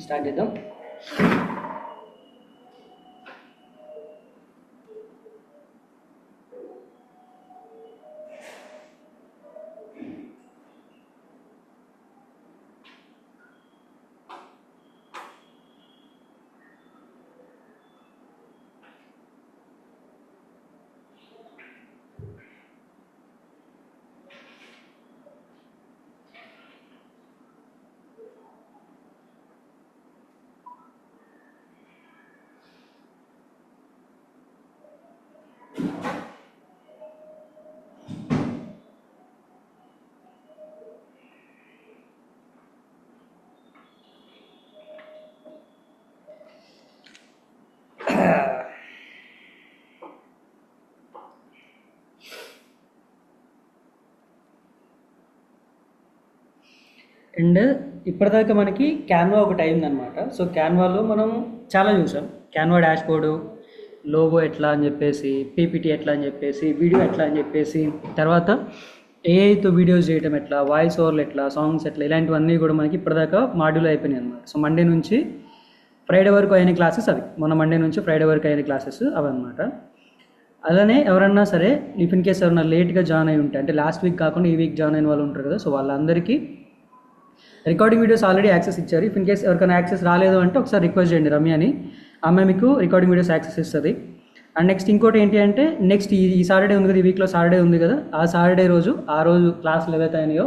Start చేద్దాం. And ఇప్పటిదాకా మనకి క్యాన్వా ఒకటి అయిందనమాట. సో క్యాన్వాలో మనం చాలా చూసాం. క్యాన్వా డాష్బోర్డు, లోగో ఎట్లా అని చెప్పేసి, పీపీటీ ఎట్లా అని చెప్పేసి, వీడియో ఎట్లా అని చెప్పేసి, తర్వాత ఏఐతో వీడియోస్ చేయడం ఎట్లా, వాయిస్ ఓవర్లు ఎట్లా, సాంగ్స్ ఎట్లా, ఇలాంటివన్నీ కూడా మనకి ఇప్పటిదాకా మాడ్యూల్ అయిపోయినాయి అనమాట. సో మండే నుంచి ఫ్రైడే వరకు అయిన క్లాసెస్ అవి, మన మండే నుంచి ఫ్రైడే వరకు అయిన క్లాసెస్ అవి అనమాట. అలానే ఎవరన్నా సరే ఇఫ్ ఇన్ కేస్ ఎవరన్నా లేట్గా జాయిన్ అయి ఉంటే, అంటే లాస్ట్ వీక్ కాకుండా ఈ వీక్ జాయిన్ అయిన వాళ్ళు ఉంటారు కదా, సో వాళ్ళందరికీ రికార్డింగ్ వీడియోస్ ఆల్రెడీ యాక్సెస్ ఇచ్చారు. ఇఫ్ ఇన్ కేస్ ఎవరికైనా యాక్సెస్ రాలేదు అంటే ఒకసారి రిక్వెస్ట్ చేయండి రమ్య అని, అమ్మాయి మీకు రికార్డింగ్ వీడియోస్ యాక్సెస్ ఇస్తుంది. అండ్ నెక్స్ట్ ఇంకోటి ఏంటి అంటే, నెక్స్ట్ ఈ సాటర్డే ఉంది కదా, ఈ వీక్లో సాటర్డే ఉంది కదా, ఆ సాటర్డే రోజు క్లాసులు ఏవైతే అయినాయో,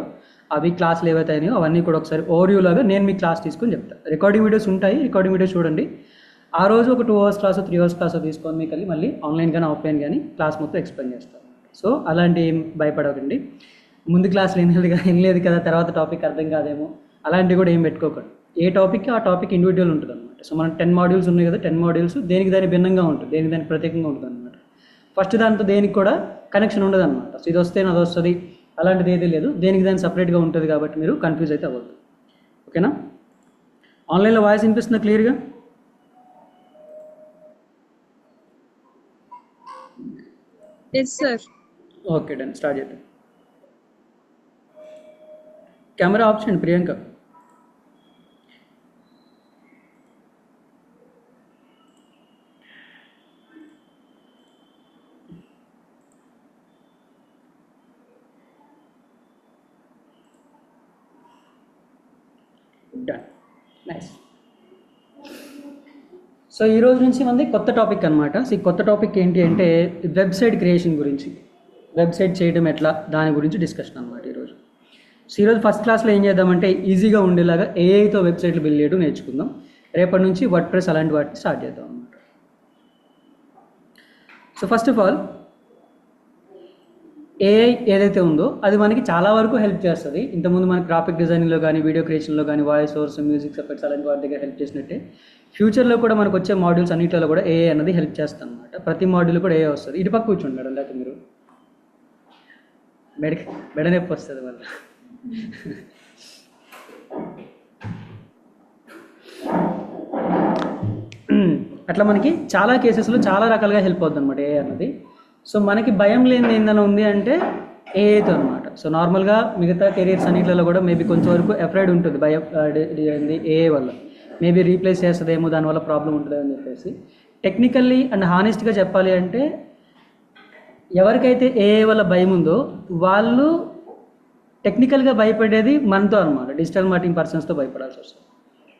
ఆ వీక్ క్లాసులు ఏవైతే అయినాయో అవన్నీ కూడా ఒకసారి ఓవర్వ్యూ లాగా నేను మీకు క్లాస్ తీసుకొని చెప్తాను. రికార్డింగ్ వీడియోస్ ఉంటాయి, రికార్డింగ్ వీడియోస్ చూడండి. ఆ రోజు ఒక 2 hours క్లాస్ 3 hours క్లాస్ తీసుకొని మీకు మళ్ళీ ఆన్లైన్ కానీ ఆఫ్లైన్ కానీ క్లాస్ మొత్తం ఎక్స్ప్లెయిన్ చేస్తాను. సో అలాంటి ఏం భయపడకండి. ముందు క్లాసులు వినలేదు కదా, తర్వాత టాపిక్ అర్థం కాదేమో, అలాంటివి కూడా ఏం పెట్టుకోకండి. ఏ టాపిక్కి ఆ టాపిక్ ఇండివిజువల్ ఉంటుంది అనమాట. సో మనం 10 modules ఉన్నాయి కదా, 10 modules దేనికి దాని భిన్నంగా ఉంటుంది, దేనికి దానికి ప్రత్యేకంగా ఉంటుంది అనమాట. ఫస్ట్ దాంతో దేనికి కూడా కనెక్షన్ ఉండదు అనమాట. సో ఇది వస్తే అది వస్తుంది అలాంటిది ఏదీ లేదు, దేనికి దాని సపరేట్గా ఉంటుంది. కాబట్టి మీరు కన్ఫ్యూజ్ అయితే అవ్వద్దు. ఓకేనా? ఆన్లైన్లో వాయిస్ వినిపిస్తుందా క్లియర్గా? Yes sir. Okay done, start చేద్దాం. కెమెరా ఆఫ్ చేయండి ప్రియాంక. Done, nice. సో ఈ రోజు నుంచి మనది కొత్త టాపిక్ అనమాట. సో ఈ కొత్త టాపిక్ ఏంటి అంటే వెబ్సైట్ క్రియేషన్ గురించి, వెబ్సైట్ చేయడం ఎట్లా, దాని గురించి డిస్కషన్ అనమాట ఈరోజు. సో ఈరోజు ఫస్ట్ క్లాస్లో ఏం చేద్దామంటే ఈజీగా ఉండేలాగా ఏఐతో వెబ్సైట్లు బిల్డ్ చేయడం నేర్చుకుందాం. రేపటి నుంచి వర్డ్ప్రెస్ అలాంటి వాటిని స్టార్ట్ చేద్దాం అనమాట. So first of all AI ఏదైతే ఉందో అది మనకి చాలా వరకు హెల్ప్ చేస్తుంది. ఇంతకుముందు మనకి గ్రాఫిక్ డిజైనింగ్లో కానీ, వీడియో క్రియేషన్లో కానీ, వాయిస్ ఓవర్స్, మ్యూజిక్ ఎఫెక్ట్స్ అలాంటి వాటి దగ్గర హెల్ప్ చేసినట్టే ఫ్యూచర్లో కూడా మనకు వచ్చే మాడ్యూల్స్ అన్నింటిలో కూడా ఏఐ అనేది హెల్ప్ చేస్తుంది అనమాట. ప్రతి మాడ్యూల్ కూడా ఏఐ వస్తుంది. ఇటు పక్క కూర్చోండి మేడం, లేకపోతే మీరు మెడ నొప్పి వస్తుంది వల్ల. అట్లా మనకి చాలా కేసెస్లో చాలా రకాలుగా హెల్ప్ అవుతుంది అనమాట ఏఐ అన్నది. సో మనకి భయం లేనిది ఏందైనా ఉంది అంటే ఏఐతో అనమాట. సో నార్మల్గా మిగతా కెరీర్స్ అన్నింటిలో కూడా మేబీ కొంచెం వరకు ఎఫ్రైడ్ ఉంటుంది భయం ఏఐ వల్ల, మేబీ రీప్లేస్ చేస్తుందేమో, దానివల్ల ప్రాబ్లం ఉంటుంది అని చెప్పేసి. టెక్నికల్లీ అండ్ హానెస్ట్గా చెప్పాలి అంటే ఎవరికైతే ఏఐ వల్ల భయం ఉందో వాళ్ళు టెక్నికల్గా భయపడేది మనతో అనమాట, డిజిటల్ మార్కెటింగ్ పర్సన్స్తో భయపడాల్సి వస్తుంది.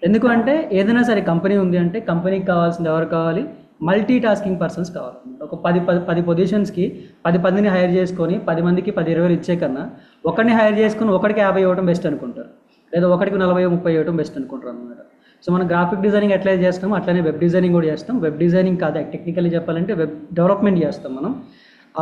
ఎందుకంటే ఏదైనా సరే కంపెనీ ఉంది అంటే కంపెనీకి కావాల్సింది ఎవరు కావాలి? మల్టీ టాస్కింగ్ పర్సన్స్ కావాలి. ఒక 10 పొజిషన్స్కి 10 మందిని హైర్ చేసుకొని 10 మందికి 10-20 ఇచ్చే కన్నా ఒకరిని హైర్ చేసుకొని ఒకరికి 50 ఇవ్వడం బెస్ట్ అనుకుంటారు, లేదా ఒకరికి 40-30 ఇవ్వడం బెస్ట్ అనుకుంటారు అనమాట. సో మనం గ్రాఫిక్ డిజైనింగ్ ఎట్లా చేస్తామో అట్లనే వెబ్ డిజైనింగ్ కూడా చేస్తాం. వెబ్ డిజైనింగ్ కాదు, టెక్నికల్లీ చెప్పాలంటే వెబ్ డెవలప్మెంట్ చేస్తాం మనం.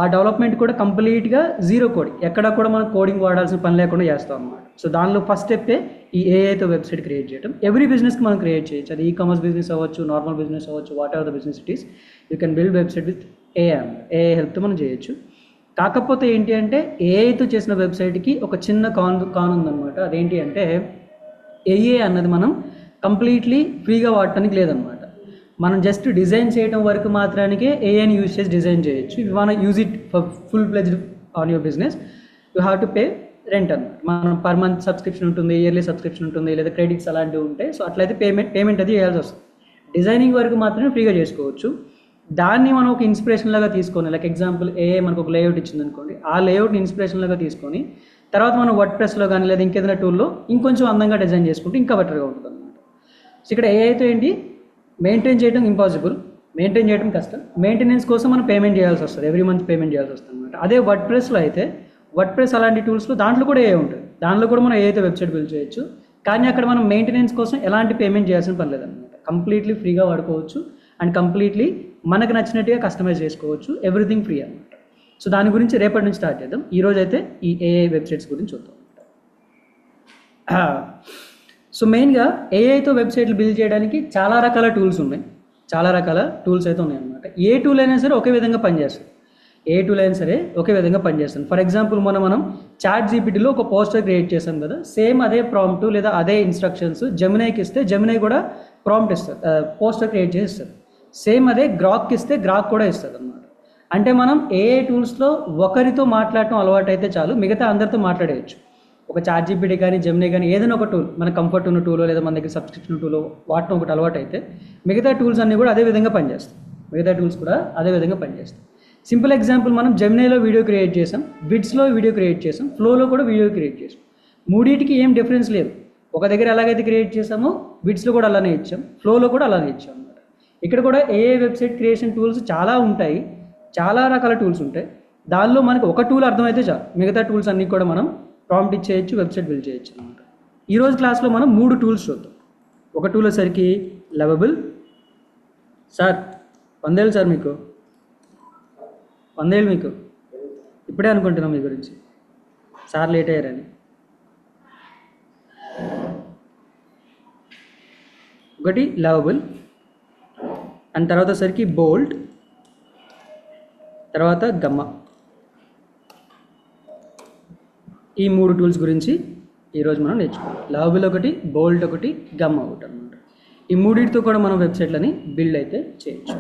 ఆ డెవలప్మెంట్ కూడా కంప్లీట్గా జీరో కోడింగ్, ఎక్కడ కూడా మనం కోడింగ్ వాడాల్సిన పని లేకుండా చేస్తాం అన్నమాట. సో దానిలో ఫస్ట్ స్టెప్పే ఈ ఏఐతో వెబ్సైట్ క్రియేట్ చేయడం. ఎవ్రీ బిజినెస్కి మనం క్రియేట్ చేయొచ్చు, అది ఈకామర్స్ బిజినెస్ అవ్వచ్చు, నార్మల్ బిజినెస్ అవ్వచ్చు, whatever the business it is, you can build website with AI. AI హెల్ప్తో మనం చేయొచ్చు. కాకపోతే ఏంటి అంటే ఏఐతో చేసిన వెబ్సైట్కి ఒక చిన్న కాన్ ఉందన్నమాట. అదేంటి అంటే ఏఐ అన్నది మనం కంప్లీట్లీ ఫ్రీగా వాడటానికి లేదనమాట. మనం జస్ట్ డిజైన్ చేయడం వరకు మాత్రానికే ఏఐని యూజ్ చేసి డిజైన్ చేయొచ్చు. You want use it for full pledged on your business, you have to pay rent అన్నమాట. మనం పర్ మంత్ సబ్స్క్రిప్షన్ ఉంటుంది, ఇయర్లీ సబ్స్క్రిప్షన్ ఉంటుంది, లేదా క్రెడిట్స్ అలాంటివి ఉంటాయి. సో అట్లయితే పేమెంట్ అది చేయాల్సి వస్తుంది. డిజైనింగ్ వరకు మాత్రమే ఫ్రీగా చేసుకోవచ్చు. దాన్ని మనం ఒక ఇన్స్పిరేషన్ లాగా తీసుకొని, లైక్ ఎగ్జాంపుల్ మనకు ఒక లేఅవుట్ ఇచ్చింది అనుకోండి, ఆ లేఅవుట్ని ఇన్స్పిరేషన్ లాగా తీసుకొని తర్వాత మనం వర్డ్ ప్రెస్లో కానీ లేదా ఇంకేదైనా టూల్లో ఇంకొంచెం అందంగా డిజైన్ చేసుకుంటే ఇంకా బెటర్గా ఉంటుంది అనమాట. సో ఇక్కడ అయితే ఏంటి, మెయింటైన్ చేయడం ఇంపాసిబుల్, మెయింటైన్ చేయడం కష్టం. మెయింటెనెన్స్ కోసం మనం పేమెంట్ చేయాల్సి వస్తుంది, ఎవ్రీ మంత్ పేమెంట్ చేయాల్సి వస్తుంది అనమాట. అదే వర్డ్ ప్రెస్లో అయితే, వర్డ్ ప్రెస్ అలాంటి టూల్స్లో దాంట్లో కూడా ఉంటుంది, దాంట్లో కూడా మనం ఏదైతే వెబ్సైట్ బిల్డ్ చేయొచ్చు. కానీ అక్కడ మనం మెయింటెనెన్స్ కోసం ఎలాంటి పేమెంట్ చేయాల్సిన పని లేదనమాట. కంప్లీట్లీ ఫ్రీగా వాడుకోవచ్చు అండ్ కంప్లీట్లీ మనకు నచ్చినట్టుగా కస్టమైజ్ చేసుకోవచ్చు, ఎవ్రీథింగ్ ఫ్రీ అనమాట. సో దాని గురించి రేపటి నుంచి స్టార్ట్ చేద్దాం. ఈరోజు అయితే ఈ ఏఐ వెబ్సైట్స్ గురించి చూద్దాం. సో మెయిన్గా ఏఐతో వెబ్సైట్లు బిల్డ్ చేయడానికి చాలా రకాల టూల్స్ ఉన్నాయి, చాలా రకాల టూల్స్ అయితే ఉన్నాయి అనమాట. ఏ టూల్ అయినా సరే ఒకే విధంగా పనిచేస్తుంది, ఏ టూల్ అయినా సరే ఒకే విధంగా పనిచేస్తుంది. ఫర్ ఎగ్జాంపుల్ మనం చాట్ జీపీటీలో ఒక పోస్టర్ క్రియేట్ చేసాం కదా, సేమ్ అదే ప్రాంప్ట్ లేదా అదే ఇన్స్ట్రక్షన్స్ జెమినైకి ఇస్తే జెమినై కూడా ప్రాంప్ట్ ఇస్తుంది, పోస్టర్ క్రియేట్ చేసి ఇస్తుంది. సేమ్ అదే గ్రాక్కి ఇస్తే గ్రాక్ కూడా ఇస్తుంది అనమాట. అంటే మనం ఏఐ టూల్స్లో ఒకరితో మాట్లాడటం అలవాటు అయితే చాలు, మిగతా అందరితో మాట్లాడేయచ్చు. ఒక చాట్ జీపీటీ కానీ జెమినై కానీ ఏదైనా ఒక టూల్, మన కంఫర్ట్ ఉన్న టూలో లేదా మన దగ్గర సబ్స్క్రిప్షన్ టూలో వాడటం ఒకటి అలవాటు అయితే మిగతా టూల్స్ అన్నీ కూడా అదే విధంగా పనిచేస్తాయి, మిగతా టూల్స్ కూడా అదే విధంగా పనిచేస్తాయి. సింపుల్ ఎగ్జాంపుల్, మనం జెమినైలో వీడియో క్రియేట్ చేసాం, బిట్స్లో వీడియో క్రియేట్ చేసాం, ఫ్లోలో కూడా వీడియో క్రియేట్ చేసాం. మూడింటికి ఏం డిఫరెన్స్ లేదు. ఒక దగ్గర ఎలాగైతే క్రియేట్ చేసామో బిట్స్లో కూడా అలానే ఇచ్చాం, ఫ్లోలో కూడా అలానే ఇచ్చాం అనమాట. ఇక్కడ కూడా ఏఐ వెబ్సైట్ క్రియేషన్ టూల్స్ చాలా ఉంటాయి, చాలా రకాల టూల్స్ ఉంటాయి. దానిలో మనకు ఒక టూల్ అర్థమైతే చాలు, మిగతా టూల్స్ అన్నీ కూడా మనం ప్రాంప్ట్ ఇచ్చేయచ్చు, వెబ్సైట్ బిల్డ్ చేయొచ్చు అనమాట. ఈరోజు క్లాస్లో మనం 3 టూల్స్ చూద్దాం. ఒక టూల్ వచ్చేసరికి లవబుల్. సార్ 100 ఏళ్ళు సార్, మీకు 100 ఏళ్ళు, మీకు ఇప్పుడే అనుకుంటున్నాం మీ గురించి, సార్ లేట్ అయ్యారని. ఒకటి లవబుల్, అండ్ తర్వాత వచ్చేసరికి బోల్డ్, తర్వాత గమ్మ. ఈ 3 టూల్స్ గురించి ఈరోజు మనం నేర్చుకోవాలి. లవబుల్ ఒకటి, బోల్డ్ ఒకటి, గమ్మ ఒకటి అనమాట. ఈ మూడింటితో కూడా మనం వెబ్సైట్లని బిల్డ్ అయితే చేయొచ్చు.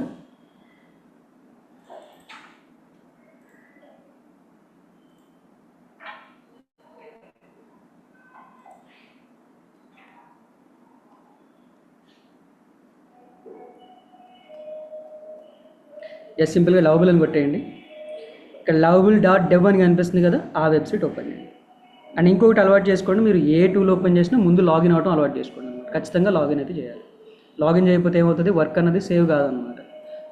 జస్ట్ సింపుల్గా లవబుల్ అని కొట్టేయండి. ఇక్కడ lovable.dev అని కనిపిస్తుంది కదా, ఆ వెబ్సైట్ ఓపెన్ చేయండి. అండ్ ఇంకొకటి అలవాటు చేసుకోండి, మీరు ఏ టూల్ ఓపెన్ చేసినా ముందు లాగిన్ అవడం అలవాటు చేసుకోండి అనమాట. ఖచ్చితంగా లాగిన్ అయితే చేయాలి. లాగిన్ చేయకపోతే ఏమవుతుంది, వర్క్ అన్నది సేవ్ కాదనమాట.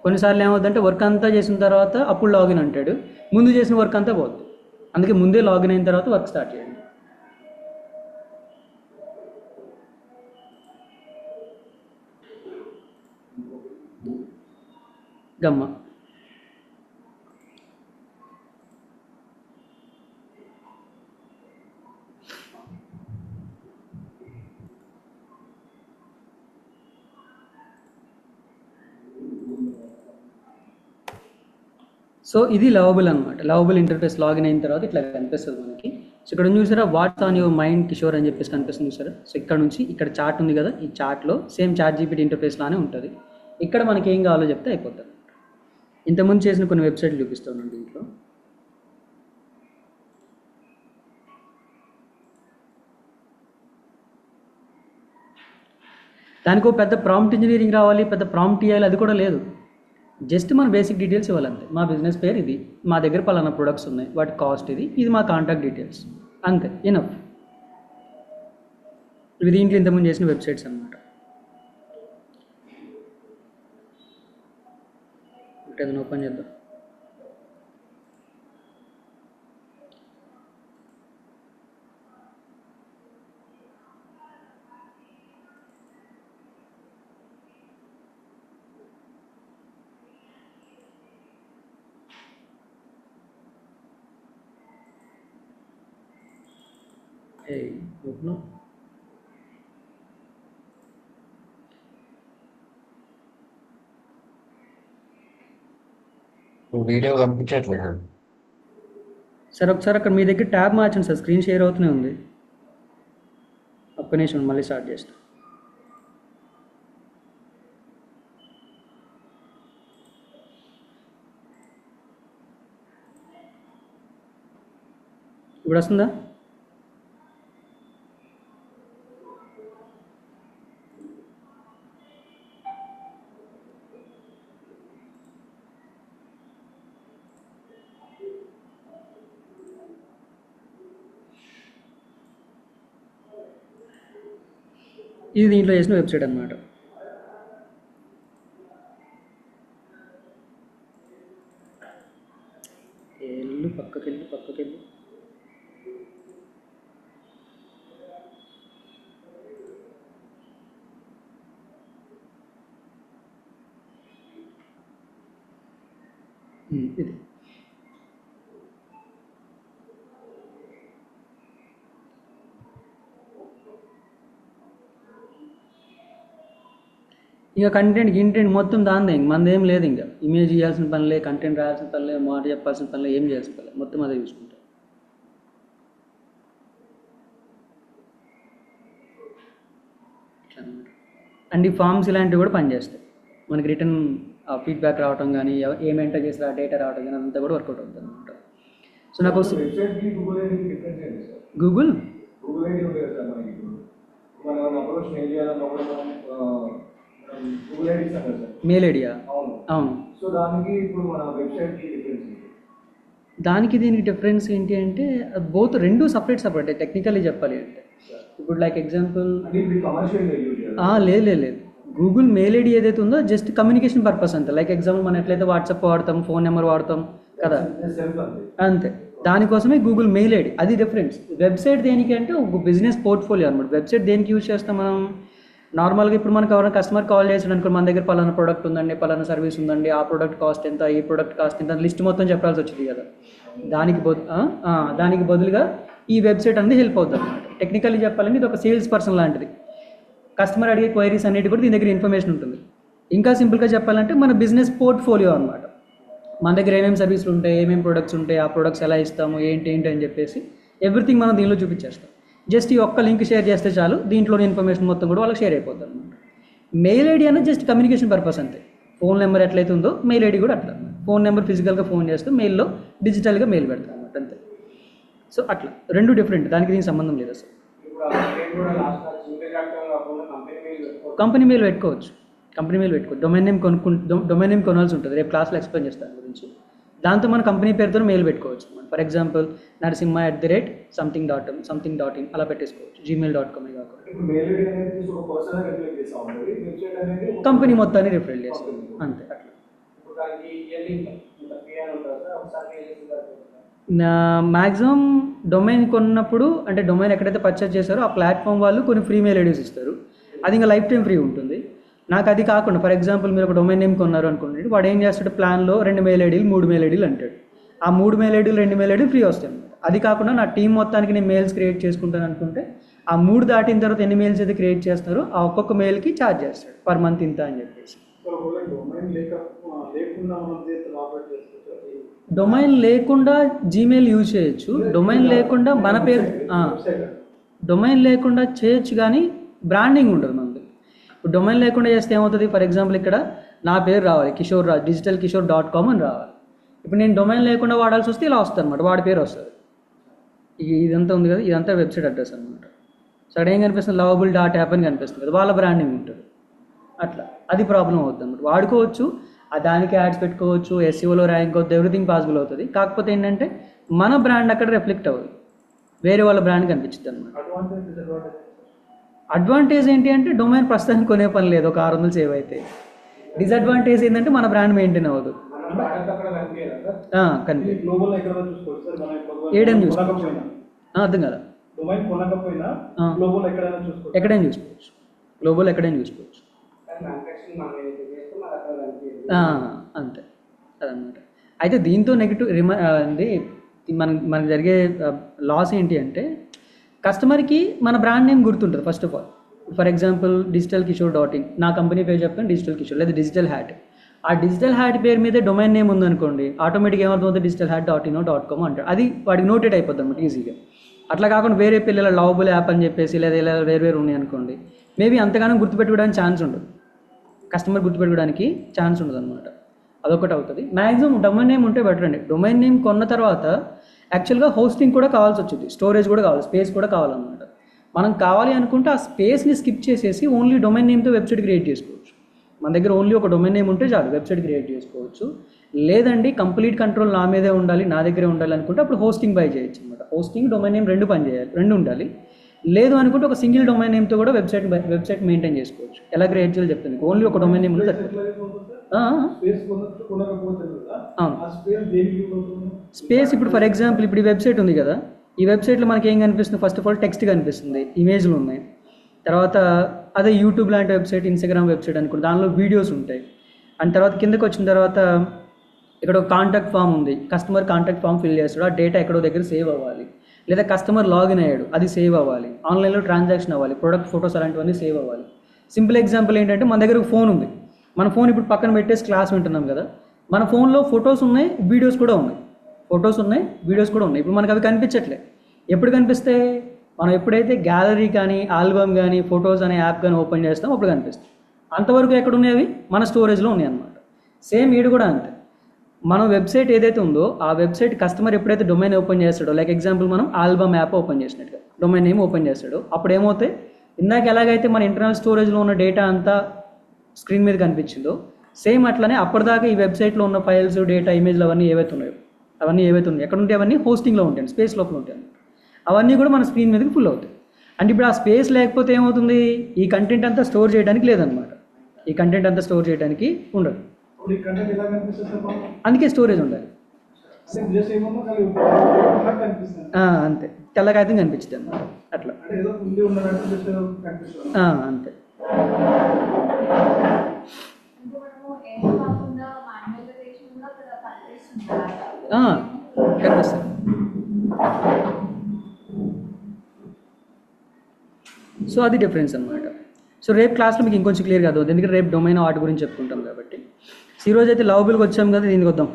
కొన్నిసార్లు ఏమవుతుందంటే వర్క్ అంతా చేసిన తర్వాత అప్పుడు లాగిన్ అంటాడు, ముందు చేసిన వర్క్ అంతా పోతుంది. అందుకే ముందే లాగిన్ అయిన తర్వాత వర్క్ స్టార్ట్ చేయండి. గమ్మ. సో ఇది లవబుల్ అనమాట. లవబుల్ ఇంటర్ఫేస్ లాగిన్ అయిన తర్వాత ఇట్లా కనిపిస్తుంది మనకి. సో ఇక్కడ చూసారా, what's on your mind Kishore అని చెప్పేసి కనిపిస్తుంది చూసారా. సో ఇక్కడ నుంచి ఇక్కడ చార్ట్ ఉంది కదా, ఈ చార్ట్లో సేమ్ చాట్ జీపీటీ ఇంటర్ఫేస్ లానే ఉంటుంది. ఇక్కడ మనకి ఏం కావాలో చెప్తే అయిపోతుంది. ఇంతకుముందు చేసిన కొన్ని వెబ్సైట్లు చూపిస్తున్నాను దీంట్లో. దానికి పెద్ద ప్రాంప్ట్ ఇంజనీరింగ్ రావాలి, పెద్ద ప్రాంప్ట్ ఇవ్వాలి, అది కూడా లేదు. జస్ట్ మన బేసిక్ డీటెయిల్స్ ఇవ్వాలంతే. మా బిజినెస్ పేరు ఇది, మా దగ్గర పలానా ప్రొడక్ట్స్ ఉన్నాయి, వాటి కాస్ట్ ఇది, ఇది మా కాంటాక్ట్ డీటెయిల్స్, అంతే, ఎనఫ్. ఇవి దీంట్లో ఇంతకుముందు చేసిన వెబ్సైట్స్ అనమాట. ఏదైనా ఓపెన్ చేద్దాం. ఓపెన్. వీడియో కనిపించట్లేదు సార్. ఒకసారి అక్కడ మీ దగ్గర ట్యాబ్ మార్చండి సార్, స్క్రీన్ షేర్ అవుతూనే ఉంది. ఒక్క నిమిషం, మళ్ళీ స్టార్ట్ చేస్తాం. ఇప్పుడు వస్తుందా? ఇది దీంట్లో చేసిన వెబ్సైట్ అనమాట. పక్కకెళ్ళి ఇది ఇక కంటెంట్ మొత్తం దాందే, ఇంక మనదేం లేదు. ఇంకా ఇమేజ్ చేయాల్సిన పనిలే, కంటెంట్ రాయాల్సిన పనిలే, మాట చెప్పాల్సిన పనిలే, ఏం చేయాల్సిన పనిలే, మొత్తం అదే చూసుకుంటాం. అండ్ ఈ ఫామ్స్ ఇలాంటివి కూడా పనిచేస్తాయి. మనకి రిటర్న్ ఫీడ్బ్యాక్ రావటం కానీ, ఏం ఎంటర్ చేసి ఆ డేటా రావటం కానీ అంతా కూడా వర్కౌట్ అవుతుంది అనమాట. సో నాకు గూగుల్ మెయిల్ ఐడియా అవును. సో దానికి ఇప్పుడు మన వెబ్సైట్కి డిఫరెన్స్ ఏంటి? దానికి దీనికి డిఫరెన్స్ ఏంటి అంటే బోత్ రెండు సపరేట్ టెక్నికల్లీ చెప్పాలి అంటే. ఇప్పుడు లైక్ ఎగ్జాంపుల్ లేదు గూగుల్ మెయిల్ ఐడి ఏదైతే ఉందో జస్ట్ కమ్యూనికేషన్ పర్పస్ అంతే. లైక్ ఎగ్జాంపుల్ మనం ఎట్లయితే వాట్సాప్ వాడతాం, ఫోన్ నెంబర్ వాడతాం కదా, అంతే. దానికోసమే గూగుల్ మెయిల్ ఐడి, అది డిఫరెన్స్. వెబ్సైట్ దేనికి అంటే ఒక బిజినెస్ పోర్ట్ఫోలియో అనమాట. వెబ్సైట్ దేనికి యూజ్ చేస్తాం మనం? నార్మల్గా ఇప్పుడు మనకు ఎవరైనా కస్టమర్ కాల్ చేసాడు అనుకో, మన దగ్గర పలానా ప్రోడక్ట్ ఉందండి, పలానా సర్వీస్ ఉందండి, ఆ ప్రోడక్ట్ కాస్ట్ ఎంత, ఈ ప్రోడక్ట్ కాస్ట్ ఎంత, లిస్ట్ మొత్తం చెప్పాల్సి వచ్చింది కదా. దానికి బదులుగా ఈ వెబ్సైట్ అనేది హెల్ప్ అవుతుంది అనమాట. టెక్నికల్లీ చెప్పాలంటే ఇది ఒక సేల్స్ పర్సన్ లాంటిది. కస్టమర్ అడిగే క్వైరీస్ అన్నిటి కూడా దీని దగ్గర ఇన్ఫర్మేషన్ ఉంటుంది. ఇంకా సింపుల్గా చెప్పాలంటే మన బిజినెస్ పోర్ట్ఫోలియో అనమాట. మన దగ్గర ఏమేమి సర్వీసులు ఉంటాయి, ఏమేమి ప్రొడక్ట్స్ ఉంటాయి, ఆ ప్రొడక్ట్స్ ఎలా ఇస్తాము, ఏంటి అని చెప్పేసి ఎవ్రీథింగ్ మనం దీనిలో చూపించేస్తాం. జస్ట్ ఈ ఒక్క లింక్ షేర్ చేస్తే చాలు, దీంట్లోని ఇన్ఫర్మేషన్ మొత్తం కూడా వాళ్ళకి షేర్ అయిపోతుంది అనమాట. మెయిల్ ఐడి అనేది జస్ట్ కమ్యూనికేషన్ పర్పస్ అంతే. ఫోన్ నెంబర్ ఎట్లయితే ఉందో మెయిల్ ఐడి కూడా అట్లా. ఫోన్ నెంబర్ ఫిజికల్గా ఫోన్ చేస్తే మెయిల్లో డిజిటల్గా మెయిల్ పెడతాం అనమాట, అంతే. సో అట్లా రెండు డిఫరెంట్, దానికి దీనికి సంబంధం లేదు అసలు. కంపెనీ మెయిల్ పెట్టుకోవచ్చు. డొమైన్ నేమ్ కొనాల్సి ఉంటుంది. రేపు క్లాస్లో ఎక్స్ప్లెయిన్ చేస్తాను గురించి. దాంతో మన కంపెనీ పేరుతో మెయిల్ పెట్టుకోవచ్చు. ఫర్ ఎగ్జాంపుల్ narsimha@something.in అలా పెట్టేసుకోవచ్చు. gmail.com కాకుండా కంపెనీ మొత్తాన్ని రిఫరెల్ చేస్తాం, అంతే. అట్లా మ్యాక్సిమం డొమైన్ కొన్నప్పుడు, అంటే డొమైన్ ఎక్కడైతే పర్చేస్ చేస్తారో ఆ ప్లాట్ఫామ్ వాళ్ళు కొన్ని ఫ్రీ మెయిల్ ఐడీస్ ఇస్తారు. అది ఇంకా లైఫ్ టైం ఫ్రీ ఉంటుంది. నాకు అది కాకుండా ఫర్ ఎగ్జాంపుల్ మీరు ఒక డొమైన్ నేమ్ కొన్నారు అనుకోండి, వాడు ఏం చేస్తాడు, ప్లాన్లో 2 మెయిల్ ఐడీలు 3 మెయిల్ ఐడీలు అంటాడు. ఆ 3 మెయిల్ ఐడీలు 2 మెయిల్ ఐడీలు ఫ్రీ వస్తాయి అనమాట. అది కాకుండా నా టీం మొత్తానికి నేను మెయిల్స్ క్రియేట్ చేసుకుంటాను అనుకుంటే ఆ 3 దాటిన తర్వాత ఎన్ని మెయిల్స్ అయితే క్రియేట్ చేస్తారో ఆ ఒక్కొక్క మెయిల్కి ఛార్జ్ చేస్తాడు, పర్ మంత్ ఇంత అని చెప్పేసి. డొమైన్ లేకుండా జీమెయిల్ యూజ్ చేయొచ్చు. డొమైన్ లేకుండా మన పేరు డొమైన్ లేకుండా చేయొచ్చు, కానీ బ్రాండింగ్ ఉండదు మనది. ఇప్పుడు డొమైన్ లేకుండా చేస్తే ఏమవుతుంది, ఫర్ ఎగ్జాంపుల్ ఇక్కడ నా పేరు రావాలి, కిషోర్ రాజ్, digitalkishore.com అని రావాలి. ఇప్పుడు నేను డొమైన్ లేకుండా వాడాల్సి వస్తే ఇలా వస్తుంది అనమాట, వాడి పేరు వస్తుంది. ఇదంతా ఉంది కదా, ఇదంతా వెబ్సైట్ అడ్రస్ అనమాట. సడన్ ఏం కనిపిస్తుంది, lovable.app అని కనిపిస్తుంది కదా, వాళ్ళ బ్రాండింగ్ ఉంటుంది. అట్లా అది ప్రాబ్లం అవుతుంది అనమాట. వాడుకోవచ్చు, దానికి యాడ్స్ పెట్టుకోవచ్చు, SEOలో ర్యాంక్ అవుతుంది, ఎవ్రీథింగ్ పాసిబుల్ అవుతుంది. కాకపోతే ఏంటంటే మన బ్రాండ్ అక్కడ రిఫ్లెక్ట్ అవ్వదు, వేరే వాళ్ళ బ్రాండ్ కనిపించింది అనమాట. అడ్వాంటేజ్ ఏంటి అంటే డొమైన్ ప్రస్తుతానికి కొనే పని లేదు, ఒక 600 సేవ్ అయితే. డిసడ్వాంటేజ్ ఏంటంటే మన బ్రాండ్ మెయింటైన్ అవ్వదు. ఏడని చూసుకోవచ్చు, అర్థం కదా, ఎక్కడైనా చూసుకోవచ్చు, గ్లోబల్ ఎక్కడైనా చూసుకోవచ్చు, అంతే అదనమాట. అయితే దీంతో నెగిటివ్ మనకు జరిగే లాస్ ఏంటి అంటే కస్టమర్కి మన బ్రాండ్ నేమ్ గుర్తుంటుంది first of all. For example digitalkishore.in, నా కంపెనీ పేరు చెప్తాను డిజిటల్ కిషోర్, లేదా డిజిటల్ హ్యాట్. ఆ డిజిటల్ హ్యాట్ పేరు మీదే డొమైన్ నేమ్ ఉందనుకోండి, ఆటోమేటిక్గా ఏమవుతుంది, digitalhat.in.com అంటారు. అది వాడికి నోటెడ్ అయిపోద్ది అనమాట ఈజీగా. అట్లా కాకుండా వేరే పిల్లల లవబుల్ యాప్ అని చెప్పేసి లేదా ఇలా వేరు ఉన్నాయి అనుకోండి, మేబీ అంతగానో గుర్తుపెట్టుకోవడానికి ఛాన్స్ ఉండదు, కస్టమర్ గుర్తుపెట్టుకోవడానికి ఛాన్స్ ఉండదు అనమాట. అదొకటి అవుతుంది. మ్యాక్సిమం డొమైన్ నేమ్ ఉంటే బెటర్ అండి. డొమైన్ నేమ్ కొన్న తర్వాత యాక్చువల్గా హోస్టింగ్ కూడా కావాల్సి వచ్చింది, స్టోరేజ్ కూడా కావాలి, స్పేస్ కూడా కావాలన్నమాట. మనం కావాలి అనుకుంటే ఆ స్పేస్ని స్కిప్ చేసేసి ఓన్లీ డొమైన్ నేమ్తో వెబ్సైట్ క్రియేట్ చేసుకోవచ్చు. మన దగ్గర ఓన్లీ ఒక డొమైన్ నేమ్ ఉంటే చాలు, వెబ్సైట్ క్రియేట్ చేసుకోవచ్చు. లేదండి కంప్లీట్ కంట్రోల్ నా మీదే ఉండాలి, నా దగ్గరే ఉండాలి అనుకుంటే అప్పుడు హోస్టింగ్ బై చేయొచ్చు అనమాట. హోస్టింగ్ డొమైన్ నేమ్ రెండు పని చేయాలి, రెండు ఉండాలి. లేదు అనుకుంటే ఒక సింగిల్ డొమైన్ నేమ్తో కూడా వెబ్సైట్ మెయింటైన్ చేసుకోవచ్చు. ఎలా క్రియేట్ చేయాలో చెప్తాను. ఓన్లీ ఒక డొమైన్ నేమ్ ఉంటే సరిపోతుంది. స్పేస్ కొనకపోతే కదా, అవును. ఆ స్పేస్ దేనికి యూజ్ అవుతుంది? స్పేస్ ఇప్పుడు ఫర్ ఎగ్జాంపుల్ ఇప్పుడు ఈ వెబ్సైట్ ఉంది కదా, ఈ వెబ్సైట్లో మనకి ఏం కనిపిస్తుంది? ఫస్ట్ ఆఫ్ ఆల్ టెక్స్ట్ కనిపిస్తుంది, ఇమేజ్లు ఉన్నాయి. తర్వాత అదే యూట్యూబ్ లాంటి వెబ్సైట్, ఇన్స్టాగ్రామ్ వెబ్సైట్ అనుకోండి, దానిలో వీడియోస్ ఉంటాయి. అండ్ తర్వాత కిందకి వచ్చిన తర్వాత ఇక్కడ ఒక కాంటాక్ట్ ఫామ్ ఉంది, కస్టమర్ కాంటాక్ట్ ఫామ్ ఫిల్ చేస్తాడు, ఆ డేటా ఎక్కడో దగ్గర సేవ్ అవ్వాలి. లేదా కస్టమర్ లాగిన్ అయ్యాడు, అది సేవ్ అవ్వాలి. ఆన్లైన్లో ట్రాన్సాక్షన్ అవ్వాలి, ప్రొడక్ట్ ఫొటోస్ అలాంటివన్నీ సేవ్ అవ్వాలి. సింపుల్ ఎగ్జాంపుల్ ఏంటంటే మన దగ్గర ఒక ఫోన్ ఉంది, మన ఫోన్ ఇప్పుడు పక్కన పెట్టేసి క్లాస్ వింటున్నాం కదా, మన ఫోన్లో ఫొటోస్ ఉన్నాయి, వీడియోస్ కూడా ఉన్నాయి. ఫొటోస్ ఉన్నాయి, వీడియోస్ కూడా ఉన్నాయి. ఇప్పుడు మనకు అవి కనిపించట్లే. ఎప్పుడు కనిపిస్తాయి? మనం ఎప్పుడైతే గ్యాలరీ కానీ, ఆల్బమ్ కానీ, ఫొటోస్ అనే యాప్ కానీ ఓపెన్ చేస్తాం అప్పుడు కనిపిస్తాయి. అంతవరకు ఎక్కడ ఉన్నాయి? అవి మన స్టోరేజ్లో ఉన్నాయి అన్నమాట. సేమ్ ఈడు కూడా అంతే. మన వెబ్సైట్ ఏదైతే ఉందో ఆ వెబ్సైట్ కస్టమర్ ఎప్పుడైతే డొమైన్ ఓపెన్ చేస్తాడో, లైక్ ఎగ్జాంపుల్ మనం ఆల్బమ్ యాప్ ఓపెన్ చేసినట్టుగా డొమైన్ నేమ్ ఓపెన్ చేస్తాడో, అప్పుడు ఏమవుతాయి? ఇందాక ఎలాగైతే మన ఇంటర్నల్ స్టోరేజ్లో ఉన్న డేటా అంతా స్క్రీన్ మీద కనిపించిందో, సేమ్ అట్లనే అప్పటిదాకా ఈ వెబ్సైట్లో ఉన్న ఫైల్స్, డేటా, ఇమేజ్లు అవన్నీ ఏవైతే ఉన్నాయో ఎక్కడ ఉంటాయి? అవన్నీ హోస్టింగ్లో ఉంటాయి, స్పేస్ లోపల ఉంటాయి. అవన్నీ కూడా మన స్క్రీన్ మీదకి ఫుల్ అవుతాయి. అంటే ఇప్పుడు ఆ స్పేస్ లేకపోతే ఏమవుతుంది? ఈ కంటెంట్ అంతా స్టోర్ చేయడానికి లేదనమాట. ఈ కంటెంట్ అంతా స్టోర్ చేయడానికి ఉండదు. ఇప్పుడు ఈ కంటెంట్ ఎలా కనిపిస్తుంది సార్ మనకు? అందుకే స్టోరేజ్ ఉండాలి. జస్ట్ ఏమన్నా కానీ కనిపిస్తుంది, అంతే, తెల్లకాగితం కనిపించింది అన్నమాట. అట్లా అంటే ఏదో ఉండి ఉన్నట్టు జస్ట్ కనిపిస్తుంది. అంతే. కనిపిస్తుంది. సో అది డిఫరెన్స్ అనమాట. సో రేపు క్లాస్లో మీకు ఇంకొంచెం క్లియర్ కాదు, ఎందుకంటే రేపు డొమైన్ ఆర్ట్ గురించి చెప్పుకుంటాం కాబట్టి. సో ఈరోజు అయితే లవబుల్కి వచ్చాం కదా, దీనికి వద్దాం.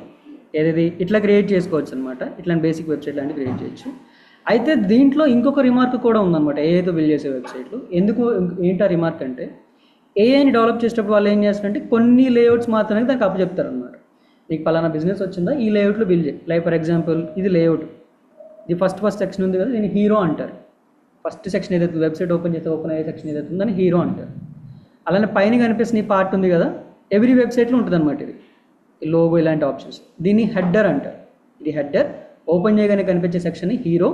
ఏది ఇట్లా క్రియేట్ చేసుకోవచ్చు అనమాట. ఇట్లాంటి బేసిక్ వెబ్సైట్ లాంటివి క్రియేట్ చేయొచ్చు. అయితే దీంట్లో ఇంకొక రిమార్క్ కూడా ఉందన్నమాట, ఏఐతో బిల్డ్ చేసే వెబ్సైట్లు. ఎందుకు ఏంటి ఆ రిమార్క్ అంటే, ఏఐని డెవలప్ చేసేటప్పుడు వాళ్ళు ఏం చేస్తారంటే కొన్ని లేఅవుట్స్ మాత్రమే దానికి అప్పచెప్తారు అనమాట. నీకు పలానా బిజినెస్ వచ్చిందా, ఈ లేఅవుట్లో బిల్డ్ చేయి. లైక్ ఫర్ ఎగ్జాంపుల్ ఇది లేఅవుట్, ఇది ఫస్ట్ సెక్షన్ ఉంది కదా, దీన్ని హీరో అంటారు. ఫస్ట్ సెక్షన్ ఏదైతే వెబ్సైట్ ఓపెన్ చేస్తే ఓపెన్ అయ్యే సెక్షన్ ఏదైతే ఉందని హీరో అంటారు. అలానే పైన కనిపిస్తున్న ఈ పార్ట్ ఉంది కదా, ఎవ్రీ వెబ్సైట్లో ఉంటుంది అనమాట. ఇది ఈ లోగో ఇలాంటి ఆప్షన్స్, దీన్ని హెడ్డర్ అంటారు. ఇది హెడ్డర్, ఓపెన్ చేయగానే కనిపించే సెక్షన్ని హీరో.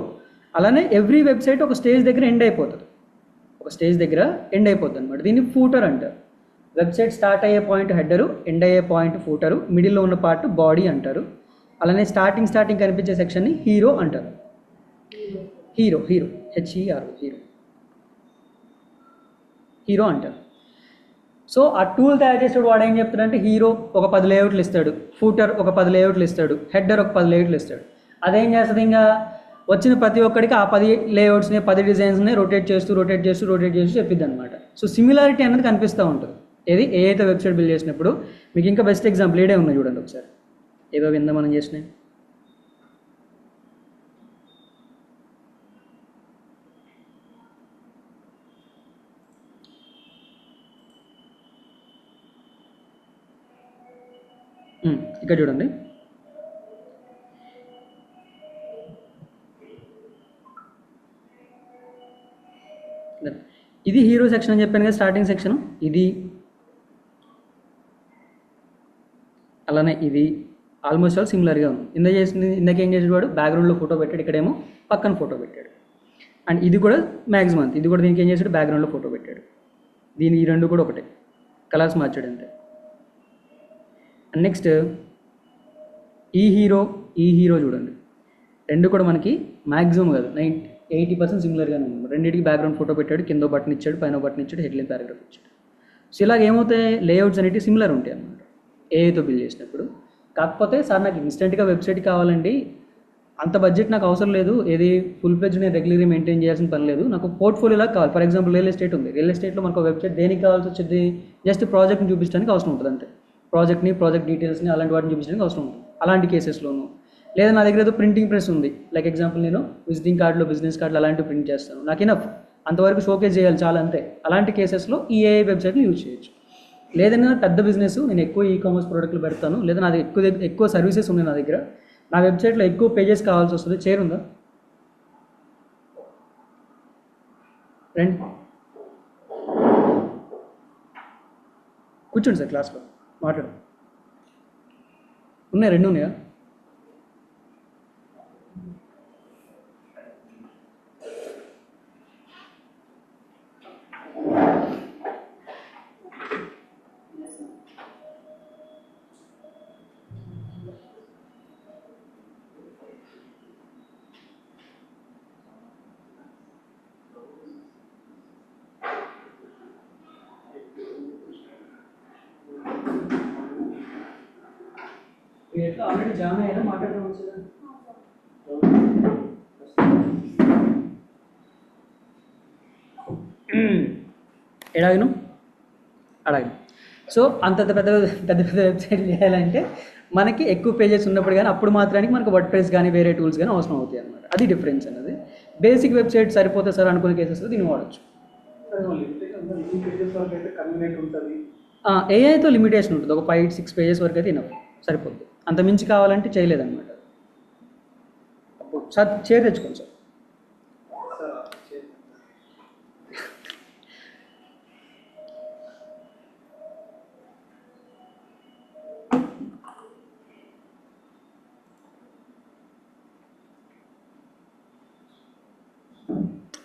అలానే ఎవ్రీ వెబ్సైట్ ఒక స్టేజ్ దగ్గర ఎండ్ అయిపోతుంది, అనమాట. దీన్ని ఫూటర్ అంటారు. వెబ్సైట్ స్టార్ట్ అయ్యే పాయింట్ హెడ్డరు, ఎండ్ అయ్యే పాయింట్ ఫూటరు, మిడిల్లో ఉన్న పార్ట్ బాడీ అంటారు. అలానే స్టార్టింగ్ కనిపించే సెక్షన్ని హీరో అంటారు. హీరో HERO హీరో అంటారు. సో ఆ టూల్ తయారు చేసేవాడు వాడు ఏం చెప్తాడంటే, హీరో ఒక 10 లేఅవుట్లు ఇస్తాడు, ఫూటర్ ఒక 10 లేఅవుట్లు ఇస్తాడు, హెడ్డర్ ఒక 10 లేఅవుట్లు ఇస్తాడు. అదేం చేస్తుంది? ఇంకా వచ్చిన ప్రతి ఒక్కడికి ఆ 10 లేఅవుట్స్ని, 10 డిజైన్స్ని రొటేట్ చేస్తూ చెప్పిద్ది అనమాట. సో సిమిలారిటీ అనేది కనిపిస్తూ ఉంటుంది. ఏది ఏదైతే వెబ్సైట్ బిల్డ్ చేసినప్పుడు. మీకు ఇంకా బెస్ట్ ఎగ్జాంపుల్ ఏడే ఉన్నాయి చూడండి ఒకసారి, ఏదో విందా మనం చేసినాయి. ఇక్కడ చూడండి, ఇది హీరో సెక్షన్ అని చెప్పాను కదా, స్టార్టింగ్ సెక్షన్ ఇది. అలానే ఇది ఆల్మోస్ట్ ఆల్ సిమిలర్గా ఉంది. ఇందాక ఏం చేసాడు వాడు, బ్యాక్గ్రౌండ్లో ఫోటో పెట్టాడు, ఇక్కడేమో పక్కన ఫోటో పెట్టాడు. అండ్ ఇది కూడా మ్యాక్సిమం ఇది కూడా దీనికి ఏం చేశాడు, బ్యాక్గ్రౌండ్లో ఫోటో పెట్టాడు. ఈ రెండు కూడా ఒకటే, కలర్స్ మార్చాడు అంతే. అండ్ నెక్స్ట్ ఈ హీరో చూడండి, రెండు కూడా మనకి మ్యాక్సిమం కాదు 80% సిమిలర్గానే ఉంది. రెండింటికి బ్యాక్గ్రౌండ్ ఫోటో పెట్టాడు, కింద బటన్ ఇచ్చాడు, పైన బటన్ ఇచ్చాడు, హెడ్లైన్ పారాగ్రాఫ్ ఇచ్చాడు. సో ఇలాగ ఏమవుతాయి, లేఅవుట్స్ అనేవి సిమిలర్ ఉంటాయి అన్నమాట ఏఐతో బిల్డ్ చేసినప్పుడు. కాకపోతే సార్ నాకు ఇన్స్టెంట్గా వెబ్సైట్ కావాలండి, అంత బడ్జెట్ నాకు అవసరం లేదు, ఏది ఫుల్ ప్లెడ్జ్ నేను రెగ్యులర్గా మెయింటైన్ చేయాల్సిన పని లేదు, నాకు పోర్ట్ఫోలియోలా కావాలి. ఫర్ ఎగ్జాంపుల్ రియల్ ఎస్టేట్ ఉంది, రియల్ ఎస్టేట్లో మనకు వెబ్సైట్ దేనికి కావాల్సి వచ్చేది, జస్ట్ ప్రాజెక్ట్ని చూపించడానికి అవసరం ఉంటుంది అంతే. ప్రాజెక్ట్ డీటెయిల్స్ని అలాంటి వాటిని చూపించడానికి అవసరం ఉంటుంది. అలాంటి కేసెస్లోను, లేదా నా దగ్గర ఏదో ప్రింటింగ్ ప్రెస్ ఉంది, లైక్ ఎగ్జాంపుల్ నేను విజిటింగ్ కార్డులో బిజినెస్ కార్డులు అలాంటివి ప్రింట్ చేస్తాను, నాకు ఇనఫ్ అంతవరకు షోకేస్ చేయాలి చాలా అంతే. అలాంటి కేసెస్లో ఈ ఏఐ వెబ్సైట్ని యూజ్ చేయొచ్చు. లేదన్నా పెద్ద బిజినెస్, నేను ఎక్కువ కామర్స్ ప్రోడక్ట్లు పెడతాను, లేదా నాది ఎక్కువ సర్వీసెస్ ఉన్నాయి నా దగ్గర, నా వెబ్సైట్లో ఎక్కువ పేజెస్ కావాల్సి వస్తుంది, చేరుందా రండి కూర్చోండి సార్, క్లాస్లో మాట్లాడు. ఉన్నాయి, రెండు ఉన్నాయా? మీరు ఎట్లా ఆల్రెడీ జాయిన్ అయ్యారా మాట్లాడడం వచ్చేదా ఎడాగను అడగను. సో అంతంత పెద్ద పెద్ద పెద్ద వెబ్సైట్లు చేయాలంటే మనకి ఎక్కువ పేజెస్ ఉన్నప్పుడు కానీ అప్పుడు మాత్రానికి మనకు వర్డ్ ప్రెస్ కానీ వేరే టూల్స్ కానీ అవసరం అవుతాయి అనమాట. అది డిఫరెన్స్ అన్నది. బేసిక్ వెబ్సైట్ సరిపోతే సార్ అనుకునే కేసెస్లో దీన్ని వాడచ్చు. సరే వాళ్ళు ఈ పేజెస్ వరకు అయితే కన్వీనియంట్ ఉంటుంది. ఏఐతో లిమిటేషన్ ఉంటుంది, ఒక 5-6 పేజెస్ వరకు అయితే ఇనఫ్ సరిపోద్ది. అంత మించి కావాలంటే చేయలేదన్నమాట. సార్ చైర్ తెచ్చుకోండి సార్.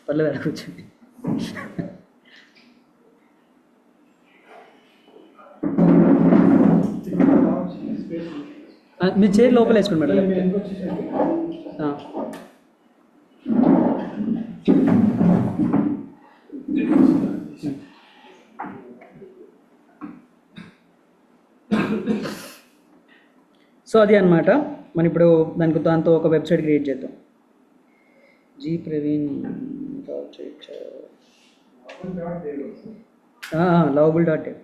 పర్లేదు అలా కూర్చోండి. స్పేస్ మీ చైర్ లోపల వేసుకోండి మేడం. మీరు ఎందుకు వచ్చేసండి సో అది అనమాట. మనం ఇప్పుడు దాంతో ఒక వెబ్సైట్ క్రియేట్ చేద్దాం. జీ ప్రవీణ్ లవబుల్.in.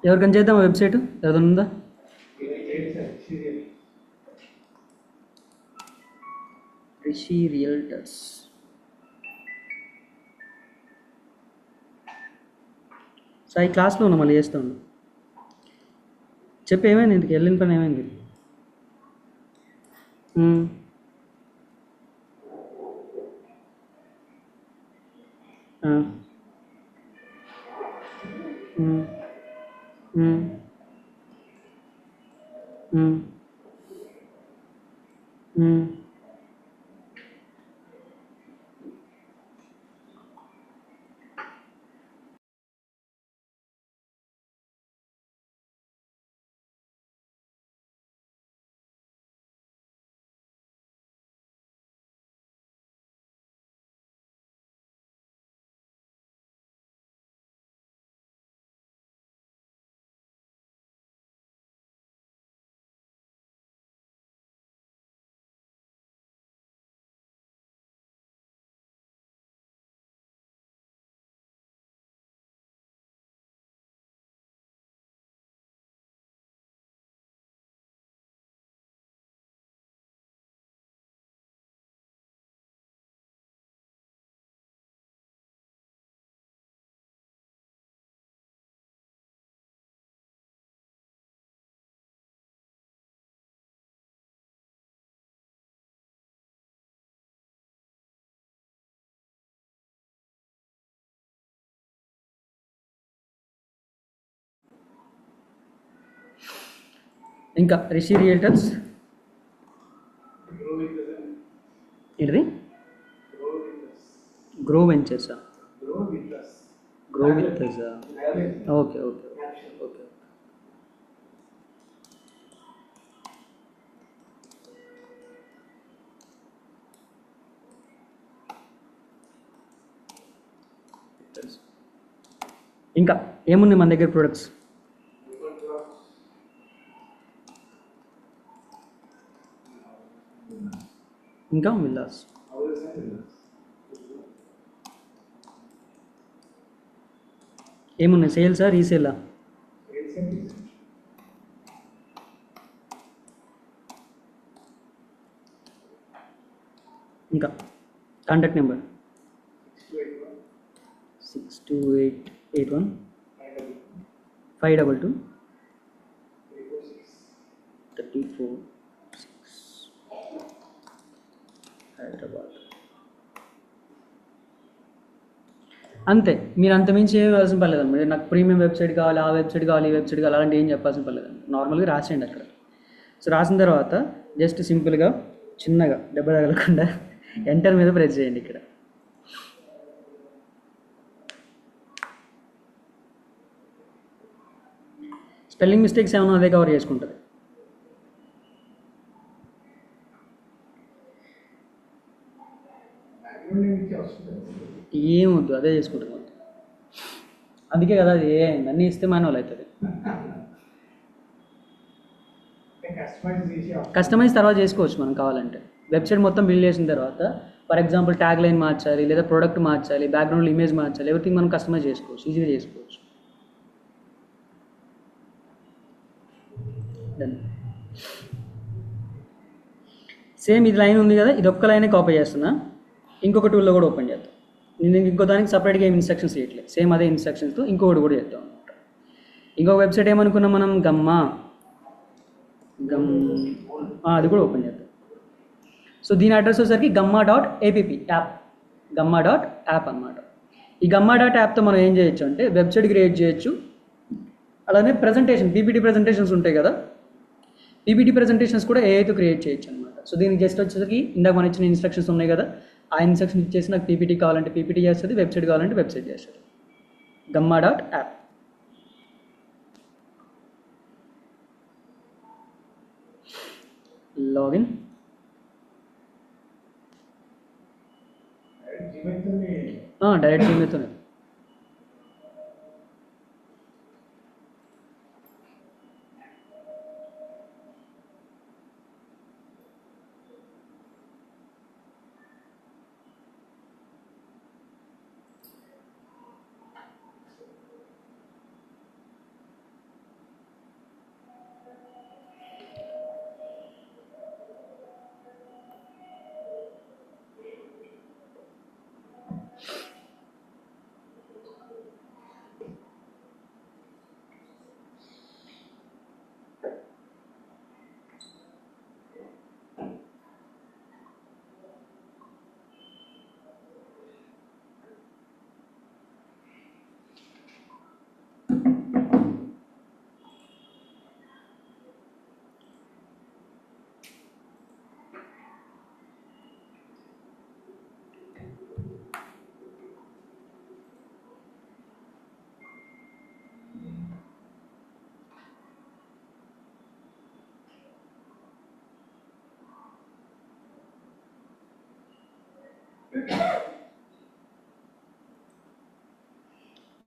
ఎవరికైనా చేద్దాం వెబ్సైట్ ఏదైనా ఉందా? రిషి రియల్టర్స్. సాయి క్లాస్లో ఉన్నా, మళ్ళీ చేస్తా ఉన్నా. చెప్పి ఏమైంది, ఇంటికి వెళ్ళిన పని ఏమైంది? ఆ. మ్మ్. మ్మ్. మ్మ్. మ్మ్. ఇంకా రిషి రియల్టర్స్ ఏంటిది? గ్రో వెంచర్సా? Grow with okay okay okay. ఇంకా ఏముంది మన దగ్గర ప్రొడక్ట్స్? ఇంకా విల్లాస్. ఏమున్నాయి? సేల్సా, రీసేలా? ఇంకా కాంటాక్ట్ నెంబర్ 62881 522 346 హైదరాబాద్. అంతే. మీరు అంత మించి ఏం ఇవ్వాల్సిన పర్లేదమ్మా. నాకు ప్రీమియం వెబ్సైట్ కావాలి, ఆ వెబ్సైట్ కావాలి, ఈ వెబ్సైట్ కావాలి, అలాంటి ఏం చెప్పాల్సిన పర్లేదండి. నార్మల్గా రాసేయండి అక్కడ. సో రాసిన తర్వాత జస్ట్ సింపుల్గా చిన్నగా దెబ్బ తగలకుండా ఎంటర్ మీద ప్రెస్ చేయండి. ఇక్కడ స్పెల్లింగ్ మిస్టేక్స్ ఏమైనా అదే కవర్ చేసుకుంటుంది. ఏమొద్దు, అదే చేసుకుంటుంది. అందుకే కదా అది ఏ అయింది, అన్నీ ఇస్తే మాన్యువల్ అవుతుంది. కస్టమైజ్ చేసి కస్టమైజ్ తర్వాత చేసుకోవచ్చు మనం కావాలంటే. వెబ్సైట్ మొత్తం బిల్డ్ చేసిన తర్వాత ఫర్ ఎగ్జాంపుల్ ట్యాగ్ లైన్ మార్చాలి, లేదా ప్రోడక్ట్ మార్చాలి, బ్యాక్గ్రౌండ్లో ఇమేజ్ మార్చాలి, ఎవ్రీథింగ్ మనం కస్టమైజ్ చేసుకోవచ్చు, ఈజీగా చేసుకోవచ్చు. డన్. సేమ్ ఇది లైన్ ఉంది కదా, ఇది ఒక్క లైనే కాపీ చేస్తున్నా, ఇంకొక టూల్లో కూడా ఓపెన్ చేద్దాం. నేను ఇంకో దానికి సపరేట్గా ఏం ఇన్స్ట్రక్షన్స్ ఇవ్వట్లేదు, సేమ్ అదే ఇన్స్ట్రక్షన్స్తో ఇంకొకటి కూడా చేద్దాం అనమాట. ఇంకొక వెబ్సైట్ ఏమనుకున్నాం మనం, అది కూడా ఓపెన్ చేద్దాం. సో దీని అడ్రస్ వచ్చేసరికి gumma.app యాప్, gumma.app అనమాట. ఈ gumma.appతో మనం ఏం చేయొచ్చు అంటే వెబ్సైట్ క్రియేట్ చేయొచ్చు, అలానే ప్రజెంటేషన్ పీపీటీ ప్రజెంటేషన్స్ ఉంటాయి కదా, పీపీటీ ప్రజెంటేషన్స్ కూడా ఏఐతో క్రియేట్ చేయొచ్చు అనమాట. సో దీనికి జస్ట్ వచ్చేసరికి ఇందాక మనం ఇచ్చిన ఇన్స్ట్రక్షన్స్ ఉన్నాయి కదా, ఆ ఇన్స్ట్రక్షన్ ఇచ్చేసి నాకు పీపీటీ కావాలంటే పీపీటీ చేస్తుంది, వెబ్సైట్ కావాలంటే వెబ్సైట్ చేస్తుంది. gumma.app. లాగిన్. డైరెక్ట్ జీమెయిల్తోనే.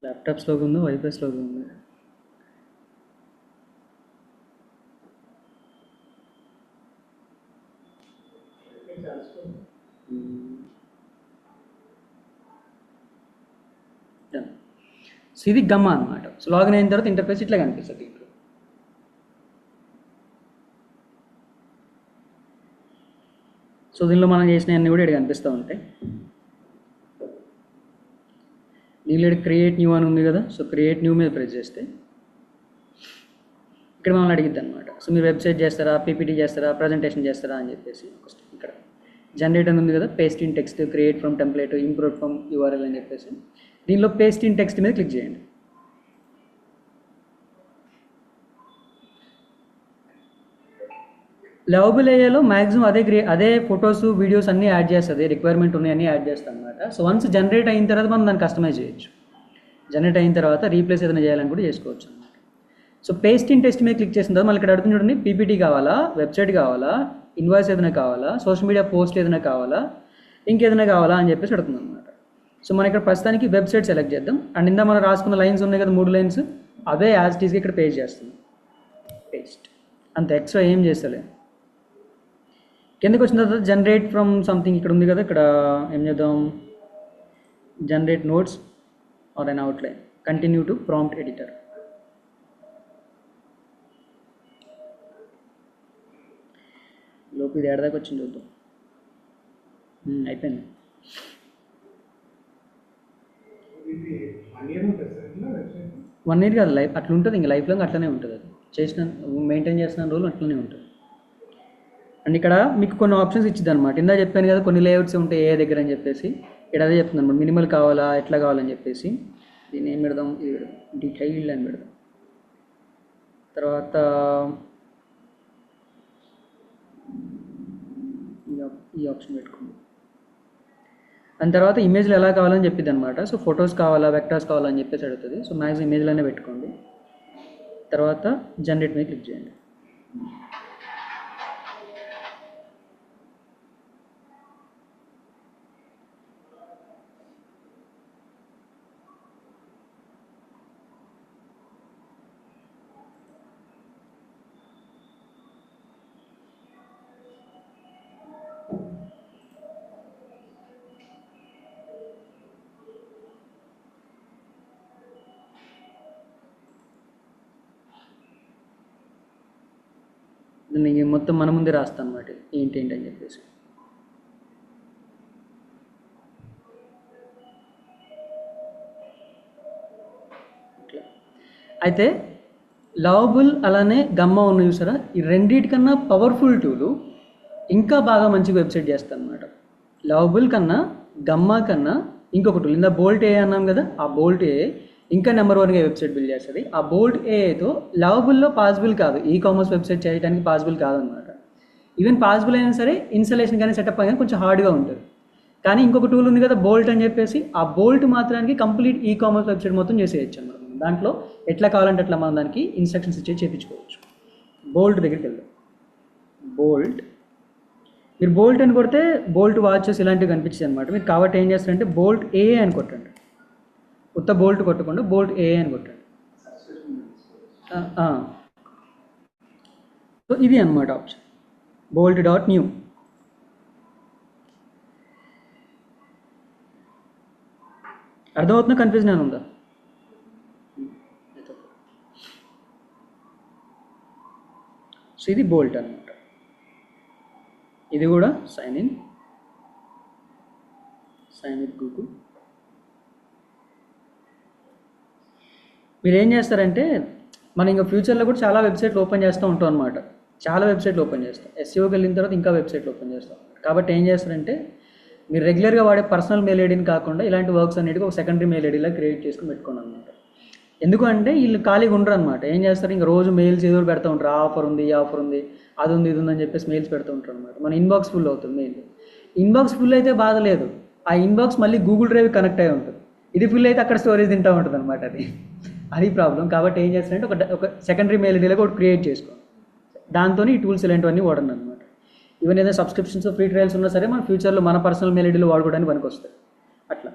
ల్యాప్టాప్ స్లోగా ఉందో వైఫై స్లోగా ఉంది? సో ఇది గమ్మా అనమాట. సో లాగిన్ అయిన తర్వాత ఇంటర్ఫేస్ ఇట్లా కనిపిస్తుంది. దీంట్లో సో దీనిలో మనం చేసినవన్నీ కూడా ఇక్కడ కనిపిస్తూ ఉంటాయి. దీనిలో క్రియేట్ న్యూ అని ఉంది కదా, సో క్రియేట్ న్యూ మీద ప్రెస్ చేస్తే ఇక్కడ మమ్మల్ని అడిగిద్ది అనమాట. సో మీరు వెబ్సైట్ చేస్తారా, పీపీటీ చేస్తారా, ప్రజెంటేషన్ చేస్తారా అని చెప్పేసి ఇక్కడ జనరేట్ అని ఉంది కదా, paste in text, create from template, import from URL అని చెప్పేసి దీనిలో పేస్ట్ ఇన్ టెక్స్ట్ మీద క్లిక్ చేయండి. లవబుల్ ఏరియాలో మ్యాక్సిమం అదే ఫొటోస్, వీడియోస్ అన్నీ యాడ్ చేస్తుంది, రిక్వైర్మెంట్ ఉన్నాయి అన్నీ యాడ్ చేస్తాం అనమాట. సో వన్స్ జనరేట్ అయిన తర్వాత మనం దాన్ని కస్టమైజ్ చేయొచ్చు. జనరేట్ అయిన తర్వాత రీప్లేస్ ఏదైనా చేయాలని కూడా చేసుకోవచ్చు అనమాట. సో పేస్ట్ ఇన్ టెక్స్ట్ మీద క్లిక్ చేసిన తర్వాత మళ్ళీ ఇక్కడ అడుగుతుంది చూడండి, పీపీటీ కావాలా, వెబ్సైట్ కావాలా, ఇన్వాయిస్ ఏదైనా కావాలా, సోషల్ మీడియా పోస్ట్ ఏదైనా కావాలా, ఇంకేదైనా కావాలా అని చెప్పేసి అడుగుతుంది అనమాట. సో మనం ఇక్కడ ప్రస్తుతానికి వెబ్సైట్ సెలెక్ట్ చేద్దాం. అండ్ ఇందా మనం రాసుకున్న లైన్స్ ఉన్నాయి కదా, 3 లైన్స్, అవే యాజ్ టీస్గా ఇక్కడ పేస్ట్ చేస్తుంది. పేస్ట్ అంత ఎక్స్ట్రా ఏం చేస్తలే. కిందకి వచ్చిన తర్వాత జనరేట్ ఫ్రమ్ సంథింగ్ ఇక్కడ ఉంది కదా, ఇక్కడ ఏం చేద్దాం, generate notes or an outline, continue to prompt editor. లోపు ఇది ఏడదాకా వచ్చింది చూద్దాం. అయిపోయింది. ఇది 1 year ఉంటుంది సార్ ఇట్లా వెబ్సైట్? 1 year కాదు, లైఫ్ అట్లా ఉంటుంది, ఇంకా లైఫ్ లాంగ్ అట్లనే ఉంటుంది. అది చేసిన మెయింటైన్ చేసిన రోజులు అట్లనే ఉంటుంది. అండ్ ఇక్కడ మీకు కొన్ని ఆప్షన్స్ ఇచ్చింది అనమాట. ఇందా చెప్పాను కదా కొన్ని లేఅవుట్స్ ఉంటాయి ఏ దగ్గర అని చెప్పేసి, ఇక్కడ అదే చెప్తుంది అనమాట. మినిమల్ కావాలా, ఎట్లా కావాలని చెప్పేసి. దీన్ని ఏం పెడదాం, ఇది పెడదాం, డీటెయిల్డ్ అని పెడదాం. తర్వాత ఈ ఆప్షన్ పెట్టుకుందాం. దాని తర్వాత ఇమేజ్లు ఎలా కావాలని చెప్పిద్ది అనమాట. సో ఫొటోస్ కావాలా, వెక్టర్స్ కావాలని చెప్పేసి అడుగుతుంది. సో మ్యాక్సిమం ఇమేజ్లోనే పెట్టుకోండి. తర్వాత జనరేట్ మీద క్లిక్ చేయండి. నేను మొత్తం మన ముందే రాస్తాను అనమాట ఏంటి అని చెప్పేసి. ఇట్లా అయితే లవబుల్ అలానే గమ్మా ఉన్న చూసారా, ఈ రెండింటికన్నా పవర్ఫుల్ టూలు ఇంకా బాగా మంచి వెబ్సైట్ చేస్తాను అనమాట. లవబుల్ కన్నా గమ్మా కన్నా ఇంకొక టూల్ ఇందా బోల్ట్ ఏ అన్నాం కదా, ఆ బోల్ట్ ఏ ఇంకా నెంబర్ 1గా వెబ్సైట్ బిల్డ్ చేస్తుంది. ఆ బోల్ట్ ఏతో లవబుల్లో పాసిబుల్ కాదు, ఈ కామర్స్ వెబ్సైట్ చేయడానికి పాసిబుల్ కాదనమాట. ఈవెన్ పాసిబుల్ అయినా సరే ఇన్స్టాలేషన్ కానీ సెటప్ కానీ కొంచెం హార్డ్గా ఉంటుంది. కానీ ఇంకొక టూల్ ఉంది కదా బోల్ట్ అని చెప్పేసి, ఆ బోల్ట్ మాత్రానికి కంప్లీట్ ఈ కామర్స్ వెబ్సైట్ మొత్తం చేసేయచ్చు అనమాట. దాంట్లో ఎట్లా కావాలంటే అట్లా మనం దానికి ఇన్స్ట్రక్షన్స్ ఇచ్చి చేయించుకోవచ్చు. బోల్ట్ దగ్గరికి వెళ్దాం. బోల్ట్, మీరు బోల్ట్ అని కొడితే బోల్ట్ వాచెస్ ఇలాంటివి కనిపించాయి అనమాట. మీరు కాబట్టి ఏం చేస్తారంటే బోల్ట్ ఏ అని కొట్టండి, ఉత్త బోల్ట్ కొట్టకుండా బోల్ట్ ఏ అని కొట్టండి. సో ఇది అనమాట ఆప్షన్ bolt.new. అర్థమవుతుందా, కన్ఫ్యూజన్ ఏమైనా ఉందా? సో ఇది బోల్ట్ అనమాట. ఇది కూడా సైన్ విత్ గూగుల్. మీరు ఏం చేస్తారంటే మనం ఇంకా ఫ్యూచర్లో కూడా చాలా వెబ్సైట్లు ఓపెన్ చేస్తూ ఉంటాం అనమాట. చాలా వెబ్సైట్లు ఓపెన్ చేస్తాం. ఎస్ఈఓకి వెళ్ళిన తర్వాత ఇంకా వెబ్సైట్లు ఓపెన్ చేస్తాం. కాబట్టి ఏం చేస్తారంటే మీరు రెగ్యులర్గా వాడే పర్సనల్ మెయిల్ ఐడిని కాకుండా ఇలాంటి వర్క్స్ అన్నిటికీ ఒక సెకండరీ మెయిల్ ఐడిలా క్రియేట్ చేసుకుని పెట్టుకోండి అనమాట. ఎందుకంటే వీళ్ళు ఖాళీగా ఉండరు అనమాట. ఏం చేస్తారు, ఇంకా రోజు మెయిల్స్ ఏదో పెడతా ఉంటారు, ఆ ఆఫర్ ఉంది, ఈ ఆఫర్ ఉంది, అది ఉంది, ఇది ఉందని చెప్పేసి మెయిల్స్ పెడుతూ ఉంటారు అనమాట. మన ఇన్బాక్స్ ఫుల్ అవుతుంది. మెయిల్ ఇన్బాక్స్ ఫుల్ అయితే బాధ లేదు, ఆ ఇన్బాక్స్ మళ్ళీ గూగుల్ డ్రైవ్ కనెక్ట్ అయి ఉంటుంది. ఇది ఫుల్ అయితే అక్కడ స్టోరేజ్ తింటూ ఉంటుంది అనమాట. అది ప్రాబ్లం. కాబట్టి ఏం చేస్తారంటే ఒక సెకండరీ మెయిల్ ఐడిలో ఒకటి క్రియేట్ చేసుకోండి. దాంతో ఈ టూల్స్ ఇలాంటివన్నీ వాడండి అనమాట. ఈవెన్ ఏదైనా సబ్స్క్రిప్షన్స్ ఫ్రీ ట్రయల్స్ ఉన్నా సరే మన ఫ్యూచర్లో మన పర్సనల్ మెయిల్ ఐడీలో వాడుకోవడానికి పనికి వస్తాయి. అట్లా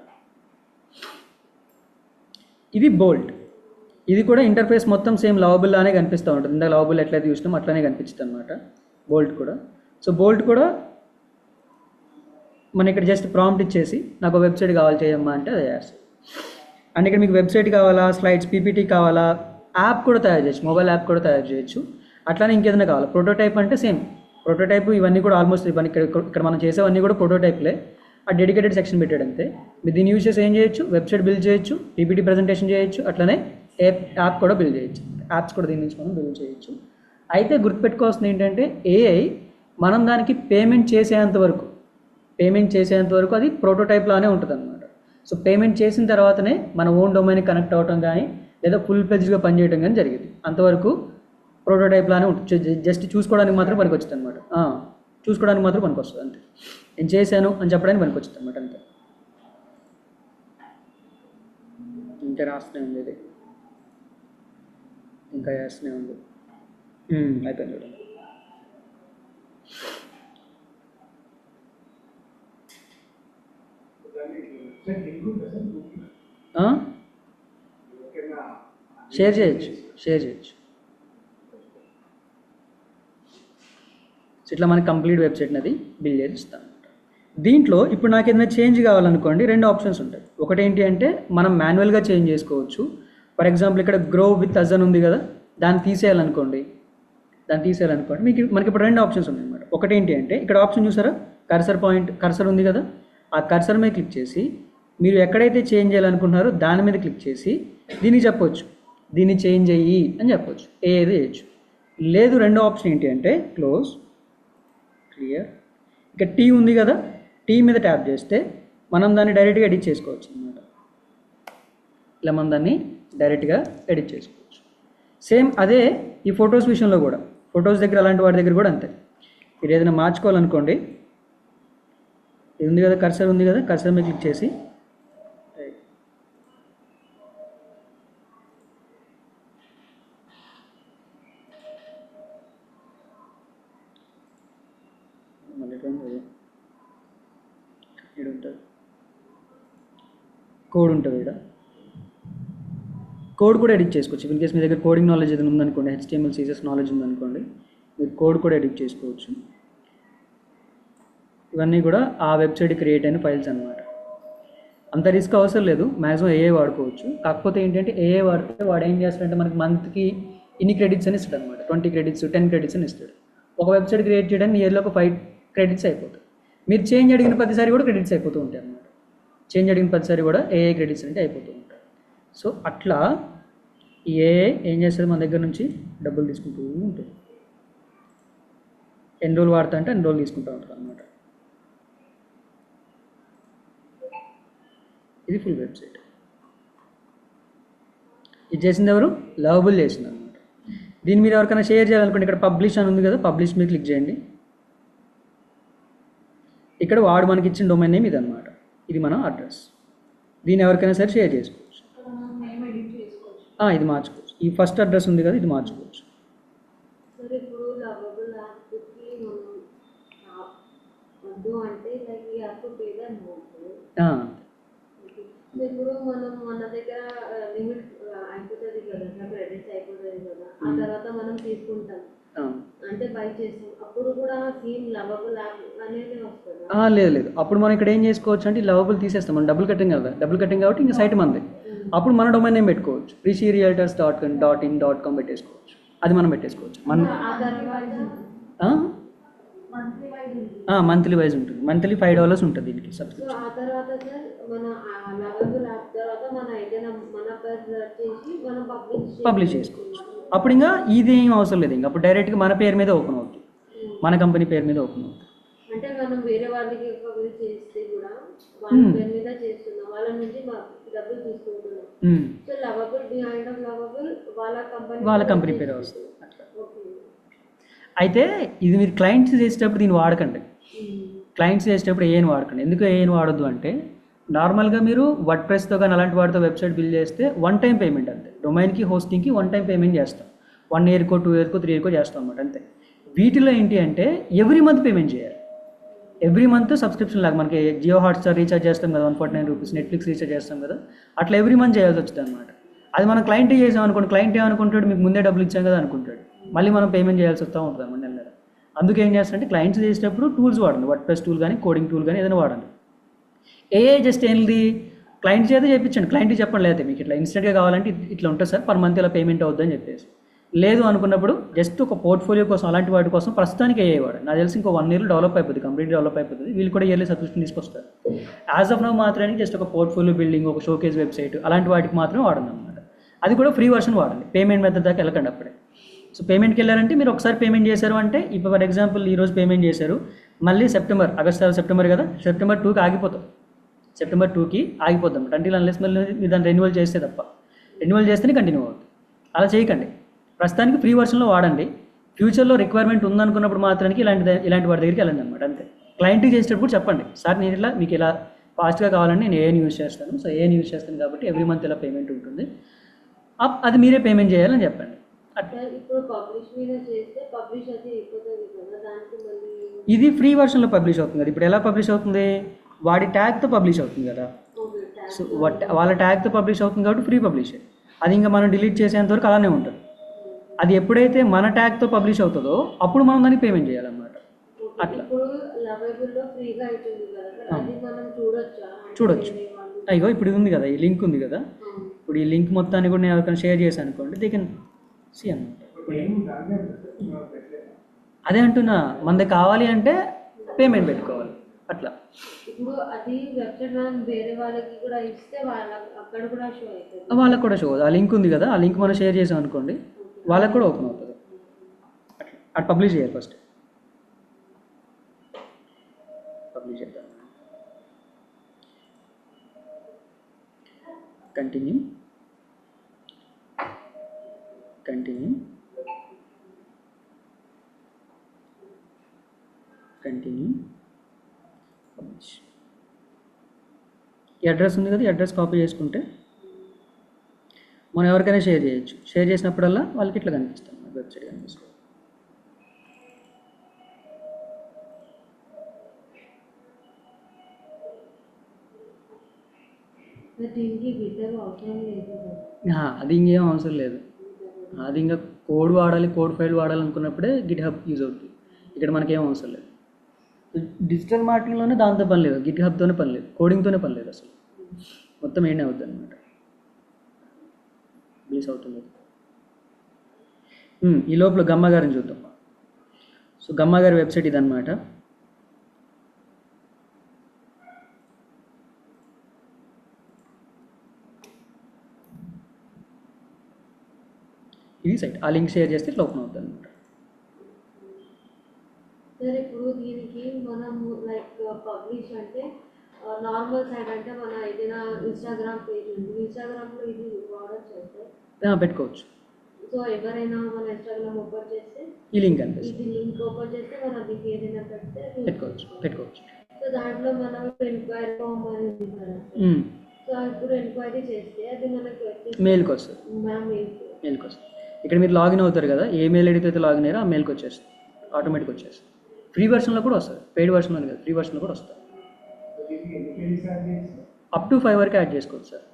ఇది బోల్ట్. ఇది కూడా ఇంటర్ఫేస్ మొత్తం సేమ్ లవబుల్ లానే కనిపిస్తూ ఉంటుంది. ఇందాక లవబుల్ ఎట్లయితే చూసినాం అట్లానే కనిపిస్తుంది అనమాట బోల్ట్ కూడా. సో బోల్ట్ కూడా మన ఇక్కడ జస్ట్ ప్రాంప్ట్ ఇచ్చేసి నాకు వెబ్సైట్ కావాలి చేయమ్మా అంటే అది చేస్తుంది. అండ్ ఇక్కడ మీకు వెబ్సైట్ కావాలా, స్లైడ్స్, పీపీటీ కావాలా, యాప్ కూడా తయారు చేయొచ్చు, మొబైల్ యాప్ కూడా తయారు చేయొచ్చు. అట్లానే ఇంకేదైనా కావాలి. ప్రోటోటైప్ అంటే సేమ్ ప్రోటోటైప్, ఇవన్నీ కూడా ఆల్మోస్ట్ ఇవన్నీ ఇక్కడ మనం చేసేవన్నీ కూడా ప్రోటోటైప్లే. ఆ డెడికేటెడ్ సెక్షన్ పెట్టాడు అంతే. మీరు దీన్ని యూజ్ చేసి ఏం చేయొచ్చు, వెబ్సైట్ బిల్డ్ చేయొచ్చు, పీపీటీ ప్రజెంటేషన్ చేయొచ్చు, అట్లనే యాప్ కూడా బిల్డ్ చేయొచ్చు. యాప్స్ కూడా దీని నుంచి మనం బిల్డ్ చేయొచ్చు. అయితే గుర్తుపెట్టుకోవాల్సింది ఏంటంటే ఏఐ మనం దానికి పేమెంట్ చేసేంత వరకు అది ప్రోటోటైప్ లానే ఉంటుంది అనమాట. సో పేమెంట్ చేసిన తర్వాతనే మన ఓన్ డొమైన్ కనెక్ట్ అవ్వటం కానీ లేదా ఫుల్ ఫ్లెడ్జ్గా పనిచేయడం కానీ జరిగింది. అంతవరకు ప్రోటోటైప్ లానే ఉంటుంది. జస్ట్ చూసుకోవడానికి మాత్రం పనికి వచ్చింది అనమాట. చూసుకోవడానికి మాత్రం పనికి వస్తుంది అంతే. నేను చేశాను అని చెప్పడానికి పనికి వచ్చింది అనమాట అంతే. ఇంకా రాస్తూనే ఉంది ఇది, ఇంకా చేస్తూనే ఉంది. అయిపోయింది చూడండి. షేర్ చేయొచ్చు. సో ఇట్లా మనకి కంప్లీట్ వెబ్సైట్ని అది బిల్డ్ చేసి ఇస్తాను. దీంట్లో ఇప్పుడు నాకు ఏదైనా చేంజ్ కావాలనుకోండి, 2 ఆప్షన్స్ ఉంటాయి. ఒకటి ఏంటి అంటే మనం మాన్యువల్గా చేంజ్ చేసుకోవచ్చు. ఫర్ ఎగ్జాంపుల్ ఇక్కడ గ్రో విత్ అజ్ అని ఉంది కదా, దాన్ని తీసేయాలనుకోండి. మనకి ఇప్పుడు 2 ఆప్షన్స్ ఉన్నాయి అన్నమాట. ఒకటి ఏంటి అంటే ఇక్కడ ఆప్షన్ చూసారా, కర్సర్ ఉంది కదా, ఆ కర్సర్ మీద క్లిక్ చేసి మీరు ఎక్కడైతే చేంజ్ చేయాలనుకుంటున్నారో దాని మీద క్లిక్ చేసి దీన్ని చెప్పొచ్చు, దీన్ని చేంజ్ అయ్యి అని చెప్పొచ్చు, ఏది చేయొచ్చు. లేదు రెండో ఆప్షన్ ఏంటి అంటే క్లోజ్, క్లియర్. ఇక టీ ఉంది కదా, టీ మీద ట్యాప్ చేస్తే మనం దాన్ని డైరెక్ట్గా ఎడిట్ చేసుకోవచ్చు అన్నమాట. ఇలా మనం దాన్ని డైరెక్ట్గా ఎడిట్ చేసుకోవచ్చు. సేమ్ అదే ఈ ఫొటోస్ విషయంలో కూడా, ఫొటోస్ దగ్గర అలాంటి వాటి దగ్గర కూడా అంతే. మీరు ఏదైనా మార్చుకోవాలనుకోండి, ఇది ఉంది కదా, కర్సర్ ఉంది కదా, కర్సర్ మీద క్లిక్ చేసి కోడ్ ఉంటుంది. ఇక్కడ కోడ్ కూడా ఎడిట్ చేసుకోవచ్చు. ఇన్ కేస్ మీ దగ్గర కోడింగ్ నాలెడ్జ్ ఏదైనా ఉందనుకోండి, HTML CSS నాలెడ్జ్ ఉందనుకోండి, మీరు కోడ్ కూడా ఎడిట్ చేసుకోవచ్చు. ఇవన్నీ కూడా ఆ వెబ్సైట్ క్రియేట్ అయిన ఫైల్స్ అనమాట. అంత రిస్క్ అవసరం లేదు, మ్యాక్సిమం AI వాడుకోవచ్చు. కాకపోతే ఏంటంటే AI వాడితే వాడు ఏం చేస్తాడంటే మనకి మంత్కి ఇన్ని క్రెడిట్స్ అని ఇస్తాడు అనమాట. 20 క్రెడిట్స్ 10 క్రెడిట్స్ అని ఇస్తాడు. ఒక వెబ్సైట్ క్రియేట్ చేయడానికి ఇయర్లో ఒక 5 క్రెడిట్స్ అయిపోతాయి. మీరు చేంజ్ అడిగిన ప్రతిసారి కూడా క్రెడిట్స్ అయిపోతూ ఉంటాయి అన్నమాట. చేంజ్ అడిగిన ప్రతిసారి కూడా ఏఏ క్రెడిట్స్ అంటే అయిపోతూ ఉంటాయి. సో అట్లా ఏఏ ఏం చేస్తుంది, మన దగ్గర నుంచి డబ్బులు తీసుకుంటూ ఉంటుంది. ఎన్ని రోజులు వాడతా అంటే అన్ని రోజులు తీసుకుంటూ ఉంటుంది అన్నమాట. ఇది ఫుల్ వెబ్సైట్. ఇది చేసింది ఎవరు? లవబుల్ చేసింది అనమాట. దీన్ని మీరు ఎవరికైనా షేర్ చేయాలనుకోండి, ఇక్కడ పబ్లిష్ అని ఉంది కదా, పబ్లిష్ మీద క్లిక్ చేయండి. ఇక్కడ వాడు మనకి ఇచ్చిన డొమైన్ నేమ్ ఇది అనమాట. ఇది మన అడ్రస్. దీన్ని ఎవరికైనా సరే షేర్ చేసుకోవచ్చు. ఇది మార్చుకోవచ్చు. ఈ ఫస్ట్ అడ్రస్ ఉంది కదా, ఇది మార్చుకోవచ్చు. సరే, ఇప్పుడు లవబుల్ యాప్కి మనం వద్దు అంటే లైక్ ఈ యాప్ పేద ఇప్పుడు మనం మన దగ్గర లిమిట్ అయిపోతుంది కదా, క్రెడిట్స్ అయిపోతుంది కదా, ఆ తర్వాత మనం తీసుకుంటాం అంటే బై చేస్తాం, అప్పుడు కూడా సేమ్ లవబుల్ యాప్ అనేది వస్తుందా? లేదు. అప్పుడు మనం ఇక్కడ ఏం చేసుకోవచ్చు అంటే లవబుల్ తీసేస్తాం. మనం డబుల్ కట్టింగ్ కదా, డబుల్ కట్టింగ్ కాబట్టి ఇంకా సైట్ మనది. అప్పుడు మన డొమైన్ నేమ్ పెట్టుకోవచ్చు. richirealtors.com పెట్టేసుకోవచ్చు. అది మనం పెట్టేసుకోవచ్చు. మంత్లీ వైజ్ ఉంటుంది. మంత్లీ $5 ఉంటుంది దీనికి సబ్స్క్రిప్షన్. ఆ తర్వాత సార్ మన లవబుల్ యాప్ తర్వాత మన ఏదైనా మన పేరు చేసి మనం పబ్లిష్ చేసుకోవచ్చు. అప్పుడు ఇంకా ఇది ఏం అవసరం లేదు. ఇంకా అప్పుడు డైరెక్ట్గా మన పేరు మీద ఓపెన్ అవుతుంది, మన కంపెనీ పేరు మీద ఓపెన్ అవుతుంది. అంటే మనం వేరే వాళ్ళకి పబ్లిష్ చేస్తే కూడా వాళ్ళ పేరు మీద చేస్తున్నాం, వాళ్ళ నుంచి డబ్బులు తీసుకుంటున్నాం. So lovable behind of lovable వాళ్ళ కంపెనీ పేరు వస్తుంది. అట్లా అయితే ఇది మీరు క్లయింట్స్ చేసేటప్పుడు దీన్ని వాడకండి. క్లయింట్స్ చేసేటప్పుడు ఏం వాడకండి. ఎందుకు ఏం వాడద్దు అంటే, నార్మల్గా మీరు వర్డ్ప్రెస్తో కానీ అలాంటి వాటితో వెబ్సైట్ బిల్డ్ చేస్తే 1 టైం పేమెంట్ అంతే. డొమైన్కి హోస్టింగ్కి 1 టైం పేమెంట్ చేస్తాం. 1 ఇయర్కో 2 ఇయర్కో 3 ఇయర్కో చేస్తాం అన్నమాట అంతే. వీటిలో ఏంటి అంటే ఎవ్రీ మంత్ పేమెంట్ చేయాలి. ఎవ్రీ మంత్ సబ్స్క్రిప్షన్ లాగా మనకి జియో హాట్స్టార్ రీఛార్జ్ చేస్తాం కదా, $149, నెట్ఫ్లిక్స్ రీఛార్జ్ చేస్తాం కదా, అట్లా ఎవ్రీ మంత్ చేయాల్సి వచ్చింది అనమాట. అది మనం క్లయింట్ చేసాం అనుకోండి, క్లయింట్ ఏమనుకుంటాడు, మీకు ముందే డబ్బులు ఇచ్చాం కదా అనుకుంటాడు. మళ్ళీ మనం పేమెంట్ చేయాల్సి వస్తూ ఉంటుంది అన్నమాట నెల. అందుకే ఏం చేస్తారంటే క్లయింట్స్ చేసేటప్పుడు టూల్స్ వాడండి. వర్డ్ప్రెస్ టూల్ కానీ, కోడింగ్ టూల్ కానీ ఏదైనా వాడండి. జస్ట్ ఏంటి, క్లయింట్ చేత చేయించండి. క్లయింట్కి చెప్పండి, లేకపోతే మీకు ఇట్లా ఇన్స్టెంట్గా కావాలంటే ఇట్లా ఉంటుంది సార్, పర్ మంత్ ఇలా పేమెంట్ అవుతుందని చెప్పేసి. లేదు అనుకున్నప్పుడు జస్ట్ ఒక పోర్ట్ఫోలియో కోసం అలాంటి వాటి కోసం ప్రస్తుతానికి వాడు నాకు తెలిసి ఇంకో 1 ఇయర్లో డెవలప్ అయిపోతుంది, కంప్లీట్ డెవలప్ అయిపోతుంది. వీళ్ళు కూడా ఇయర్లీ సబ్స్క్రిప్షన్ తీసుకొస్తారు. యాజ్ ఆఫ్ నౌ మాత్రానికి జస్ట్ ఒక పోర్ట్ఫోలియో బిల్డింగ్, ఒక షోకేజ్ వెబ్సైట్ అలాంటి వాటికి మాత్రమే వాడండి అనమాట. అది కూడా ఫ్రీ వర్షన్ వాడండి. పేమెంట్ మెథడ్ దాకా వెళ్ళకండి అప్పుడే. సో పేమెంట్కి వెళ్ళారంటే మీరు ఒకసారి పేమెంట్ చేశారు అంటే, ఇప్పుడు ఫర్ ఎగ్జాంపుల్ ఈరోజు పేమెంట్ చేశారు, మళ్ళీ సెప్టెంబర్ కదా, సెప్టెంబర్ 2కి ఆగిపోతాం. సెప్టెంబర్ 2కి ఆగిపోద్దాం అంటే అన్లెస్ మళ్ళీ మీరు దాన్ని రెన్యువల్ చేస్తే తప్ప. రెన్యువల్ చేస్తేనే కంటిన్యూ అవుతుంది. అలా చేయకండి. ప్రస్తుతానికి ఫ్రీ వర్షన్లో వాడండి. ఫ్యూచర్లో రిక్వైర్మెంట్ ఉందనుకున్నప్పుడు మాత్రానికి ఇలాంటి వాటి దగ్గరికి వెళ్ళండి అనమాట అంతే. క్లయింట్కి చేసేటప్పుడు చెప్పండి, సార్ నేను ఇలా మీకు ఇలా ఫాస్ట్గా కావాలని నేను ఏఎన్ యూజ్ చేస్తాను, సో ఏఎన్ యూజ్ చేస్తాను కాబట్టి ఎవ్రీ మంత్ ఇలా పేమెంట్ ఉంటుంది, అది మీరే పేమెంట్ చేయాలని చెప్పండి. ఇప్పుడు పబ్లిష్ మీద చేస్తే పబ్లిష్ అది అయిపోతుంది కదా, దానికి మళ్ళీ ఇది ఫ్రీ వర్షన్లో పబ్లిష్ అవుతుంది కదా. ఇప్పుడు ఎలా పబ్లిష్ అవుతుంది, వాడి ట్యాగ్తో పబ్లిష్ అవుతుంది కదా. సో వాళ్ళ ట్యాగ్తో పబ్లిష్ అవుతుంది కాబట్టి ఫ్రీ పబ్లిష్. అది ఇంకా మనం డిలీట్ చేసేంత వరకు అలానే ఉంటుంది. అది ఎప్పుడైతే మన ట్యాగ్తో పబ్లిష్ అవుతుందో అప్పుడు మనం దానికి పేమెంట్ చేయాలన్నమాట. అట్లా చూడొచ్చు. అయ్యో ఇప్పుడు ఇది ఉంది కదా, ఈ లింక్ ఉంది కదా, ఇప్పుడు ఈ లింక్ మొత్తాన్ని కూడా నేను ఎవరికైనా షేర్ చేశాను అనుకోండి, దే కెన్ సీ అన్నమాట. అదే అంటున్నా, మనది కావాలి అంటే పేమెంట్ పెట్టుకోవాలి అట్లా. ఇప్పుడు అది వెబ్సైట్ మనం వేరే వాళ్ళకి కూడా ఇస్తే అక్కడ కూడా షో అవుతుంది, వాళ్ళకి కూడా షో అవుతుంది. ఆ లింక్ ఉంది కదా, ఆ లింక్ మనం షేర్ చేసాం అనుకోండి, వాళ్ళకి కూడా ఓపెన్ అవుతుంది. అట్లా అటు పబ్లిష్ చేయాలి. ఫస్ట్ పబ్లిష్ చేద్దాం. Continue publish. ఈ అడ్రస్ ఉంది కదా, ఈ అడ్రస్ కాపీ చేసుకుంటే మనం ఎవరికైనా షేర్ చేయొచ్చు. షేర్ చేసినప్పుడల్లా వాళ్ళకి ఇట్లా కనిపిస్తాం, వెబ్సైట్ కనిపిస్తుంది. అది ఇంకేం అవసరం లేదు. అది ఇంకా కోడ్ వాడాలి, కోడ్ ఫైల్ వాడాలి అనుకున్నప్పుడే గిట్ హబ్ యూజ్ అవుతుంది. ఇక్కడ మనకేం అవసరం లేదు. డిజిటల్ మార్కెటింగ్లోనే దాంతో పని లేదు, గిట్ హబ్తోనే పని లేదు, కోడింగ్తోనే పని లేదు, అసలు మొత్తం ఏంటి అవుతుంది అనమాట. రిలీజ్ అవుతుంది. ఈ లోపల గమ్మ గారిని చూద్దాం. సో గమ్మా గారి వెబ్సైట్ ఇదన్నమాట. ఇది సైట్. ఆ లింక్ షేర్ చేస్తే ఇట్లా ఓపెన్ అవుతుంది అనమాట. సార్ ఇప్పుడు దీనికి మనము లైక్ పబ్లిష్ అంటే నార్మల్ సైట్ అంటే మన ఏదైనా ఇన్స్టాగ్రామ్ పేజ్ ఉంది, ఇన్స్టాగ్రామ్లో ఇది వాడచ్చు అయితే. పెట్టుకోవచ్చు. సో ఎవరైనా మన ఇన్స్టాగ్రామ్ ఓపెన్ చేస్తే ఈ లింక్ అనిపిస్తుంది, ఇది లింక్ ఓపెన్ చేస్తే మన దీనికి ఏదైనా పెడితే పెట్టుకోవచ్చు. సో దాంట్లో మనం ఎంక్వైరీ ఫామ్ అని ఉంది కదా. సో ఇప్పుడు ఎంక్వైరీ చేస్తే అది మనకి వచ్చేసి మెయిల్కి వస్తుంది. మెయిల్కి వస్తుంది. ఇక్కడ మీరు లాగిన్ అవుతారు కదా, ఏ మెయిల్ ఐడితో అయితే లాగిన్ అయ్యారో ఆ మెయిల్కి వచ్చేస్తుంది, ఆటోమేటిక్ వచ్చేస్తుంది. ఫ్రీ వర్షన్లో కూడా వస్తుంది, పెయిడ్ వర్షన్లో కాదు, ఫ్రీ వర్షన్లో కూడా వస్తుంది. అప్ టు 5 వరకు యాడ్ చేసుకోవచ్చు సార్.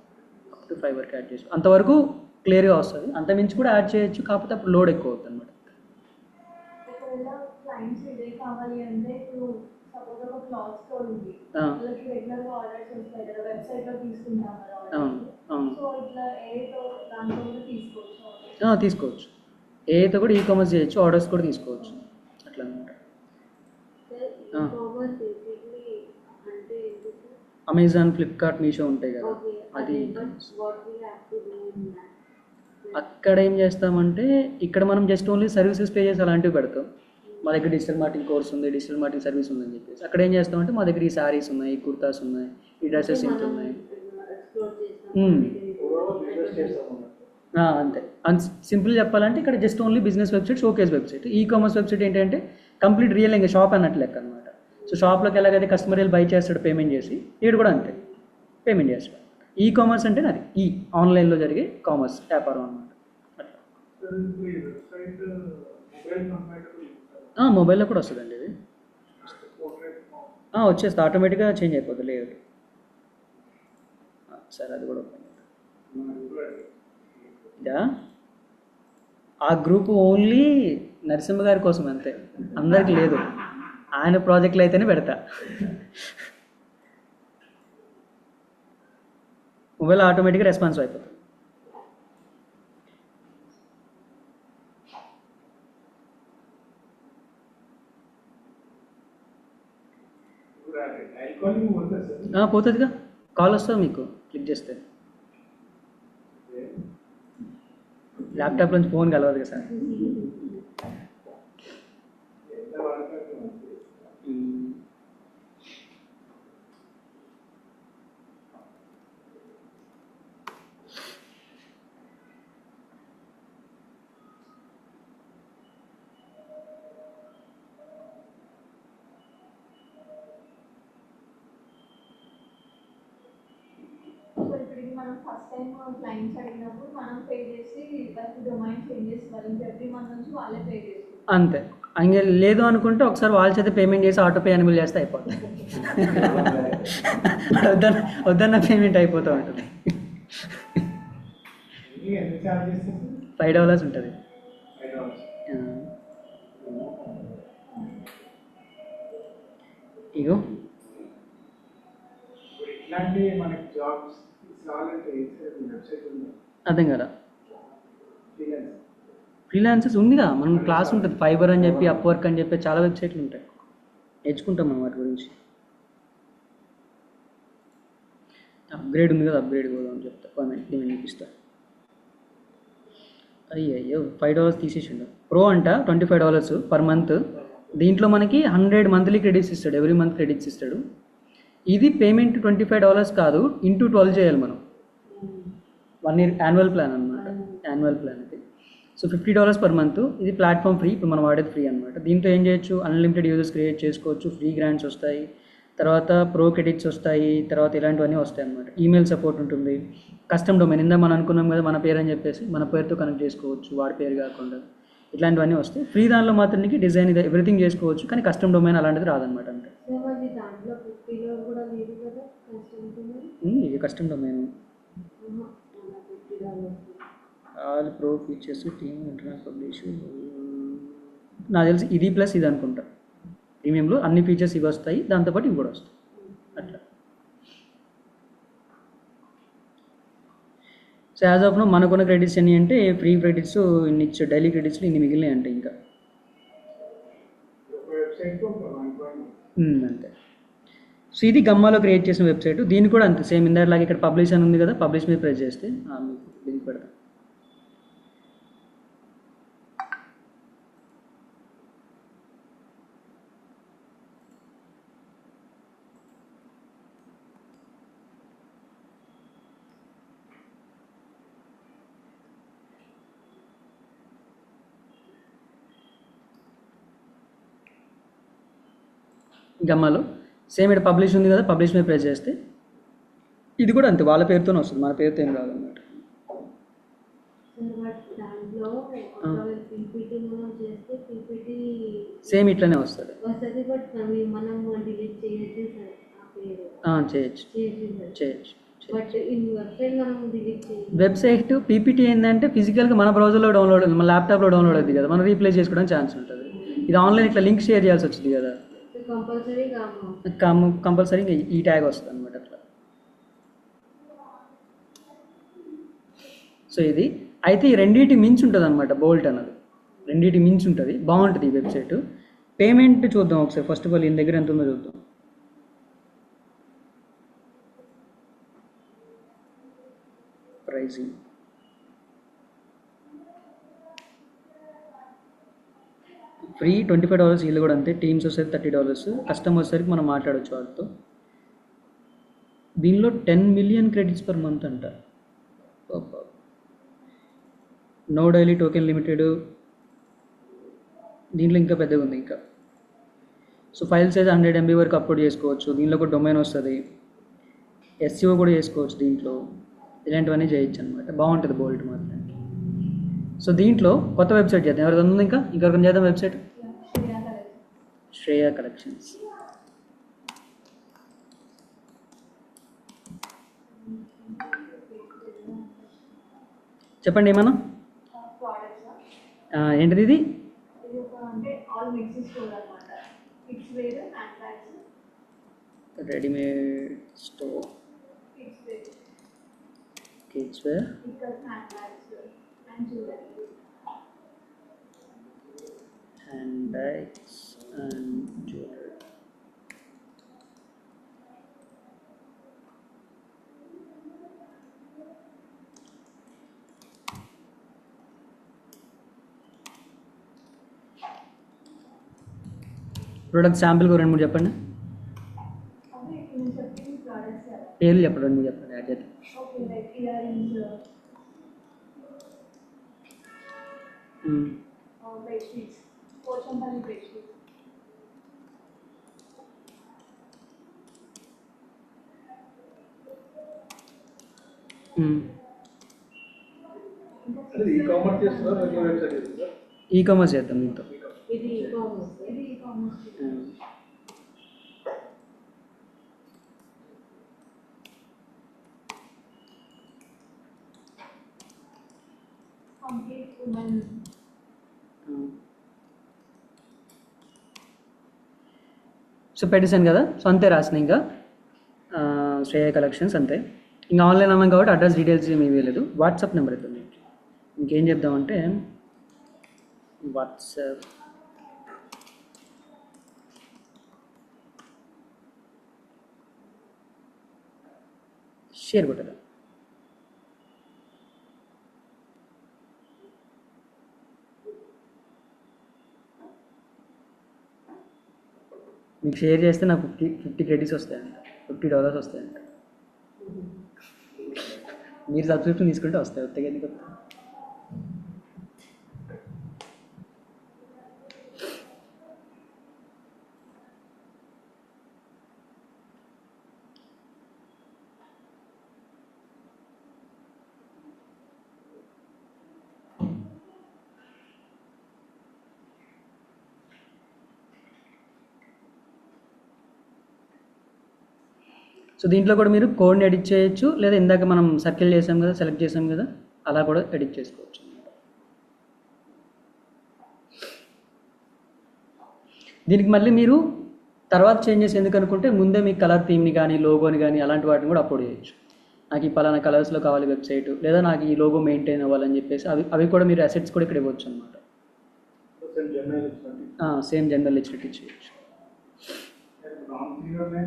అప్ టు 5 వరకు యాడ్ చేసుకోవచ్చు, అంతవరకు క్లియర్గా వస్తుంది. అంతమించి కూడా యాడ్ చేయొచ్చు, కాకపోతే అప్పుడు లోడ్ ఎక్కువ అవుతుంది అనమాట. ఒకవేళ క్లయింట్స్ ఇదే కావాలి అంటే ఇప్పుడు సపోజ్ ఒక క్లాత్ స్టోర్ ఉంది, వాళ్ళకి రెగ్యులర్గా ఆర్డర్స్ వస్తాయి కదా, వెబ్సైట్లో తీసుకుంటాం కదా. సో ఇట్లా ఏదో దాంట్లో కూడా తీసుకోవచ్చు. ఏతో కూడా కామర్స్ చేయొచ్చు, ఆర్డర్స్ కూడా తీసుకోవచ్చు, అట్లా అనమాట. అమెజాన్, ఫ్లిప్కార్ట్, మీషో ఉంటాయి కదా, అది అక్కడ ఏం చేస్తామంటే ఇక్కడ మనం జస్ట్ ఓన్లీ సర్వీసెస్ పేజెస్ అలాంటివి పెడతాం. మా దగ్గర డిజిటల్ మార్కెటింగ్ కోర్స్ ఉంది, డిజిటల్ మార్కెటింగ్ సర్వీస్ ఉందని చెప్పేసి అక్కడ ఏం చేస్తామంటే మా దగ్గర ఈ శారీస్ ఉన్నాయి, ఈ కుర్తాస్ ఉన్నాయి, ఈ డ్రెస్సెస్ ఇంత ఉన్నాయి. అంతే. సింపుల్ చెప్పాలంటే ఇక్కడ just only business website, showcase website. Commerce website ఏంటంటే కంప్లీట్ రియల్ ఇంకా షాప్ అన్నట్టు లెక్క అనమాట. సో షాప్లోకి ఎలాగైతే కస్టమర్ వెళ్ళి బై చేస్తాడు పేమెంట్ చేసి, వీడు కూడా అంతే పేమెంట్ చేస్తాడు. కామర్స్ అంటే అది ఆన్లైన్లో జరిగే కామర్స్ వ్యాపారం అనమాట. మొబైల్లో కూడా వస్తుందండి ఇది, వచ్చేస్తుంది ఆటోమేటిక్గా చేంజ్ అయిపోతుంది లేదు సార్. అది కూడా ఇదా ఆ గ్రూప్ ఓన్లీ నరసింహ గారి కోసం అంతే, అందరికి లేదు. ఆయన ప్రాజెక్టులు అయితేనే పెడతా. మొబైల్ ఆటోమేటిక్గా రెస్పాన్స్ అయిపోతుంది. పోతుందిగా, కాల్ వస్తుంది మీకు క్లిక్ చేస్తే. ల్యాప్టాప్ నుంచి ఫోన్ కలవదు కదా సార్. మనం ఫస్ట్ టైం క్లయింట్స్ అడిగినప్పుడు మనం పే చేసి వాళ్ళకి డొమైన్ చేంజ్ చేసి వాళ్ళకి ఎవ్రీ మంత్ నుంచి వాళ్ళే పే చేస్తారు అంతే. ఇంకా లేదు అనుకుంటే ఒకసారి వాళ్ళ చేత పేమెంట్ చేసి ఆటో పే ఎనేబుల్ చేస్తే అయిపోతుంది. వద్దన్న పేమెంట్ అయిపోతూ ఉంటుంది. $5 ఉంటుంది. ఇగో అర్థం కదా, ఫ్రీలాన్సర్స్ ఉందిగా, మనం క్లాస్ ఉంటుంది, ఫైబర్ అని చెప్పి, అప్వర్క్ అని చెప్పి చాలా వెబ్సైట్లు ఉంటాయి, నేర్చుకుంటాం మనం వాటి గురించి. అప్గ్రేడ్ ఉంది కదా, అప్గ్రేడ్ కూడా అని చెప్తా, నేను చూపిస్తా. అయ్యో $5 తీసేసిండు. ప్రో అంట $25 పర్ మంత్. దీంట్లో మనకి 100 మంత్లీ క్రెడిట్స్ ఇస్తాడు, ఎవ్రీ మంత్ క్రెడిట్స్ ఇస్తాడు. ఇది పేమెంట్ $25 కాదు, ఇంటూ 12 చేయాలి మనం. 1 year యాన్యువల్ ప్లాన్ అనమాట, యాన్యువల్ ప్లాన్ ఇది. So $50 per month. ఇది ప్లాట్ఫామ్ ఫ్రీ, ఇప్పుడు మనం వాడేది ఫ్రీ అనమాట. దీంట్లో ఏం చేయొచ్చు, అన్లిమిటెడ్ యూజర్స్ క్రియేట్ చేసుకోవచ్చు, ఫ్రీ గ్రాంట్స్ వస్తాయి, తర్వాత ప్రో క్రెడిట్స్ వస్తాయి, తర్వాత ఇలాంటివన్నీ వస్తాయి అనమాట. ఈమెయిల్ సపోర్ట్ ఉంటుంది, కస్టమ్ డొమైన్ ఇందా మనం అనుకున్నాం కదా, మన పేరు అని చెప్పేసి మన పేరుతో కనెక్ట్ చేసుకోవచ్చు, వాడి పేరు కాకుండా, ఇట్లాంటివన్నీ వస్తాయి. ఫ్రీ దానిలో మాత్రం డిజైన్ ఇది ఎవ్రీథింగ్ చేసుకోవచ్చు, కానీ కస్టమ్ డొమైన్ అలాంటిది రాదనమాట. అంటే ఇది custom domain. All pro features, team, internet publish, నాకు తెలిసి ఇది ప్లస్ ఇది అనుకుంటా. ప్రీమియంలో అన్ని ఫీచర్స్ ఇవి వస్తాయి, దాంతోపాటు ఇవి కూడా వస్తాయి అట్లా. సో యాజ్ ఆఫ్ నో మనకున్న క్రెడిట్స్ ఎన్ని అంటే, ఫ్రీ క్రెడిట్స్ ఇన్ని ఇచ్చాడు, డైలీ క్రెడిట్స్లో ఇన్ని మిగిలినాయి అంటే ఇంకా అంతే. సో ఇది గమ్మాలో క్రియేట్ చేసిన వెబ్సైట్. దీన్ని కూడా అంతే సేమ్ ఇందాకలాగా ఇక్కడ పబ్లిష్ అని ఉంది కదా, పబ్లిష్ మీద ప్రెస్ చేస్తే మీకు లింక్ పెడతాం. గమ్మాలో సేమ్ ఇక్కడ పబ్లిష్ ఉంది కదా, పబ్లిష్ మీద ప్రెస్ చేస్తే ఇది కూడా అంతే వాళ్ళ పేరుతోనే వస్తుంది, మన పేరుతో ఏం రాదు అన్నమాట. దాంట్లో పీపీటీ మనం చేస్తే పీపీటీ సేమ్ ఇట్లనే వస్తుంది. వస్తుంది, బట్ మనం డిలీట్ చేయొచ్చు సార్ ఆ పేరు చేయొచ్చు చేయొచ్చు బట్ ఈ వెబ్సైట్ మనం డిలీట్ చేయాలి. వెబ్సైట్ పీపీటీ ఏంటంటే ఫిజికల్గా మన బ్రౌజర్లో డౌన్లోడ్, మన ల్యాప్టాప్లో డౌన్లోడ్ అవుతుంది కదా, మనం రీప్లేస్ చేసుకోవడానికి ఛాన్స్ ఉంటుంది. ఇది ఆన్లైన్ ఇట్లా లింక్ షేర్ చేయాల్సి వచ్చింది కదా, కంపల్సరీ ఈ ట్యాగ్ వస్తుంది అనమాట అట్లా. సో ఇది అయితే ఈ రెండింటి మించి ఉంటుంది అనమాట, బోల్ట్ అన్నది రెండింటి మించి ఉంటుంది, బాగుంటుంది ఈ వెబ్సైట్. పేమెంట్ చూద్దాం ఒకసారి. ఫస్ట్ ఆఫ్ ఆల్ ఈయన దగ్గర ఎంత ఉందో చూద్దాం. ప్రైసింగ్ ఫ్రీ $25, వీళ్ళు కూడా అంతే. టీమ్స్ వచ్చేసరికి $30, కస్టమర్ వచ్చేసరికి మనం మాట్లాడవచ్చు వాళ్ళతో. దీనిలో 10 million credits per month అంట. నో డైలీ టోకెన్ లిమిటెడ్, దీంట్లో ఇంకా పెద్దగా ఉంది ఇంకా. సో ఫైల్ సైజ్ 100 MB వరకు అప్లోడ్ చేసుకోవచ్చు. దీంట్లో కూడా డొమైన్ వస్తుంది, SEO కూడా చేసుకోవచ్చు దీంట్లో, ఇలాంటివన్నీ చేయొచ్చు అనమాట. బాగుంటుంది బోల్ట్ మాత్రం. సో దీంట్లో కొత్త వెబ్సైట్ చేద్దాం. ఎవరిదైనా ఉంది ఇంకా ఇంకొకరిని చేద్దాం వెబ్సైట్. శ్రేయ కలెక్షన్స్. చెప్పండి ఏమన్నా. ఏంటిది ఇది? Readymade store, kids wear, hand bags and jewellery. Product శాంపిల్కి 2-3 చెప్పండి. పేర్లు చెప్పండి, 2-3 చెప్పండి. యాడ్ చేద్దాం. ఈ-కామర్స్ చేద్దాం దీంతో. ఇది ఈ-కామర్స్. సో పెట్టేశాను కదా. సో అంతే రాసిన ఇంకా శ్రేయ కలెక్షన్స్ అంతే. ఇంకా ఆన్లైన్ అన్నాం కాబట్టి అడ్రస్ డీటెయిల్స్ ఏమీ ఇవ్వలేదు. వాట్సాప్ నెంబర్ ఇద్దాం మీకు. ఇంకేం చెప్దామంటే వాట్సాప్ షేర్ కొట్టదా. మీకు షేర్ చేస్తే నాకు 50 క్రెడిట్స్ వస్తాయంట, $50 వస్తాయంట. మీరు సబ్స్క్రిప్షన్ తీసుకుంటే వస్తాయి, వస్తాయి ఎందుకు వస్తాయి. సో దీంట్లో కూడా మీరు కోడ్ని ఎడిట్ చేయొచ్చు, లేదా ఇందాక మనం సర్కిల్ చేసాం కదా, సెలెక్ట్ చేసాం కదా, అలా కూడా ఎడిట్ చేసుకోవచ్చు. దీనికి మళ్ళీ మీరు తర్వాత చేంజెస్ ఎందుకు అనుకుంటే ముందే మీ కలర్ థీమ్ని కానీ లోగోని కానీ అలాంటి వాటిని కూడా అప్లోడ్ చేయొచ్చు. నాకు ఈ పలానా కలర్స్లో కావాలి వెబ్సైట్, లేదా నాకు ఈ లోగో మెయింటైన్ అవ్వాలని చెప్పేసి అవి కూడా మీరు అసెట్స్ కూడా ఇక్కడ ఇవ్వచ్చు అనమాట. సేమ్ జనరల్ ఇచ్చినట్టు ఇచ్చేయచ్చు. ప్రాంతంలోనే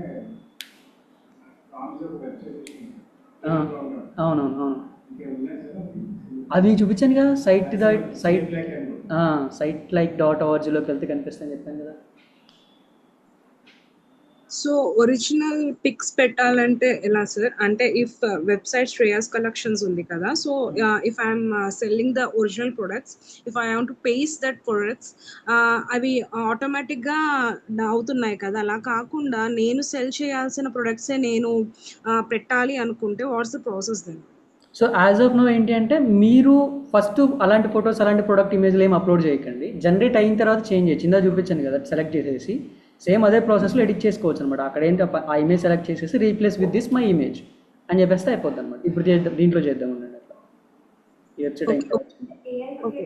ప్రాంతం ఒక వెబ్సైట్ అవునవును. ఇంకా ఉన్నాయి సార్. అది చూపించాను కదా, site Site like and site.org.org వెళ్తే కనిపిస్తాను చెప్పాను కదా. సో ఒరిజినల్ పిక్స్ పెట్టాలంటే ఎలా సార్? అంటే ఇఫ్ వెబ్సైట్ శ్రేయాస్ కలెక్షన్స్ ఉంది కదా, so if I'm selling the original products, if I want to paste that products, అవి ఆటోమేటిక్గా అవుతున్నాయి కదా. అలా కాకుండా నేను సెల్ చేయాల్సిన ప్రొడక్ట్సే నేను పెట్టాలి అనుకుంటే what's the process then? So as of now ఏంటి అంటే, మీరు ఫస్ట్ అలాంటి ఫొటోస్ అలాంటి ప్రొడక్ట్ ఇమేజ్లు ఏం అప్లోడ్ చేయకండి. జనరేట్ అయిన తర్వాత చేంజ్ చేయొచ్చు. ఇందా చూపించాను కదా, సెలెక్ట్ చేసేసి సేమ్ అదే ప్రాసెస్లో ఎడిట్ చేసుకోవచ్చు అనమాట. అక్కడ ఏంటి ఆ ఇమేజ్ సెలెక్ట్ చేసేసి replace with this my image అని చెప్పేస్తే అయిపోద్ది అనమాట. ఇప్పుడు దీంట్లో చేద్దాం ఉండండి అట్లా. ఈ వెబ్సైట్ అయిన తర్వాత ఓకే.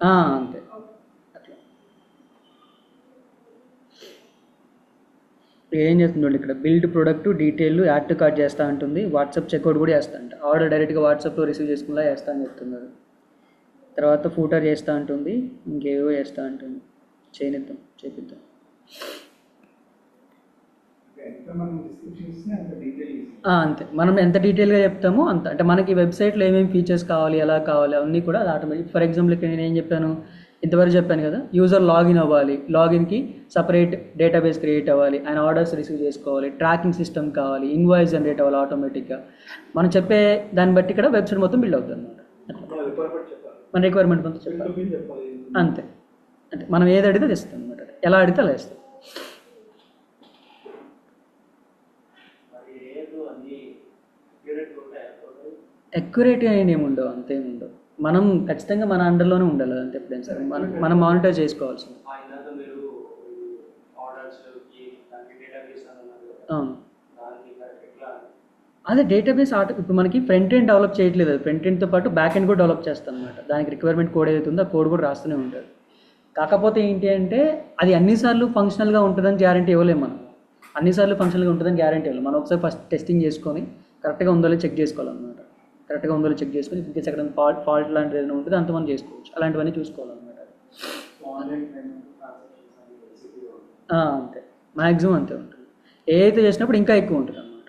అంతే అట్లా. ఏం చేస్తుందండి ఇక్కడ, build product detail add to cart చేస్తూ ఉంటుంది. వాట్సాప్ చెక్అవుట్ కూడా చేస్తా అంట. ఆర్డర్ డైరెక్ట్గా వాట్సాప్లో రిసీవ్ చేసుకునేలా చేస్తా అని చెప్తున్నారు. తర్వాత ఫూటర్ చేస్తూ ఉంటుంది, ఇంకేవో చేస్తూ ఉంటుంది. చేపిద్దాం. ఎంత మనం డిస్క్రిప్షన్ ఇస్తే అంత డీటెయిల్ ఇస్తాం. అంతే, మనం ఎంత డీటెయిల్గా చెప్తామో అంత. అంటే మనకి వెబ్సైట్లో ఏమేమి ఫీచర్స్ కావాలి, ఎలా కావాలి అవన్నీ కూడా అది ఆటోమేటిక్. ఫర్ ఎగ్జాంపుల్ ఇక్కడ నేను ఏం చెప్పాను, ఇంతవరకు చెప్పాను కదా, యూజర్ లాగిన్ అవ్వాలి, లాగిన్కి సపరేట్ డేటాబేస్ క్రియేట్ అవ్వాలి, ఆయన ఆర్డర్స్ రిసీవ్ చేసుకోవాలి, ట్రాకింగ్ సిస్టమ్ కావాలి, ఇన్వాయిస్ జనరేట్ అవ్వాలి ఆటోమేటిక్గా. మనం చెప్పే దాన్ని బట్టి ఇక్కడ వెబ్సైట్ మొత్తం బిల్డ్ అవుతుంది అనమాట. మన రిక్వైర్మెంట్ చెప్పాలి, మన రిక్వైర్మెంట్ మొత్తం చెప్పాలి. చెప్పాలి. అంతే. అంటే మనం ఏది అడిగితే అది ఇస్తాం అనమాట. ఎలా అడిగితే అలా ఇస్తాం. అక్యురేట్ అయిన ఏమి ఉండవు, అంతేమి ఉండవు. మనం ఖచ్చితంగా మన అండర్లోనే ఉండాలి అంతే. ఎప్పుడైనా సరే మనం మానిటర్ చేసుకోవాల్సింది. అవును, అదే డేటాబేస్ ఇప్పుడు మనకి ఫ్రంట్ ఎండ్ డెవలప్ చేయట్లేదు. ఫ్రంట్ ఎండ్తో పాటు బ్యాక్ ఎండ్ కూడా డెవలప్ చేస్తాం అనమాట. దానికి రిక్వైర్మెంట్ కోడ్ ఏదైతే ఉందో ఆ కోడ్ కూడా రాస్తూనే ఉంటుంది. కాకపోతే ఏంటి అంటే, అది అన్నిసార్లు ఫంక్షనల్గా ఉంటుందని గ్యారంటీ ఇవ్వలేము మనం. అన్నిసార్లు ఫంక్షనల్గా ఉంటుందని గ్యారంటీ ఇవ్వలేము. మనం ఒకసారి ఫస్ట్ టెస్టింగ్ చేసుకొని కరెక్ట్గా ఉందో చెక్ చేసుకోవాలన్నమాట. కరెక్ట్గా ఉందో చెక్ చేసుకొని ఇంకేస్ ఎక్కడ ఫాల్ట్ లాంటిది ఏదైనా ఉంటుంది అంత మనం చేసుకోవచ్చు. అలాంటివన్నీ చూసుకోవాలన్నమాట. అంతే, మ్యాక్సిమం అంతే ఉంటుంది. ఏదైతే చేసినప్పుడు ఇంకా ఎక్కువ ఉంటుంది అన్నమాట.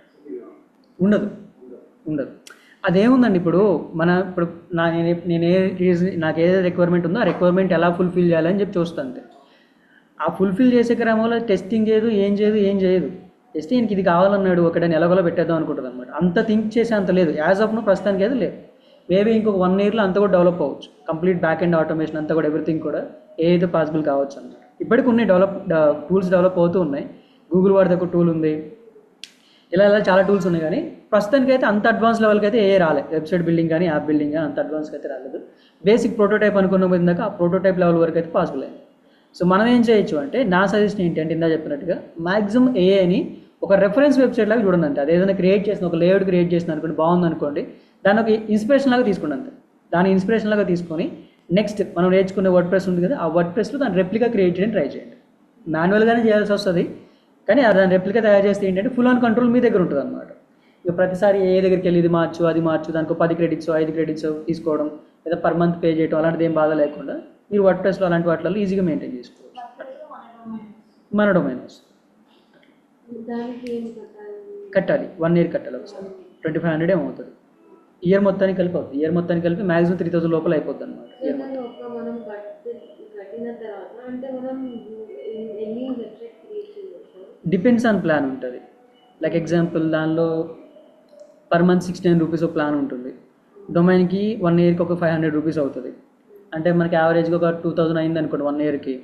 ఉండదు. అదేముందండి, ఇప్పుడు నాకు ఏదైతే రిక్వైర్మెంట్ ఉందో ఆ రిక్వైర్మెంట్ ఎలా ఫుల్ఫిల్ చేయాలని చెప్పి చూస్తాను అంతే. ఆ ఫుల్ఫిల్ చేసే క్రమంలో టెస్టింగ్ ఏం చేయదు. జస్ట్ ఈయనకి ఇది కావాలన్నాడు, ఒకటని ఎలాగోలా పెట్టేద్దాం అనుకుంటుంది అనమాట. అంత థింక్ చేసే అంత లేదు యాజ్ ఆఫ్ నో, ప్రస్తుతానికి అయితే లేదు. మేబీ ఇంకొక 1 yearలో అంతా కూడా డెవలప్ అవ్వచ్చు. కంప్లీట్ బ్యాక్ అండ్ ఆటోమేషన్ అంతా కూడా ఎవ్రీథింగ్ కూడా ఏదైతే పాసిబుల్ కావచ్చు అన్నమాట. ఇప్పటికి కొన్ని టూల్స్ డెవలప్ అవుతూ ఉన్నాయి. గూగుల్ వాడితే ఒక టూల్ ఉంది, ఇలా చాలా టూల్స్ ఉన్నాయి. కానీ ప్రస్తుతానికి అయితే అంత అడ్వాన్స్ లెవెల్కి అయితే రాలేదు. వెబ్సైట్ బిల్డింగ్ కానీ యాప్ బిల్డింగ్ కానీ అంత అడ్వాన్స్కి అయితే రాలేదు. బేసిక్ ప్రోటోటైప్ అనుకున్న పోయిందాక ఆ ప్రోటోటైప్ లెవెల్ వరకు అయితే పాసిబుల్ అయింది. సో మనం ఏం చేయొచ్చు అంటే, నా సజెషన్ ఏంటి అంటే, ఇందా చెప్పినట్టుగా మ్యాక్సిమం ఏఐని ఒక రెఫరెన్స్ వెబ్సైట్ లాగా చూడండి అంతే. అది ఏదైనా క్రియేట్ చేసిన, ఒక లేఅవుట్ క్రియేట్ చేసిన అనుకోండి, బాగుంది అనుకోండి, దాన్ని ఒక ఇన్స్పిరేషన్ లాగా తీసుకోండి అంతే. దాని ఇన్స్పిరేషన్ లాగా తీసుకొని నెక్స్ట్ మనం నేర్చుకునే వర్డ్ ప్రెస్ ఉంది కదా, ఆ వర్డ్ ప్రెస్లో దాని రెప్లికా క్రియేట్ చేయడానికి ట్రై చేయండి. మాన్యువల్గానే చేయాల్సి వస్తుంది, కానీ దాని రెప్లికా తయారు చేస్తే ఏంటంటే ఫుల్ ఆన్ కంట్రోల్ మీ దగ్గర ఉంటుంది అనమాట. ఇక ప్రతిసారి ఏ దగ్గరికి వెళ్ళి ఇది మార్చు అది మార్చు, దానికి 10 credits 5 credits తీసుకోవడం, లేదా పర్ మంత్ పే చేయడం అలాంటిది ఏం బాగా లేకుండా మీరు వర్డ్ ప్రెస్లో అలాంటి వాటిలో ఈజీగా మెయింటైన్ చేసుకోవచ్చు. మన డొమైన్ వస్తుంది. దానికి ఏం కట్టాలి 1 year కట్టాలి ఒకసారి. 2500 ఏమవుతుంది ఇయర్ మొత్తానికి కలిపి అవుతుంది. ఇయర్ మొత్తానికి కలిపి మ్యాక్సిమం 3000 లోపల అయిపోద్ది అనమాట. మనం కట్టిన తర్వాత అంటే మనం ఎన్ని వెబ్సైట్ క్రియేట్ చేయవచ్చు? డిపెండ్స్ ఆన్ ప్లాన్ ఉంటుంది. లైక్ ఎగ్జాంపుల్, దానిలో పర్ మంత్ 69 rupees ప్లాన్ ఉంటుంది. డొమైన్కి 1 yearకి ఒక 500 rupees అవుతుంది. అంటే మనకి యావరేజ్గా ఒక 2000 అయింది అనుకోండి 1 yearకి.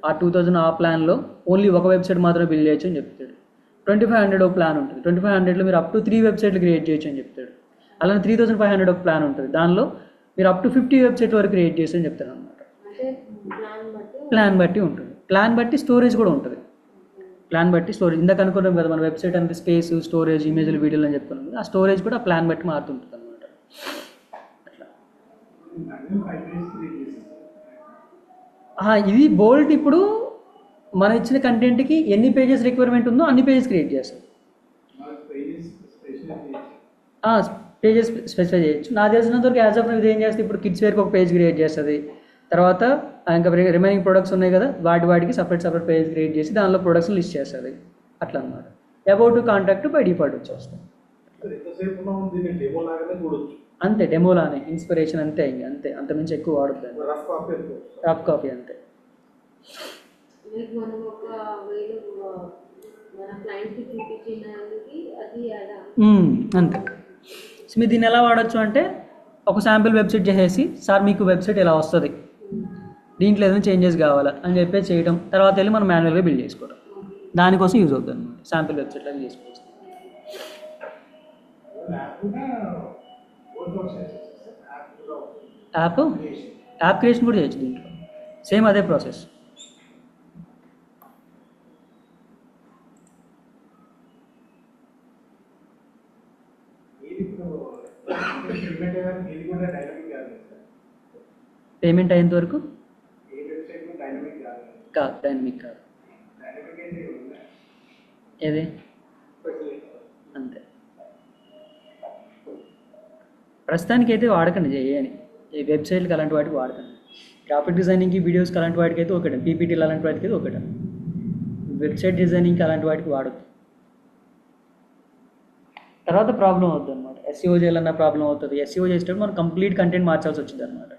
ఆ 2000 ఆ ప్లాన్లో ఓన్లీ ఒక వెబ్సైట్ మాత్రమే బిల్డ్ చేయొచ్చు అని చెప్తాడు. 2500 ప్లాన్ ఉంటుంది. 2500లో మీరు అప్ టు 3 వెబ్సైట్లు క్రియేట్ చేయొచ్చు అని చెప్తాడు. అలానే 3500 ఒక ప్లాన్ ఉంటుంది. దానిలో మీరు అప్ టు 50 వెబ్సైట్ వరకు క్రియేట్ చేసి అని చెప్తాడు అనమాట. అంటే ప్లాన్ బట్టి ఉంటుంది. ప్లాన్ బట్టి స్టోరేజ్ కూడా ఉంటుంది. ప్లాన్ బట్టి స్టోరేజ్ ఇందాక అనుకున్నాం కదా, మన వెబ్సైట్ అంటే స్పేస్, స్టోరేజ్, ఇమేజ్లు, వీడియోలు అని చెప్పుకున్నాం కదా, ఆ స్టోరేజ్ కూడా ఆ ప్లాన్ బట్టి మారుతుంటుంది అనమాట. అట్లా ఇది బోల్ట్. ఇప్పుడు మనం ఇచ్చిన కంటెంట్కి ఎన్ని పేజెస్ రిక్వైర్మెంట్ ఉందో అన్ని పేజెస్ క్రియేట్ చేస్తాం. పేజెస్ స్పెసిఫై చేయొచ్చు. నాకు తెలిసినంత వరకు యాజ్ ఆఫ్ ఇది ఏం చేస్తే, ఇప్పుడు కిడ్స్ వేర్కి ఒక పేజ్ క్రియేట్ చేస్తుంది, తర్వాత ఇంకా రిమైనింగ్ ప్రొడక్ట్స్ ఉన్నాయి కదా, వాటికి సపరేట్ పేజ్ క్రియేట్ చేసి దానిలో ప్రొడక్ట్స్ లిస్ట్ చేస్తుంది. అట్లా అనమాట. అబౌట్ కాంటాక్ట్ బై డిఫాల్ట్ వచ్చేస్తాయి. అంతే, డెమోలానే, ఇన్స్పిరేషన్ అంతే, అంతే, అంతమించి ఎక్కువ వాడుతుంది. రఫ్ కాపీ అంతే. మనం ఒక వేలు మన క్లయింట్కి చూపించడానికి అది అంతే. సో మీరు దీన్ని ఎలా వాడచ్చు అంటే, ఒక శాంపిల్ వెబ్సైట్ చేసేసి, సార్ మీకు వెబ్సైట్ ఎలా వస్తుంది, దీంట్లో ఏదైనా చేంజెస్ కావాలా అని చెప్పేసి చేయడం, తర్వాత వెళ్ళి మనం మాన్యువల్గా బిల్డ్ చేసుకోవడం, దానికోసం యూజ్ అవుతుంది అనమాట. శాంపిల్ వెబ్సైట్ లాగా చేసుకోవచ్చు. యాప్ క్రియేషన్ కూడా చేయొచ్చు దీంట్లో, సేమ్ అదే ప్రాసెస్. పేమెంట్ అయ్యేంత వరకు కాదు, డైనమిక్ కాదు. ఏది అంతే. ప్రస్తుతానికి అయితే వాడకండి చేయని, ఈ వెబ్సైట్కి అలాంటి వాటికి వాడకండి. గ్రాఫిక్ డిజైనింగ్కి, వీడియోస్కి అలాంటి వాటికి అయితే ఒకటే, పీపీటీలు అలాంటి వాటికి అయితే ఒకటే. వెబ్సైట్ డిజైనింగ్కి అలాంటి వాటికి వాడద్దు, తర్వాత ప్రాబ్లం అవుతుంది అనమాట. ఎస్ఈఓ చేయాలన్న ప్రాబ్లం అవుతుంది. ఎస్ఈఓ చేసేటప్పుడు మనం కంప్లీట్ కంటెంట్ మార్చాల్సి వచ్చింది అనమాట.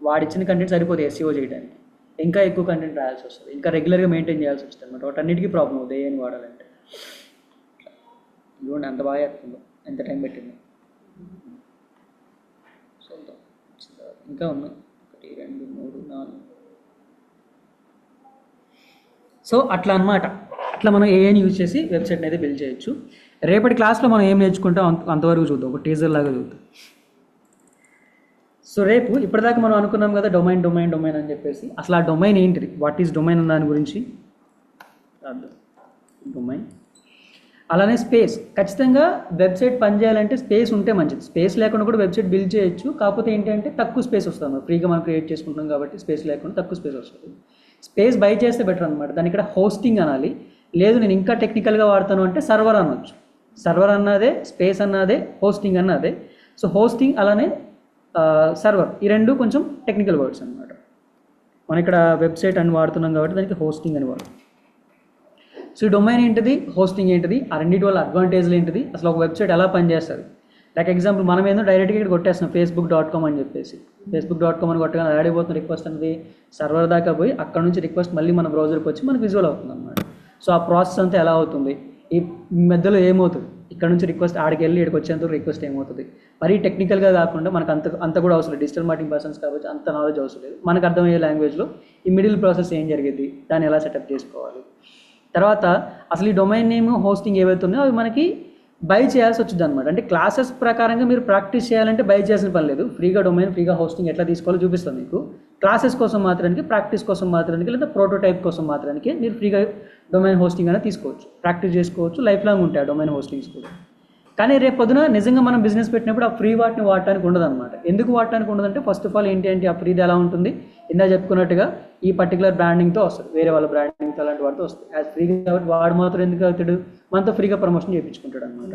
వాడిచ్చిన కంటెంట్ సరిపోతుంది ఎస్ఈఓ చేయడానికి, ఇంకా ఎక్కువ కంటెంట్ రాయాల్సి వస్తుంది, ఇంకా రెగ్యులర్గా మెయింటైన్ చేయాల్సి వస్తుంది అనమాట. వాటన్నిటికీ ప్రాబ్లం అవుతుంది ఏం వాడాలంటే. ఇదిగోండి అంత బాగా చెప్తుందో, ఎంత టైం పెట్టిందో. సో ఇంకా ఉన్నాయి 1 2 3 4. సో అట్లా అనమాట. అట్లా మనం ఏఐని యూజ్ చేసి వెబ్సైట్ని అయితే బిల్డ్ చేయొచ్చు. రేపటి క్లాస్లో మనం ఏం నేర్చుకుంటాం అంతవరకు చూద్దాం, ఒక టీజర్ లాగా చూద్దాం. సో రేపు ఇప్పటిదాకా మనం అనుకున్నాం కదా డొమైన్ అని చెప్పేసి. అసలు ఆ డొమైన్ ఏంటిది, వాట్ ఈస్ డొమైన్ అన్న దాని గురించి డొమైన్. అలానే స్పేస్, ఖచ్చితంగా వెబ్సైట్ పనిచేయాలంటే స్పేస్ ఉంటే మంచిది. స్పేస్ లేకుండా కూడా వెబ్సైట్ బిల్డ్ చేయొచ్చు, కాకపోతే ఏంటంటే తక్కువ స్పేస్ వస్తుంది. మనం ఫ్రీగా మనం క్రియేట్ చేసుకుంటాం కాబట్టి స్పేస్ లేకుండా తక్కువ స్పేస్ వస్తుంది. స్పేస్ బై చేస్తే బెటర్ అనమాట. దాని ఇక్కడ హోస్టింగ్ అనాలి, లేదు నేను ఇంకా టెక్నికల్గా వాడతాను అంటే సర్వర్ అనొచ్చు. సర్వర్ అన్నదే, స్పేస్ అన్నదే, హోస్టింగ్ అన్నదే. సో హోస్టింగ్ అలానే సర్వర్, ఈ రెండు కొంచెం టెక్నికల్ వర్డ్స్ అనమాట. మనం ఇక్కడ వెబ్సైట్ అని వాడుతున్నాం కాబట్టి దానికి హోస్టింగ్ అని వాడు. సో ఈ డొమైన్ ఏంటిది, హోస్టింగ్ ఏంటిది, ఆ రెండింటి వల్ల అడ్వాంటేజ్లు ఏంటిది, అసలు ఒక వెబ్సైట్ ఎలా పనిచేస్తుంది. లైక్ ఎగ్జాంపుల్ మనం ఏందో డైరెక్ట్గా ఇక్కడ కొట్టేస్తున్నాం facebook.com అని చెప్పేసి. facebook.com అని కొట్టగానే ఆడిపోతున్న రిక్వెస్ట్ అనేది సర్వర్ దాకా పోయి అక్కడ నుంచి రిక్వెస్ట్ మళ్ళీ మన బ్రౌజర్కి వచ్చి మనకు విజువల్ అవుతుంది అనమాట. సో ఆ ప్రాసెస్ అంతా ఎలా అవుతుంది, ఈ మధ్యలో ఏమవుతుంది, ఇక్కడ నుంచి రిక్వెస్ట్ ఆడికి వెళ్ళి ఇక్కడికి వచ్చేంత రిక్వెస్ట్ ఏమవుతుంది, మరీ టెక్నికల్గా కాకుండా మనకు అంత కూడా అవసరం లేదు. డిజిటల్ మార్కెటింగ్ పర్సన్స్ కాబట్టి అంత నాలెడ్జ్ అవసరం లేదు. మనకు అర్థమయ్యే లాంగ్వేజ్లో ఈ మిడిల్ ప్రాసెస్ ఏం జరిగేది, దాన్ని ఎలా సెటప్ చేసుకోవాలి. తర్వాత అసలు ఈ డొమైన్ నేమ్, హోస్టింగ్ ఏవైతే ఉన్నాయో అవి మనకి బై చేయాల్సి వచ్చింది అనమాట. అంటే క్లాసెస్ ప్రకారంగా మీరు ప్రాక్టీస్ చేయాలంటే బై చేయాల్సిన పని లేదు. ఫ్రీగా డొమైన్, ఫ్రీగా హోస్టింగ్ ఎట్లా తీసుకోవాలో చూపిస్తాను మీకు. క్లాసెస్ కోసం మాత్రానికి, ప్రాక్టీస్ కోసం మాత్రానికి, లేదా ప్రోటోటైప్ కోసం మాత్రానికి మీరు ఫ్రీగా డొమైన్ హోస్టింగ్ అనేది తీసుకోవచ్చు, ప్రాక్టీస్ చేసుకోవచ్చు. లైఫ్ లాంగ్ ఉంటాయి ఆ డొమైన్ హోస్టింగ్స్ కూడా. కానీ రేపు పొద్దున నిజంగా మనం బిజినెస్ పెట్టినప్పుడు ఆ ఫ్రీ వాటిని వాడటానికి ఉండదు అనమాట. ఎందుకు వాడటానికి ఉండదంటే ఫస్ట్ ఆఫ్ ఆల్ ఏంటి ఆ ఫ్రీది ఎలా ఉంటుంది, ఇందా చెప్పుకున్నట్టుగా ఈ పర్టికులర్ బ్రాండింగ్తో వస్తుంది, వేరే వాళ్ళ బ్రాండింగ్తో అలాంటి వాటితో వస్తుంది. యాజ్ ఫ్రీగా కాబట్టి వాడు మాత్రం ఎందుకు అవుతాడు, మనతో ఫ్రీగా ప్రమోషన్ చేయించుకుంటాడు అనమాట.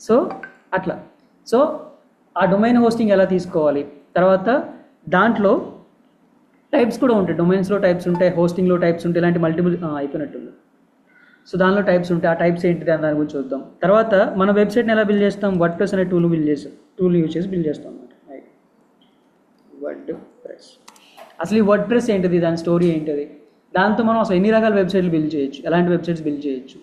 సో అట్లా. సో ఆ డొమైన్ హోస్టింగ్ ఎలా తీసుకోవాలి, తర్వాత దాంట్లో టైప్స్ కూడా ఉంటాయి. డొమైన్స్లో టైప్స్ ఉంటాయి, హోస్టింగ్లో టైప్స్ ఉంటాయి, ఇలాంటి మల్టిపుల్ అయిపోయినట్టుంది. సో దానిలో టైప్స్ ఉంటాయి. ఆ టైప్స్ ఏంటిది అని దాని గురించి చూద్దాం. తర్వాత మన వెబ్సైట్ని ఎలా బిల్డ్ చేస్తాం, వర్డ్ప్రెస్ అనే టూల్ యూజ్ చేసి బిల్డ్ చేస్తాం అనమాట. వర్డ్ప్రెస్. అసలు ఈ వర్డ్ప్రెస్ ఏంటిది, దాని స్టోరీ ఏంటిది, దాంతో మనం అసలు ఎన్ని రకాల వెబ్సైట్లు బిల్డ్ చేయొచ్చు, ఎలాంటి వెబ్సైట్స్ బిల్డ్ చేయొచ్చు.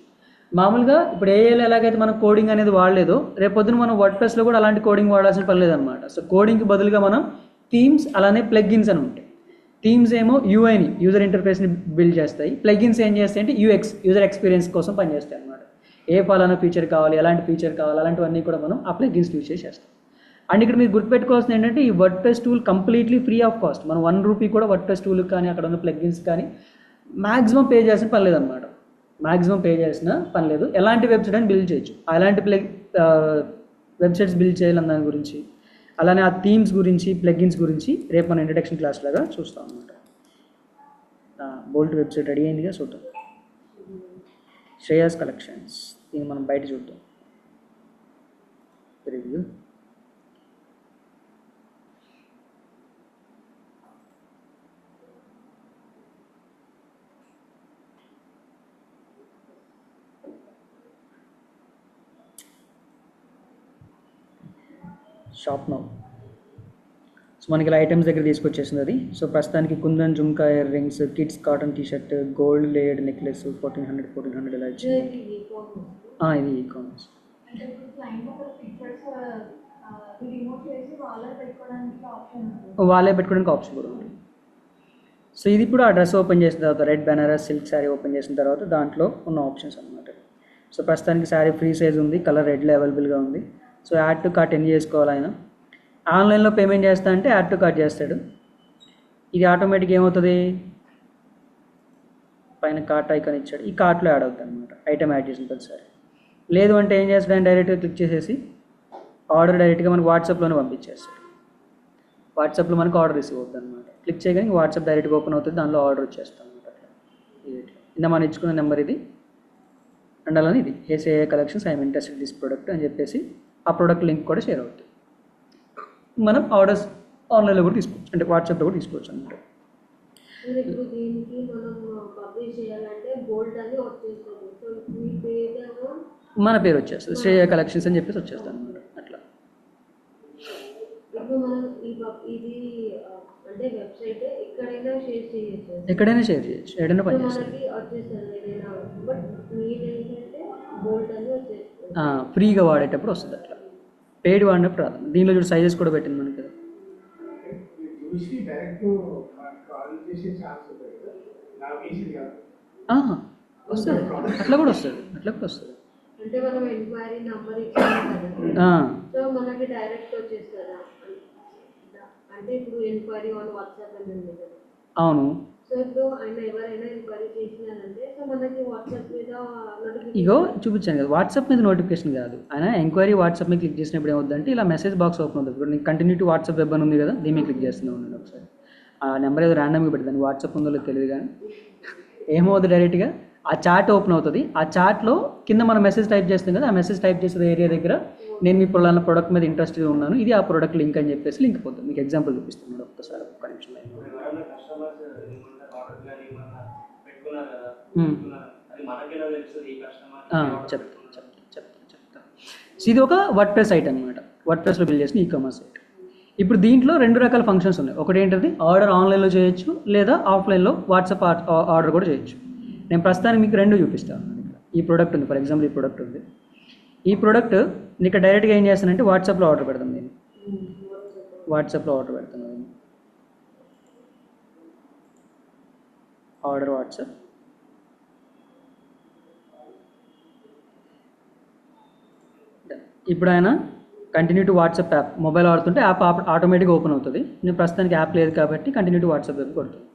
మామూలుగా ఇప్పుడు ఏఐలో ఎలాగైతే మనం కోడింగ్ అనేది వాడలేదో, రేపొద్దున మనం వర్డ్ప్రెస్లో కూడా అలాంటి కోడింగ్ వాడాల్సిన పని లేదనమాట. సో కోడింగ్కి బదులుగా మనం థీమ్స్ అలానే ప్లగ్గిన్స్ అని ఉంటాయి. థీమ్స్ ఏమో యూఐని, యూజర్ ఇంటర్ఫేస్ని బిల్డ్ చేస్తాయి. ప్లగ్గిన్స్ ఏం చేస్తాయి అంటే యూజర్ ఎక్స్పీరియన్స్ కోసం పనిచేస్తాయి అనమాట. ఏ ఫలానా ఫీచర్ కావాలి, ఎలాంటి ఫీచర్ కావాలి, అలాంటివన్నీ కూడా మనం ఆ ప్లగ్గిన్స్ యూజ్ చేసి చేస్తాం. అండ్ ఇక్కడ మీరు గుర్తుపెట్టుకోవాల్సింది ఏంటంటే ఈ WordPress tool completely free of cost. మనం ₹1 కూడా వర్డ్ప్రెస్ టూల్కి కానీ అక్కడ ఉన్న ప్లగ్గిన్స్ కానీ మ్యాక్సిమం పే చేసిన పని లేదనమాట. మ్యాక్సిమం పే చేసిన పని లేదు. ఎలాంటి వెబ్సైట్ అని బిల్డ్ చేయొచ్చు, అలాంటి వెబ్సైట్స్ బిల్డ్ చేయాలని దాని గురించి, అలానే ఆ థీమ్స్ గురించి, ప్లగ్గిన్స్ గురించి రేపు మన ఇంట్రడక్షన్ క్లాస్ లాగా చూస్తాం అనమాట. బోల్ట్ వెబ్సైట్ రెడీ అయిందిగా, చూద్దాం. శ్రేయాస్ కలెక్షన్స్, దీన్ని మనం బయట చూద్దాం. రివ్యూ. Shop now. సో మనకి ఇలా ఐటమ్స్ దగ్గర తీసుకొచ్చేసింది అది. సో ప్రస్తుతానికి kundan jhumka earrings, kids cotton T-shirt, gold layered necklace 1400 ఇలా ఇచ్చింది. ఇది ఈ-కామర్స్. అంటే ఇప్పుడు క్లయింట్ ఒక పిక్చర్స్ రిమూవ్ చేసి వాళ్ళే పెట్టుకోవడానికి ఆప్షన్ ఉంటుంది. వాళ్ళే పెట్టుకోవడానికి ఆప్షన్ కూడా ఉంది. సో ఇది ఇప్పుడు ఆ డ్రెస్ ఓపెన్ చేసిన తర్వాత, red Banaras silk sari open చేసిన తర్వాత దాంట్లో ఉన్న ఆప్షన్స్ అనమాట. సో ప్రస్తుతానికి శారీ ఫ్రీ సైజ్ ఉంది, కలర్ రెడ్లో అవైలబుల్గా ఉంది. సో యాడ్ టు కార్ట్ ఎన్ని చేసుకోవాలి ఆయన. ఆన్లైన్లో పేమెంట్ చేస్తా అంటే యాడ్ టు కార్ట్ చేస్తాడు. ఇది ఆటోమేటిక్ ఏమవుతుంది, పైన కార్ట్ ఐకాన్ ఇచ్చాడు, ఈ కార్ట్లో యాడ్ అవుతుంది అనమాట, ఐటమ్ యాడ్ చేసిన ప్రతిసారి. లేదు అంటే ఏం చేస్తాడు, డైరెక్ట్గా క్లిక్ చేసేసి ఆర్డర్ డైరెక్ట్గా మనకు వాట్సాప్లోనే పంపించేస్తాడు. వాట్సాప్లో మనకు ఆర్డర్ రిసీవ్ అవుతుంది అనమాట. క్లిక్ చేయగానే వాట్సాప్ డైరెక్ట్గా ఓపెన్ అవుతుంది, దానిలో ఆర్డర్ వచ్చేస్తాం అనమాట. అట్లా ఇది ఇంత మనం ఇచ్చుకున్న నెంబర్ ఇది అండ్ అలానే ఇది ఏసే collections I'm interested this product అని చెప్పేసి ఆ ప్రోడక్ట్ లింక్ కూడా షేర్ అవుతుంది. మనం ఆర్డర్స్ ఆన్లైన్లో కూడా తీసుకోవచ్చు, అంటే వాట్సాప్లో కూడా తీసుకోవచ్చు అనమాట. ఇప్పుడు దీనికి మనం పబ్లిష్ చేయాలంటే బోల్డ్ అని వచ్చేస్తుంది. సో మీ పేరు మన పేరు వచ్చేస్తుంది, శ్రేయ కలెక్షన్స్ అని చెప్పేసి వచ్చేస్తాను అనమాట. అట్లా ఇప్పుడు మనం ఇది అంటే వెబ్సైట్ ఎక్కడైనా షేర్ చేయొచ్చు, ఎక్కడైనా షేర్ చేయొచ్చు, ఎక్కడైనా పని చేస్తుంది. మనకి వచ్చేస్తుంది ఏదైనా. బట్ మీరు ఏంటంటే బోల్డ్ అని వచ్చేస్తుంది, ఫ్రీగా వాడేటప్పుడు వస్తుంది. అట్లా పెయిడ్ వాడినప్పుడు రాదు. దీనిలో చూడు సైజెస్ కూడా పెట్టింది మనకి కదా. చూసి డైరెక్ట్ కాల్ చేసే ఛాన్స్ ఉంటుంది కదా, నాకు ఈజీ కాదు. వస్తుంది, అట్లా కూడా వస్తుంది, అట్లా కూడా వస్తుంది. అంటే మనం ఎంక్వైరీ నెంబర్ ఇచ్చాం కదా, సో మనకి డైరెక్ట్ వచ్చేస్తుందా. అంటే ఇప్పుడు ఎంక్వైరీ ఆన్ వాట్సాప్ అని ఉంది కదా. అవును. సో ఇప్పుడు ఆయన ఎవరైనా ఎంక్వైరీ చేసినారంటే సో మనకి వాట్సాప్ మీద ఇగో చూపించాను కదా, వాట్సాప్ మీద నోటిఫికేషన్ కాదు, ఆయన ఎంక్వైరీ వాట్సాప్ మీద క్లిక్ చేసినప్పుడు ఏమవుతుందంటే ఇలా మెసేజ్ బాక్స్ ఓపెన్ అవుతుంది. ఇప్పుడు నీకు కంటిన్యూ టు వాట్సాప్ వెబ్ అని ఉంది కదా, దీని మీద క్లిక్ చేస్తున్నాను నేను ఒకసారి. ఆ నెంబర్ ఏదో ర్యాండమ్గా పెడతాను, వాట్సాప్ ఉందో లేదో తెలియదు కానీ ఏమవుతుంది, డైరెక్ట్గా ఆ చాట్ ఓపెన్ అవుతుంది. ఆ చాట్లో కింద మనం మెసేజ్ టైప్ చేస్తాం కదా, ఆ మెసేజ్ టైప్ చేసే ఏరియా దగ్గర నేను మీ ప్రోడక్ట్ మీద ఇంట్రెస్ట్గా ఉన్నాను, ఇది ఆ ప్రోడక్ట్ లింక్ అని చెప్పేసి లింక్ పోతుంది. మీకు ఎగ్జాంపుల్ చూపిస్తాను ఒక్కసారి, ఒక్క నిమిషం. చెప్తా. ఇది ఒక వర్డ్ప్రెస్ సైట్ అనమాట, వర్డ్ప్రెస్లో బిల్డ్ చేసిన ఈ-కామర్స్ సైట్. ఇప్పుడు దీంట్లో రెండు రకాల ఫంక్షన్స్ ఉన్నాయి. ఒకటి ఏంటంటే ఆర్డర్ ఆన్లైన్లో చేయొచ్చు, లేదా ఆఫ్లైన్లో వాట్సాప్ ఆర్డర్ కూడా చేయొచ్చు. నేను ప్రస్తుతానికి మీకు రెండు చూపిస్తాను. ఇక్కడ ఈ ప్రోడక్ట్ ఉంది, ఫర్ ఎగ్జాంపుల్ ఈ ప్రోడక్ట్ ఉంది. ఈ ప్రోడక్ట్ నీకు డైరెక్ట్గా ఏం చేస్తానంటే వాట్సాప్లో ఆర్డర్ పెడతాను. నేను వాట్సాప్లో ఆర్డర్ పెడతాను. Order WhatsApp. ఇప్పుడు ఆయన continue to WhatsApp app mobile ఆడుతుంటే యాప్ ఆటోమేటిక్గా ఓపెన్ అవుతుంది. నేను ప్రస్తుతానికి యాప్ లేదు కాబట్టి కంటిన్యూ టు వాట్సాప్ యాప్ కొడుతుంది.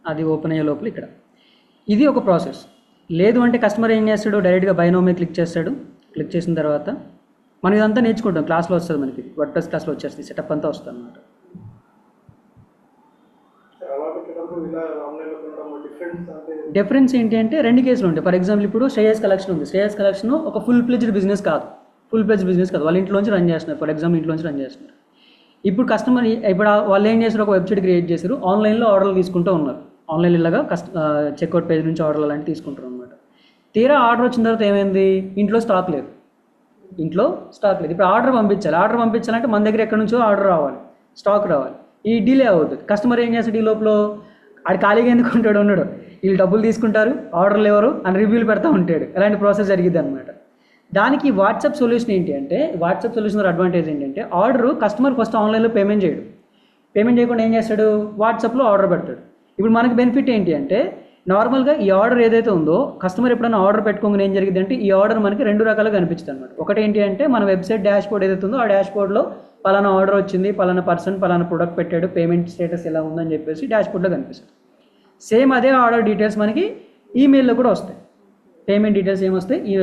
అది ఓపెన్ అయ్యే లోపల ఇక్కడ ఇది ఒక ప్రాసెస్. లేదు అంటే కస్టమర్ ఏం చేస్తాడు, డైరెక్ట్గా బై నౌ మీద క్లిక్ చేస్తాడు. క్లిక్ చేసిన తర్వాత మనం ఇదంతా నేర్చుకుంటాం, క్లాస్లో వస్తుంది మనకి, వర్డ్ప్రెస్ క్లాస్లో వచ్చేస్తుంది, సెటప్ అంతా వస్తుంది అన్నమాట. డిఫరెన్స్ ఏంటి అంటే రెండు కేసులు ఉంటాయి. ఫర్ ఎగ్జాంపుల్ ఇప్పుడు శ్రేయస్ కలెక్షన్ ఉంది. శ్రేయస్ కలెక్షన్ ఒక ఫుల్ ప్లెజ్డ్ బిజినెస్ కాదు, వాళ్ళ ఇంట్లోంచి రన్ చేస్తున్నారు. ఫర్ ఎగ్జాంపుల్ ఇంట్లోంచి రన్ చేస్తున్నారు. ఇప్పుడు కస్టమర్ ఇప్పుడు వాళ్ళు ఏం చేశారు, ఒక వెబ్సైట్ క్రియేట్ చేశారు, ఆన్లైన్లో ఆర్డర్లు తీసుకుంటూ ఉన్నారు. ఆన్లైన్ ఇలాగా చెక్అవుట్ పేజ్ నుంచి ఆర్డర్లు అలాంటివి తీసుకుంటారు అనమాట. తీరా ఆర్డర్ వచ్చిన తర్వాత ఏమైంది, ఇంట్లో స్టాక్ లేదు. ఇప్పుడు ఆర్డర్ పంపించాలంటే మన దగ్గర ఎక్కడి నుంచో ఆర్డర్ రావాలి, స్టాక్ రావాలి. ఈ డిలే అవుతుంది. కస్టమర్ ఏం చేస్తాడు, ఈ లోపల ఆడు ఖాళీగా ఎందుకు ఉన్నాడు, వీళ్ళు డబ్బులు తీసుకుంటారు, ఆర్డర్లు ఎవరు అని రివ్యూలు పెడతా ఉంటాడు. ఇలాంటి ప్రాసెస్ జరిగింది అనమాట. దానికి వాట్సాప్ సొల్యూషన్ ఏంటి అంటే, వాట్సాప్ సొల్యూషన్ అడ్వాంటేజ్ ఏంటంటే, ఆర్డర్ కస్టమర్ ఫస్ట్ ఆన్లైన్లో పేమెంట్ చేయడు. పేమెంట్ చేయకుండా ఏం చేస్తాడు, వాట్సాప్లో ఆర్డర్ పెడతాడు. ఇప్పుడు మనకి బెనిఫిట్ ఏంటి అంటే, నార్మల్గా ఈ ఆర్డర్ ఏదైతే ఉందో కస్టమర్ ఎప్పుడైనా ఆర్డర్ పెట్టుకోగానే ఏం జరిగింది అంటే, ఈ ఆర్డర్ మనకి రెండు రకాలుగా కనిపిస్తుంది అనమాట. ఒకటి ఏంటి అంటే, మన వెబ్సైట్ డాష్ బోర్డ్ ఏదైతే ఉందో ఆ డాష్ బోర్డ్లో పలానా ఆర్డర్ వచ్చింది, పలానా పర్సన్ పలానా ప్రొడక్ట్ పెట్టాడు, పేమెంట్ స్టేటస్ ఎలా ఉందని చెప్పేసి డాష్ బోర్డ్లో కనిపిస్తుంది. సేమ్ అదే ఆర్డర్ డీటెయిల్స్ మనకి ఈమెయిల్లో కూడా వస్తాయి. పేమెంట్ డీటెయిల్స్ ఏమొస్తాయి, ఈ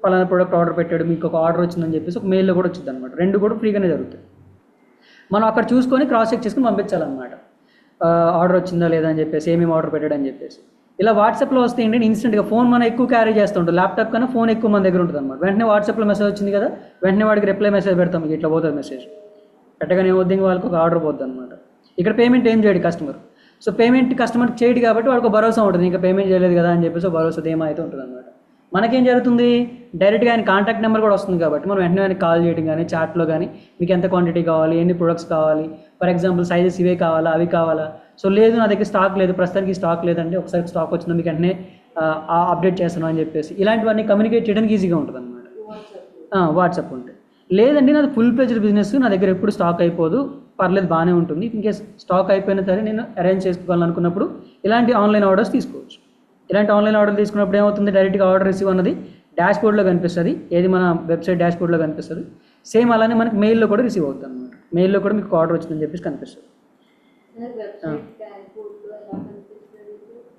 పలానా ప్రోడక్ట్ ఆర్డర్ పెట్టాడు, మీకు ఒక ఆర్డర్ వచ్చిందని చెప్పేసి ఒక మెయిల్లో కూడా వచ్చింది అనమాట. రెండు కూడా ఫ్రీగానే జరుగుతాయి. మనం అక్కడ చూసుకొని క్రాస్ చెక్ చేసుకుని పంపించాలన్నమాట. ఆర్డర్ వచ్చిందా లేదా అని చెప్పేసి, ఏమేమి ఆర్డర్ పెట్టాడు అని చెప్పేసి. ఇలా వాట్సాప్లో వస్తే ఏంటంటే ఇన్స్టెంట్గా ఫోన్ మనం ఎక్కువ క్యారీ చేస్తూ ఉంటాం, ల్యాప్టాప్ కన్నా ఫోన్ ఎక్కువ మన దగ్గర ఉంటుంది అనమాట. వెంటనే వాట్సాప్లో మెసేజ్ వచ్చింది కదా, వెంటనే వాడికి రిప్లై మెసేజ్ పెడతాం, ఇట్లా పోతుంది మెసేజ్ పెట్టగానే ఏమవుద్ది, ఇంకా వాళ్ళకి ఒక ఆర్డర్ పోద్ది అనమాట. ఇక్కడ పేమెంట్ ఏం చేయడు కస్టమర్. సో పేమెంట్ కస్టమర్కి చేయడు కాబట్టి వాడికి భరోసా ఉంటుంది, ఇంకా పేమెంట్ చేయలేదు కదా అని చెప్పేసి భరోసా ధీమా అయితే ఉంటుంది అనమాట. మనకేం జరుగుతుంది, డైరెక్ట్గా ఆయన కాంటాక్ట్ నెంబర్ కూడా వస్తుంది కాబట్టి మనం వెంటనే ఆయనకి కాల్ చేయడం కానీ, చాట్లో కానీ మీకు ఎంత క్వాంటిటీ కావాలి, ఎన్ని ప్రొడక్ట్స్ కావాలి, ఫర్ ఎగ్జాంపుల్ సైజెస్ ఇవే కావాలా అవి కావాలా, సో లేదు నా దగ్గర స్టాక్ లేదు, ప్రస్తుతానికి స్టాక్ లేదంటే ఒకసారి స్టాక్ వచ్చిందో మీకు వెంటనే అప్డేట్ చేస్తాను అని చెప్పేసి ఇలాంటివన్నీ కమ్యూనికేట్ చేయడానికి ఈజీగా ఉంటుంది అనమాట. వాట్సాప్ ఉంటే. లేదండి నాది ఫుల్ ప్లేజ్డ్ బిజినెస్, నా దగ్గర ఎప్పుడు స్టాక్ అయిపోదు, పర్లేదు బాగానే ఉంటుంది, ఇన్కేస్ స్టాక్ అయిపోయినా సరే నేను అరేంజ్ చేసుకోవాలని అనుకున్నప్పుడు ఇలాంటి ఆన్లైన్ ఆర్డర్స్ తీసుకోవచ్చు. ఇలాంటి ఆన్లైన్ ఆర్డర్ తీసుకున్నప్పుడు ఏమవుతుంది, డైరెక్ట్గా ఆర్డర్ రిసీవ్ అన్నది డాష్ బోర్డ్లో కనిపిస్తుంది, ఏది మన వెబ్సైట్ డాష్ బోర్డ్లో కనిపిస్తుంది. సేమ్ అలానే మనకి మెయిల్లో కూడా రిసీవ్ అవుతుంది అనమాట. మెయిల్లో కూడా మీకు ఆర్డర్ వచ్చిందని చెప్పేసి కనిపిస్తుంది.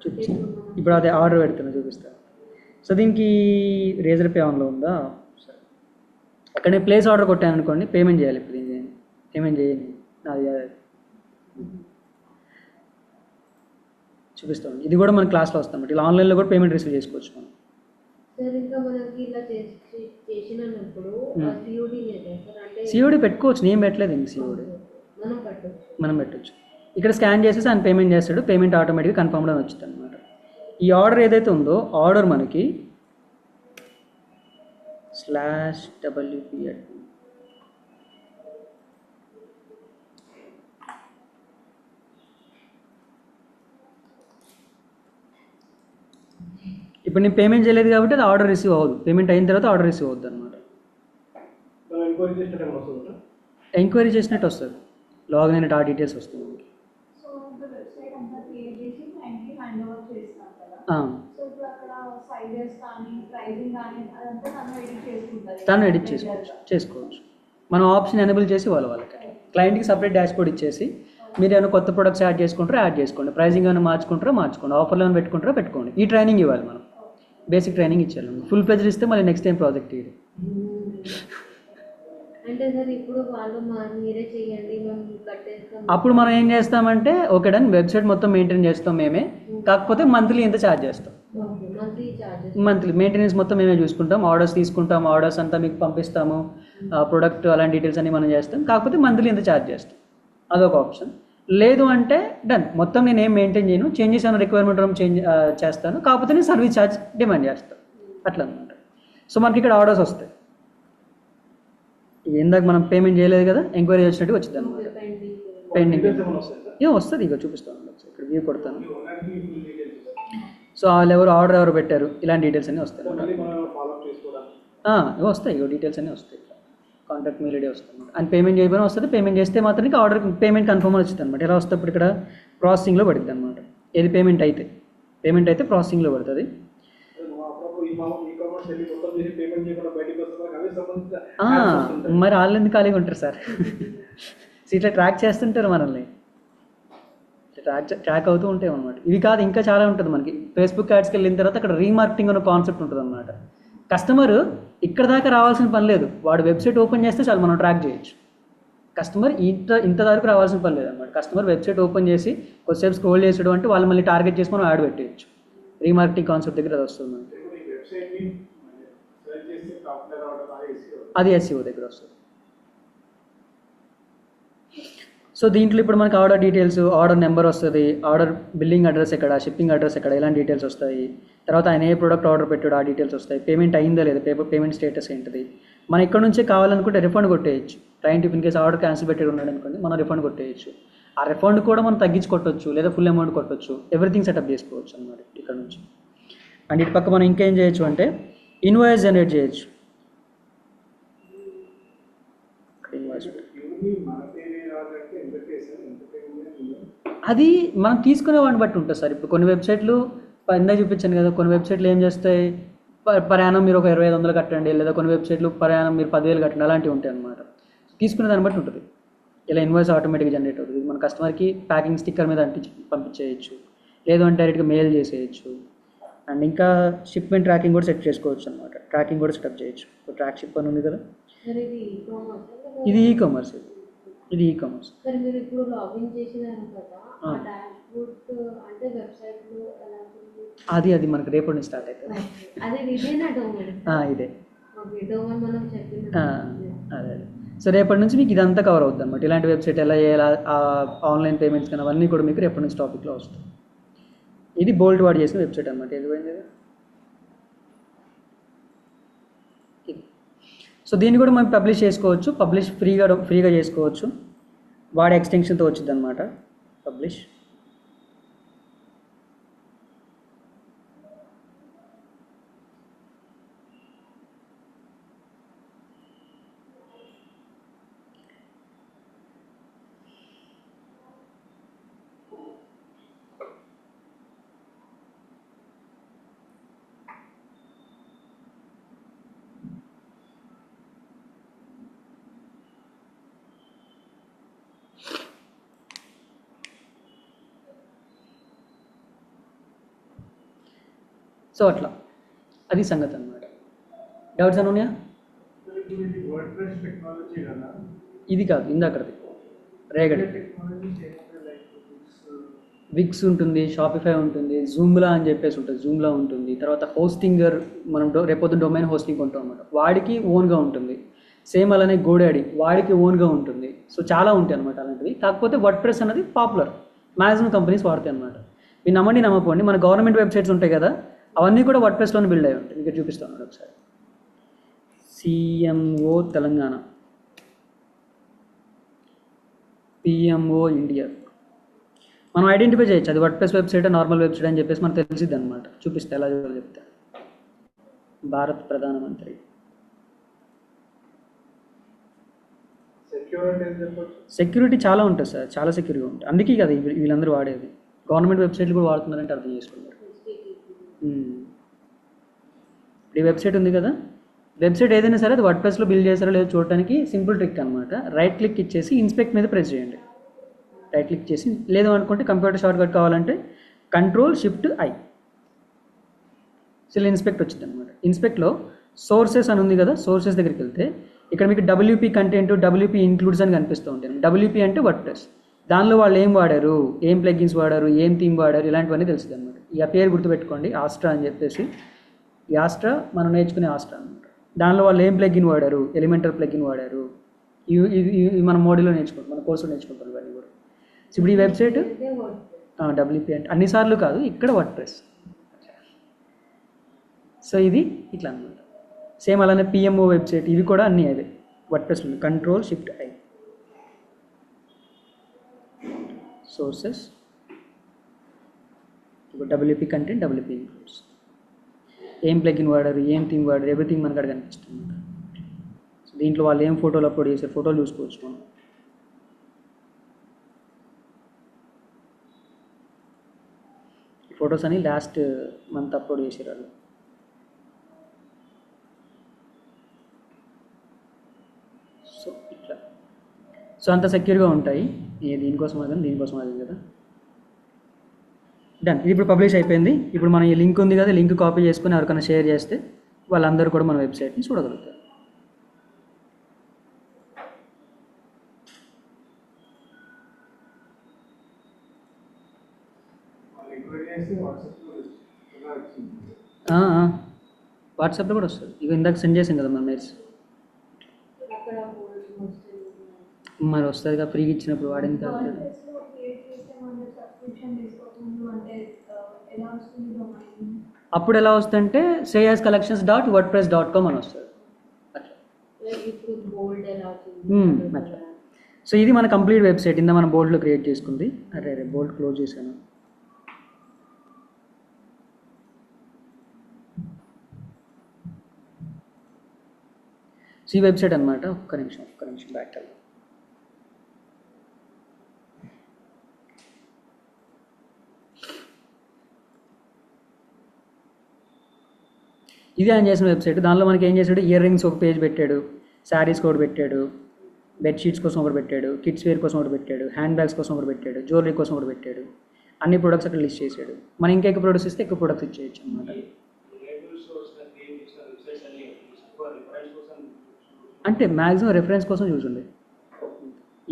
చూపిస్తాను ఇప్పుడు అదే ఆర్డర్ పెడుతున్నా, చూపిస్తాను. సో దీనికి రేజర్ పే ఆన్లో ఉందా, సరే అక్కడ నేను ప్లేస్ ఆర్డర్ కొట్టాను అనుకోండి, పేమెంట్ చేయాలి. ఇప్పుడు దీన్ని పేమెంట్ చేయాలి, అది చూపిస్తాం. ఇది కూడా మన క్లాస్లో వస్తాం, ఇలా ఆన్లైన్లో కూడా పేమెంట్ రిసీవ్ చేసుకోవచ్చు మనం. సిఓడి పెట్టుకోవచ్చు, నేను పెట్టలేదు ఇంక సిఓడి మనం పెట్టచ్చు. ఇక్కడ స్కాన్ చేసేసి ఆయన పేమెంట్ చేస్తాడు, పేమెంట్ ఆటోమేటిక్గా కన్ఫర్మ్డ్ అని వచ్చింది అనమాట. ఈ ఆర్డర్ ఏదైతే ఉందో ఆర్డర్ మనకి /WP ఇప్పుడు నేను పేమెంట్ చేయలేదు కాబట్టి అది ఆర్డర్ రిసీవ్ అవ్వదు, పేమెంట్ అయిన తర్వాత ఆర్డర్ రిసీవ్ అవుద్ది అనమాట. ఎంక్వైరీ చేసినట్టు వస్తుంది, లాగిన్ అయినట్టు ఆ డీటెయిల్స్ వస్తుంది. సో వెబ్సైట్ అంతా క్రియేట్ చేసి క్లయింట్కి హ్యాండ్ ఓవర్ చేస్తాం కదా, సో ఇప్పుడు అక్కడ సైజెస్ కానీ ప్రైజింగ్ కానీ అదంతా తను ఎడిట్ చేసుకోవచ్చు. మనం ఆప్షన్ ఎనేబుల్ చేసి వాళ్ళకి క్లయింట్కి సపరేట్ డాష్ బోర్డ్ ఇచ్చేసి మీరు ఏమైనా కొత్త ప్రొడక్ట్స్ యాడ్ చేసుకోండి, ప్రైజింగ్ ఏమైనా మార్చుకోండి, ఆఫర్లో ఏమైనా పెట్టుకోండి. ఈ ట్రైనింగ్ ఇవ్వాలి, మనం బేసిక్ ట్రైనింగ్ ఇచ్చారు. ఫుల్ ప్లేజ్డ్ ఇస్తే మళ్ళీ నెక్స్ట్ టైం ప్రాజెక్ట్ ఇది అంటే సార్ ఇప్పుడు వాళ్ళు మీరే చేయండి మేము కట్టేస్తాం. అప్పుడు మనం ఏం చేస్తామంటే ఓకే డన్, వెబ్సైట్ మొత్తం మెయింటైన్ చేస్తాం మేమే, కాకపోతే మంత్లీ ఎంత ఛార్జ్ చేస్తాం, మంత్లీ మెయింటెనెన్స్ మొత్తం మేమే చూసుకుంటాం, ఆర్డర్స్ తీసుకుంటాం, ఆర్డర్స్ అంతా మీకు పంపిస్తాము, ప్రొడక్ట్ అలాంటి డీటెయిల్స్ అన్ని మనం చేస్తాం, కాకపోతే మంత్లీ ఎంత ఛార్జ్ చేస్తాం, అదొక ఆప్షన్. లేదు అంటే డన్, మొత్తం నేను ఏం మెయింటైన్ చేయను, చేంజెస్ ఏమైనా రిక్వైర్మెంట్ చేంజ్ చేస్తాను, కాకపోతే నేను సర్వీస్ ఛార్జ్ డిమాండ్ చేస్తాను, అట్లా అనమాట. సో మనకి ఇక్కడ ఆర్డర్స్ వస్తాయి, ఇందాక మనం పేమెంట్ చేయలేదు కదా, ఎంక్వైరీ వచ్చినట్టు వచ్చింది అనమాట. పెండింగ్ ఏం వస్తుంది, ఇక చూపిస్తాను, ఇక్కడ వ్యూ కొడతాను. సో వాళ్ళు ఆర్డర్ ఎవరు పెట్టారు, ఇలాంటి డీటెయిల్స్ అన్నీ వస్తాయి, వస్తాయి, ఇక డీటెయిల్స్ అన్నీ వస్తాయి, కాంటాక్ట్ మెయిల్ ఐడి వస్తుంది అనమాట. అండ్ పేమెంట్ చేయబోయినా వస్తుంది, పేమెంట్ చేస్తే మాత్రం ఆర్డర్ పేమెంట్ కన్ఫర్మ్ అని వచ్చింది అనమాట. ఎలా వస్తే ఇప్పుడు ఇక్కడ ప్రాసెసింగ్లో పడుతుంది అనమాట, ఏది పేమెంట్ అయితే ప్రాసెసింగ్లో పడుతుంది. మరి వాళ్ళు ఎందుకు ఖాళీగా ఉంటారు సార్, ఇట్లా ట్రాక్ చేస్తుంటారు మనల్ని, ట్రాక్ అవుతూ ఉంటాయి అనమాట. ఇవి కాదు, ఇంకా చాలా ఉంటుంది మనకి. ఫేస్బుక్ యాడ్స్కి వెళ్ళిన తర్వాత అక్కడ రీమార్కెటింగ్ అనే కాన్సెప్ట్ ఉంటుంది అనమాట. కస్టమర్ ఇక్కడ దాకా రావాల్సిన పని లేదు, వాడు వెబ్సైట్ ఓపెన్ చేస్తే చాలు మనం ట్రాక్ చేయొచ్చు. కస్టమర్ ఇంత వరకు రావాల్సిన పని లేదు అనమాట. కస్టమర్ వెబ్సైట్ ఓపెన్ చేసి కొద్దిసేపు స్క్రోల్ చేసేయడం అంటే వాళ్ళు మళ్ళీ టార్గెట్ చేసి మనం యాడ్ పెట్టేయచ్చు. రీమార్కెటింగ్ కాన్సెప్ట్ దగ్గర అది వస్తుంది మనకి, అది SEO దగ్గర వస్తుంది. సో దీంట్లో ఇప్పుడు మనకి ఆర్డర్ డీటెయిల్స్, ఆర్డర్ నెంబర్ వస్తుంది, ఆర్డర్ బిల్లింగ్ అడ్రస్ ఎక్కడ, షిప్పింగ్ అడ్రస్ ఎక్కడ, ఇలాంటి డీటెయిల్స్ వస్తాయి. తర్వాత ఆయన ఏ ప్రోడక్ట్ ఆర్డర్ పెట్టాడు ఆ డీటెయిల్స్ వస్తాయి, పేమెంట్ అయిందా లేదా, పేమెంట్ స్టేటస్ ఏంటిది. మనం ఇక్కడ నుంచే కావాలనుకుంటే రిఫండ్ కొట్టేయచ్చు. Client in case order cancel పెట్టి ఉన్నాడు అనుకోండి, మనం రిఫండ్ కొట్టేయచ్చు. ఆ రిఫండ్ కూడా మనం తగ్గించి కొట్టవచ్చు, లేదా ఫుల్ అమౌంట్ కొట్టవచ్చు, ఎవ్రీథింగ్ సెటప్ చేసుకోవచ్చు అన్నమాట ఇక్కడ నుంచి. అండ్ ఇటు పక్క మనం ఇంకేం చేయొచ్చు అంటే ఇన్వాయిస్ జనరేట్ చేయొచ్చు. అది మనం తీసుకునే వాడిని బట్టి ఉంటుంది సార్. ఇప్పుడు కొన్ని వెబ్సైట్లు ఇందా చూపించాను కదా, కొన్ని వెబ్సైట్లు ఏం చేస్తాయి, ప్రయాణం మీరు ఒక 2500 కట్టండి, లేదా కొన్ని వెబ్సైట్లు ప్రయాణం మీరు 10,000 కట్టండి, అలాంటివి ఉంటాయి అన్నమాట. తీసుకునే దాన్ని బట్టి ఉంటుంది. ఇలా ఇన్వాయిస్ ఆటోమేటిక్గా జనరేట్ అవుతుంది. మన కస్టమర్కి ప్యాకింగ్ స్టిక్కర్ మీద పంపించేయచ్చు, లేదు అంటే డైరెక్ట్గా మెయిల్ చేసేయచ్చు. అండ్ ఇంకా షిప్మెంట్ ట్రాకింగ్ కూడా సెట్ చేసుకోవచ్చు అనమాట. ట్రాకింగ్ కూడా సెటప్ చేయొచ్చు. ట్రాక్ షిప్ అని ఉంది కదా, ఇది ఈ కామర్స్. ఇది ఈ కామర్స్. సరే మీరు ఇప్పుడు లాగిన్ చేసినారు కదా, ఆ ఆ. డాష్ బోర్డ్ అంటే వెబ్సైట్లో ఎలా ఉంటుంది? అది మనకు రేపటి నుంచి స్టార్ట్ అవుతుంది. అదే ఇదేనా డొమైన్? ఇదే ఓకే, డొమైన్ మనం ఆ, చెప్పిన అదే. సో రేపటి నుంచి మీకు ఇదంతా కవర్ అవుతుంది అనమాట. ఇలాంటి వెబ్సైట్ ఎలా చేయాలి, ఆన్లైన్ పేమెంట్స్ కానీ అవన్నీ కూడా మీకు రేపటి నుంచి టాపిక్లో వస్తాయి. ఇది బోల్ట్ వాడి చేసిన వెబ్సైట్ అనమాట. ఏది పోయింది ఇది. సో దీన్ని కూడా మనం పబ్లిష్ చేసుకోవచ్చు. పబ్లిష్ ఫ్రీగా చేసుకోవచ్చు. వాడి ఎక్స్టెన్షన్తో వచ్చింది అనమాట పబ్లిష్. సో అట్లా అది సంగతి అనమాట. డౌట్స్ అని ఉన్నాయా? ఇప్పుడు ఇది వర్డ్ ప్రెస్ టెక్నాలజీ కదా, ఇది కాదు, ఇందాకది రేగడి. టెక్నాలజీ చేస్తే లైక్ విక్స్ ఉంటుంది, షాపిఫై ఉంటుంది, జూమ్లా అని చెప్పేసి ఉంటుంది, జూమ్లా ఉంటుంది. తర్వాత హోస్టింగర్, మనం రేపొద్దు డొమైన్ హోస్టింగ్ కొంటాం అనమాట, వాడికి ఓన్గా ఉంటుంది. సేమ్ అలానే గోడాడి వాడికి ఓన్గా ఉంటుంది. సో చాలా ఉంటాయి అనమాట అలాంటివి. కాకపోతే వర్డ్ ప్రెస్ అనేది పాపులర్, మ్యాక్సిమం కంపెనీస్ వాడతాయి అనమాట. మీరు నమ్మండి నమ్మకపోండి, మన గవర్నమెంట్ వెబ్సైట్స్ ఉంటాయి కదా, అవన్నీ కూడా వర్డ్ ప్రెస్లోనే బిల్డ్ అయ్యి ఉంటాయి. మీకు చూపిస్తాను ఒకసారి. CMO తెలంగాణ, PMO ఇండియా, మనం ఐడెంటిఫై చేయొచ్చు అది word press website normal website అని చెప్పేసి మనకు తెలిసిద్ది అనమాట. చూపిస్తే ఎలా చెప్తే. భారత ప్రధానమంత్రి, సెక్యూరిటీ చాలా ఉంటుంది సార్, చాలా సెక్యూర్గా ఉంటుంది. అందుకే కదా వీళ్ళందరూ వాడేది. గవర్నమెంట్ వెబ్సైట్లు కూడా వాడుతున్నారంటే అర్థం చేసుకున్నారు. ఈ వెబ్సైట్ ఉంది కదా, వెబ్సైట్ ఏదైనా సరే అది వర్డ్ ప్రెస్లో బిల్డ్ చేస్తారో లేదో చూడడానికి సింపుల్ ట్రిక్ అనమాట. రైట్ క్లిక్ ఇచ్చేసి ఇన్స్పెక్ట్ మీద ప్రెస్ చేయండి. రైట్ క్లిక్ చేసి, లేదు అనుకుంటే కంప్యూటర్ షార్ట్ కట్ కావాలంటే Ctrl+Shift+I. సో ఇన్స్పెక్ట్ వచ్చింది అనమాట. ఇన్స్పెక్ట్లో సోర్సెస్ అని ఉంది కదా, సోర్సెస్ దగ్గరికి వెళ్తే ఇక్కడ మీకు WP కంటెంట్, WP ఇంక్లూడ్స్ అని కనిపిస్తూ ఉంటాయి. WP అంటే వర్డ్ ప్రెస్. దానిలో వాళ్ళు ఏం వాడారు, ఏం ప్లగిన్స్ వాడారు, ఏం థీమ్ వాడారు, ఇలాంటివన్నీ తెలుస్తుంది అనమాట. ఇక పేరు గుర్తుపెట్టుకోండి, ఆస్ట్రా అని చెప్పేసి. ఈ ఆస్ట్రా మనం నేర్చుకునే ఆస్ట్రా అనమాట. దానిలో వాళ్ళు ఏం ప్లగిన్ వాడారు, ఎలిమెంటర్ ప్లగిన్ వాడారు, ఇవి మన మోడల్లో నేర్చుకుంటాం, మన కోర్సులో నేర్చుకుంటాం ఇవన్నీ కూడా. సో ఇప్పుడు ఈ వెబ్సైట్ WP అంటే అన్నిసార్లు కాదు, ఇక్కడ వర్డ్ ప్రెస్. సో ఇది ఇట్లా అనమాట. సేమ్ అలానే PMO వెబ్సైట్, ఇవి కూడా అన్నీ అదే వర్డ్ ప్రెస్ ఉంది. Ctrl+Shift+I. Sources, WP content, WP includes, ఏం ప్లగిన్ వాడారు, ఏం థీమ్ వాడారు, ఎవ్రీథింగ్ మనకు అక్కడ కనిపిస్తుంది. సో దీంట్లో వాళ్ళు ఏం ఫోటోలు అప్లోడ్ చేశారు, ఫోటోలు చూసుకోవచ్చు మనం. ఈ ఫొటోస్ అని లాస్ట్ మంత్ అప్లోడ్ చేశారు వాళ్ళు. సో ఇట్లా, సో అంత సెక్యూర్గా ఉంటాయి. దీనికోసం అదే, దీనికోసం అదే కదా. డన్. ఇది ఇప్పుడు పబ్లిష్ అయిపోయింది. ఇప్పుడు మనం ఈ లింక్ ఉంది కదా, లింక్ కాపీ చేసుకుని ఎవరికైనా షేర్ చేస్తే వాళ్ళందరూ కూడా మన వెబ్సైట్ని చూడగలుగుతారు. వాట్సాప్లో కూడా వస్తుంది. ఇక ఇందాక సెండ్ చేసాం కదా మన మెయిల్స్, అక్కడ మరి వస్తుంది కదా, ఫ్రీగా ఇచ్చినప్పుడు వాడింది కాదు. అప్పుడు ఎలా వస్తుందంటే shreyascollections.wordpress.com అని వస్తుంది. అట్లా ఇప్పుడు బోల్డ్ ఎలా వచ్చింది అట్లా. సో ఇది మన కంప్లీట్ వెబ్సైట్. ఇందా మనం బోల్డ్లో క్రియేట్ చేసుకుంది. అరే బోల్డ్ క్లోజ్ చేశాను. సో ఈ వెబ్సైట్ అనమాట. ఒక్క నిమిషం బ్యాక్ వెళ్దాం. ఇది ఆయన చేసిన వెబ్సైట్. దానిలో మనకి ఏం చేశాడు, ఇయర్ రింగ్స్ ఒక పేజ్ పెట్టాడు, శారీస్ ఒకటి పెట్టాడు, బెడ్షీట్స్ కోసం ఒకటి పెట్టాడు, కిడ్స్ వేర్ కోసం ఒకటి పెట్టాడు, హ్యాండ్ బ్యాగ్స్ కోసం ఒకటి పెట్టాడు, జ్యువెలరీ కోసం ఒకటి పెట్టాడు. అన్ని ప్రొడక్ట్స్ అక్కడ లిస్ట్ చేశాడు. మనం ఇంకా ఎక్కువ ప్రొడక్ట్స్ ఇస్తే ఎక్కువ ప్రొడక్ట్స్ ఇచ్చేయచ్చు అనమాట. అంటే మ్యాక్సిమం రెఫరెన్స్ కోసం చూసుండే.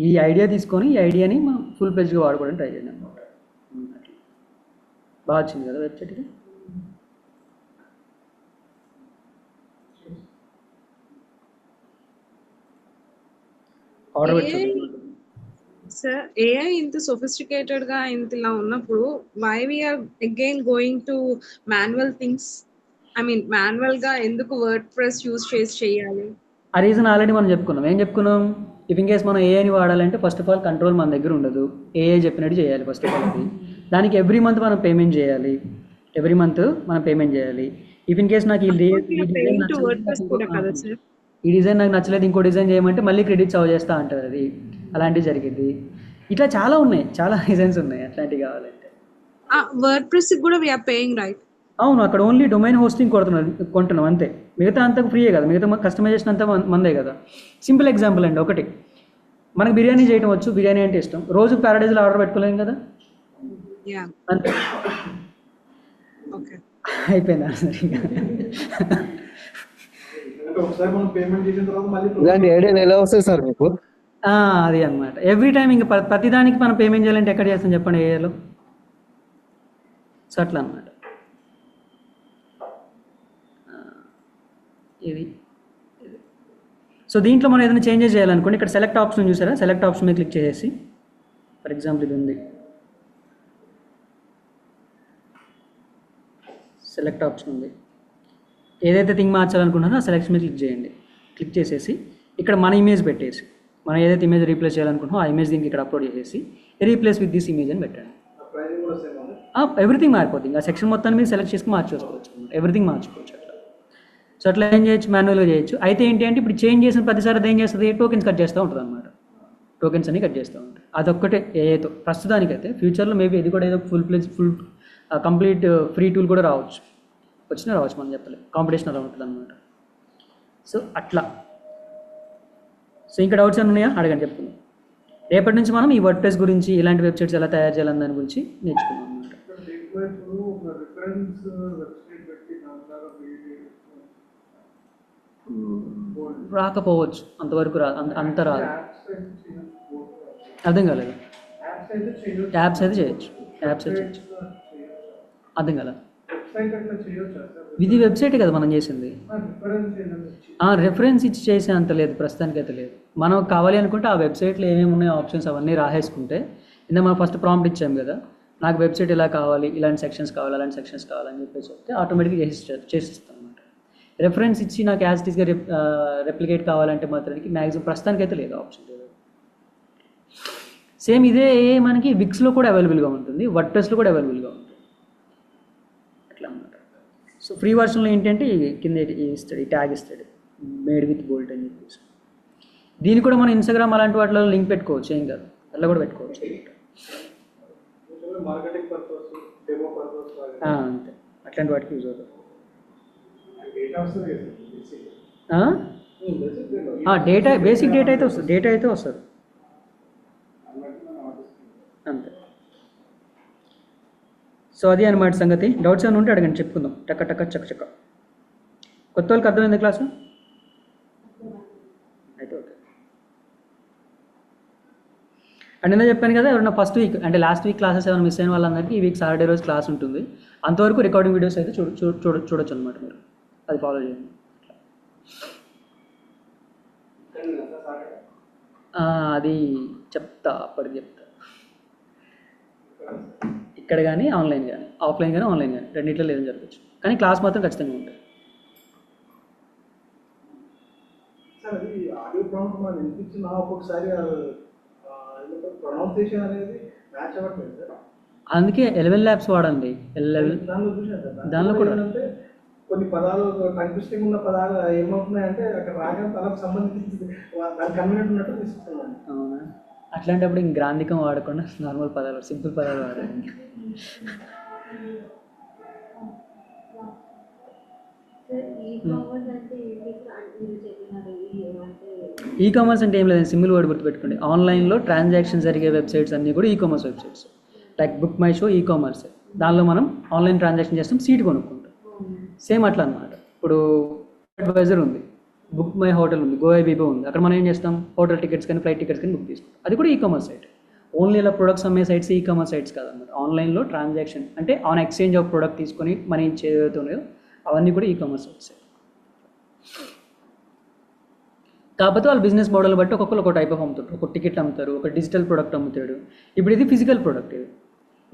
ఈ ఐడియా తీసుకొని ఈ ఐడియాని మనం ఫుల్ ప్లేజ్గా వాడుకోవడానికి ట్రై చేయండి అనమాట. అట్లా బాగా వచ్చింది కదా వెబ్సైట్కి. ఆర్డర్ పెట్టండి. సార్ AI ఇంత సొఫిస్టికేటెడ్ గా ఇంత ఇలా ఉన్నప్పుడు why we are again going to manual things, I mean manual గా ఎందుకు వర్డ్ ప్రెస్ యూజ్ చేయాలి? ఆ రీజన్ ఆల్రెడీ మనం చెప్పుకున్నాం. ఏం చెప్పుకున్నాం? ఇఫ్ ఇన్ కేస్ మనం ఏఐని వాడాలంటే ఫస్ట్ ఆఫ్ ఆల్ కంట్రోల్ మన దగ్గర ఉండదు. ఏఐ చెప్పినట్టు చేయాలి ఫస్ట్ ఆఫ్ ఆల్. అది దానికి ఎవ్రీ మంత్ మనం పేమెంట్ చేయాలి. ఇఫ్ ఇన్ కేస్ నాకు ఈ డిజైన్ నాకు నచ్చలేదు, ఇంకో డిజైన్ చేయమంటే మళ్ళీ క్రెడిట్స్ అవ చేస్తా అంటారు. అది అలాంటివి జరిగింది. ఇట్లా చాలా ఉన్నాయి, చాలా రీజన్స్ ఉన్నాయి అట్లాంటివి కావాలంటే. వర్డ్ ప్రెస్ కూడా వీఆర్ పేయింగ్ రైట్? అవును, అక్కడ ఓన్లీ డొమైన్ హోస్టింగ్ కొంటున్నాం అంతే. మిగతా అంతా ఫ్రీయే కదా, మిగతా కస్టమైజేషన్ అంతా మందే కదా. సింపుల్ ఎగ్జాంపుల్ అండి, ఒకటి మనకు బిర్యానీ చేయడం వచ్చు, బిర్యానీ అంటే ఇష్టం, రోజు ప్యారడైజ్లో ఆర్డర్ పెట్టుకోలేం కదా, అంతే. అయిపోయిందా సరిగా? ఇలాంటి ఐడియాలు ఎలా వస్తాయి సార్ మీకు? అది అనమాట. ఎవ్రీ టైం ఇంకా ప్రతిదానికి మనం పేమెంట్ చేయాలంటే ఎక్కడ చేస్తాం చెప్పండి ఏఐలో. సో అట్లా అనమాట ఇది. సో దీంట్లో మనం ఏదైనా చేంజెస్ చేయాలనుకోండి, ఇక్కడ సెలెక్ట్ ఆప్షన్ చూసారా, సెలెక్ట్ ఆప్షన్ మీద క్లిక్ చేసేసి, ఫర్ ఎగ్జాంపుల్ ఇది ఉంది, సెలెక్ట్ ఆప్షన్ ఉంది. ఏదైతే థింగ్ మార్చాలనుకుంటున్నారో ఆ సెలెక్షన్ మీద క్లిక్ చేయండి. క్లిక్ చేసేసి ఇక్కడ మన ఇమేజ్ పెట్టేసి, మనం ఏదైతే ఇమేజ్ రీప్లేస్ చేయాలనుకుంటున్నామో ఆ ఇమేజ్ దీనికి ఇక్కడ అప్లోడ్ చేసేసి రీప్లేస్ విత్ దిస్ ఇమేజ్ అని పెట్టండి. ఎవ్రీథింగ్ మారిపోతుంది. ఆ సెక్షన్ మొత్తాన్ని మీరు సెలెక్ట్ చేసుకుని మార్చేసుకోవచ్చు, ఎవ్రీథింగ్ మార్చుకోవచ్చు అట్లా. సో అట్లా ఏం చేయొచ్చు, మాన్యువల్గా చేయొచ్చు. అయితే ఏంటి అంటే ఇప్పుడు చేంజ్ చేసిన ప్రతిసారి అది ఏం చేస్తుంది, టోకెన్స్ కట్ చేస్తూ ఉంటుంది అనమాట. టోకెన్స్ అన్ని కట్ చేస్తూ ఉంటాయి. అదొక్కటే ఏఐతో ప్రస్తుతానికైతే. ఫ్యూచర్లో మేబీ ఇది కూడా ఏదో ఫుల్ కంప్లీట్ ఫ్రీ టూల్ కూడా రావచ్చు, వచ్చినా రావచ్చు, మనం చెప్పలేదు. కాంపిటీషన్ అలా ఉంటుంది అనమాట. సో అట్లా. సో ఇంకా డౌట్స్ ఏమైనా ఉన్నాయా అడగండి, చెప్తున్నాం. రేపటి నుంచి మనం ఈ వర్డ్ ప్రెస్ గురించి, ఇలాంటి వెబ్సైట్స్ ఎలా తయారు చేయాలని దాని గురించి నేర్చుకున్నాం అనమాట. రాకపోవచ్చు, అంతవరకు అంత రాదు. అర్థం కాలేదు. యాప్స్ అయితే చేయొచ్చు, అర్థం కాలే. ఇది వెబ్సైటే కదా మనం చేసింది. రెఫరెన్స్ ఇచ్చి చేసే అంత లేదు, ప్రస్తుతానికి అయితే లేదు. మనం కావాలి అనుకుంటే ఆ వెబ్సైట్లో ఏమేమి ఉన్నాయో ఆప్షన్స్ అవన్నీ రాసేసుకుంటే, ఇందా మనం ఫస్ట్ ప్రాంప్ట్ ఇచ్చాం కదా, నాకు వెబ్సైట్ ఇలా కావాలి, ఇలాంటి సెక్షన్స్ కావాలి, అలాంటి సెక్షన్స్ కావాలని చెప్పేసి చెప్తే ఆటోమేటిక్గా చేసిస్తాం అనమాట. రెఫరెన్స్ ఇచ్చి నాకు యాజ్ ఇట్ ఈస్గా రెప్లికేట్ కావాలంటే మాత్రానికి మ్యాక్సిమం ప్రస్తుతానికి అయితే లేదు ఆప్షన్. సేమ్ ఇదే మనకి విక్స్లో కూడా అవైలబుల్గా ఉంటుంది, వర్డ్ ప్రెస్లో కూడా అవైలబుల్గా ఉంటుంది అట్లా అనమాట. సో ఫ్రీ వర్షన్లో ఏంటంటే కింద ఇస్తాడు, ఈ ట్యాగ్ ఇస్తాడు, మేడ్ విత్ బోల్ట్ అని చెప్పేసి. దీన్ని కూడా మనం ఇన్స్టాగ్రామ్ అలాంటి వాటిలో లింక్ పెట్టుకోవచ్చు, ఏం కాదు, అట్లా కూడా పెట్టుకోవచ్చు. అంతే, అట్లాంటి వాటికి యూజ్ అవుతుంది. డేటా, బేసిక్ డేటా అయితే వస్తుంది అంతే. సో అది అనమాట సంగతి. డౌట్స్ ఏమైనా ఉంటే అడగండి, చెప్పుకుందాం. చక్క కొత్త వాళ్ళకి అర్థమైంది క్లాసు అయితే ఓకే. అండ్ నిన్న చెప్పాను కదా, ఎవరైనా ఫస్ట్ వీక్ అంటే లాస్ట్ వీక్ క్లాసెస్ ఏమైనా మిస్ అయిన వాళ్ళందరికీ ఈ వీక్ సాటర్డే రోజు క్లాస్ ఉంటుంది. అంతవరకు రికార్డింగ్ వీడియోస్ అయితే చూడొచ్చు అనమాట. మీరు అది ఫాలో చేయండి. అది చెప్తా, అప్పటికి చెప్తా. ఇక్కడ కానీ ఆన్లైన్ కానీ, ఆఫ్లైన్ కానీ ఆన్లైన్ కానీ రెండింటిలో లేదని జరగచ్చు, కానీ క్లాస్ మాత్రం ఖచ్చితంగా ఉంటుంది. అందుకే LLM ల్యాబ్స్ వాడండి. దానిలో కూడా కొన్ని పదాలు కన్ఫ్యూజింగ్ ఉన్న పదాలు ఏమవుతున్నాయంటే అక్కడ రాగానే తనకు సంబంధించి దాని కన్వీనియంట్ ఉన్నట్టు తీసుకున్నాను. అవునా, అట్లాంటప్పుడు ఇంక గ్రాంధికం వాడకుండా నార్మల్ పదాలు, సింపుల్ పదాలు వాడండి. ఈ కామర్స్ అంటే ఏం లేదండి, సింగిల్ వర్డ్ గుర్తుపెట్టుకోండి. ఆన్లైన్లో ట్రాన్సాక్షన్ జరిగే వెబ్సైట్స్ అన్నీ కూడా e commerce websites. Like book my show e commerce, దానిలో మనం ఆన్లైన్ ట్రాన్సాక్షన్ చేస్తాం, సీట్ కొనుక్కుంటాం. సేమ్ అట్లా అనమాట. ఇప్పుడు అడ్వైజర్ ఉంది, బుక్ మై హోటల్ ఉంది, గోవా బీబో ఉంది, అక్కడ మనం ఏం చేస్తాం, హోటల్ టికెట్స్ కానీ ఫ్లైట్ టికెట్స్ కానీ బుక్ చేసుకుంటాం. అది కూడా ఈ కామర్స్ సైట్. ఓన్లీ ఇలా ప్రొడక్ట్స్ అమ్మే సైట్స్ ఈ కామర్స్ సైట్స్ కాదన్నమాట. ఆన్లైన్లో ట్రాన్సాక్షన్ అంటే ఆన్ ఎక్స్చేంజ్ ఆఫ్ ప్రొడక్ట్ తీసుకొని మనీ చేస్తున్నాయో అవన్నీ కూడా ఈ కామర్స్ సైట్స్. కాకపోతే వాళ్ళ బిజినెస్ మోడల్ బట్టి ఒక్కొక్కరు ఒక టైప్ ఆఫ్ అమ్ముతారు. ఒక టికెట్ అమ్ముతారు, ఒక డిజిటల్ ప్రోడక్ట్ అమ్ముతాడు. ఇప్పుడు ఇది ఫిజికల్ ప్రోడక్ట్, ఇది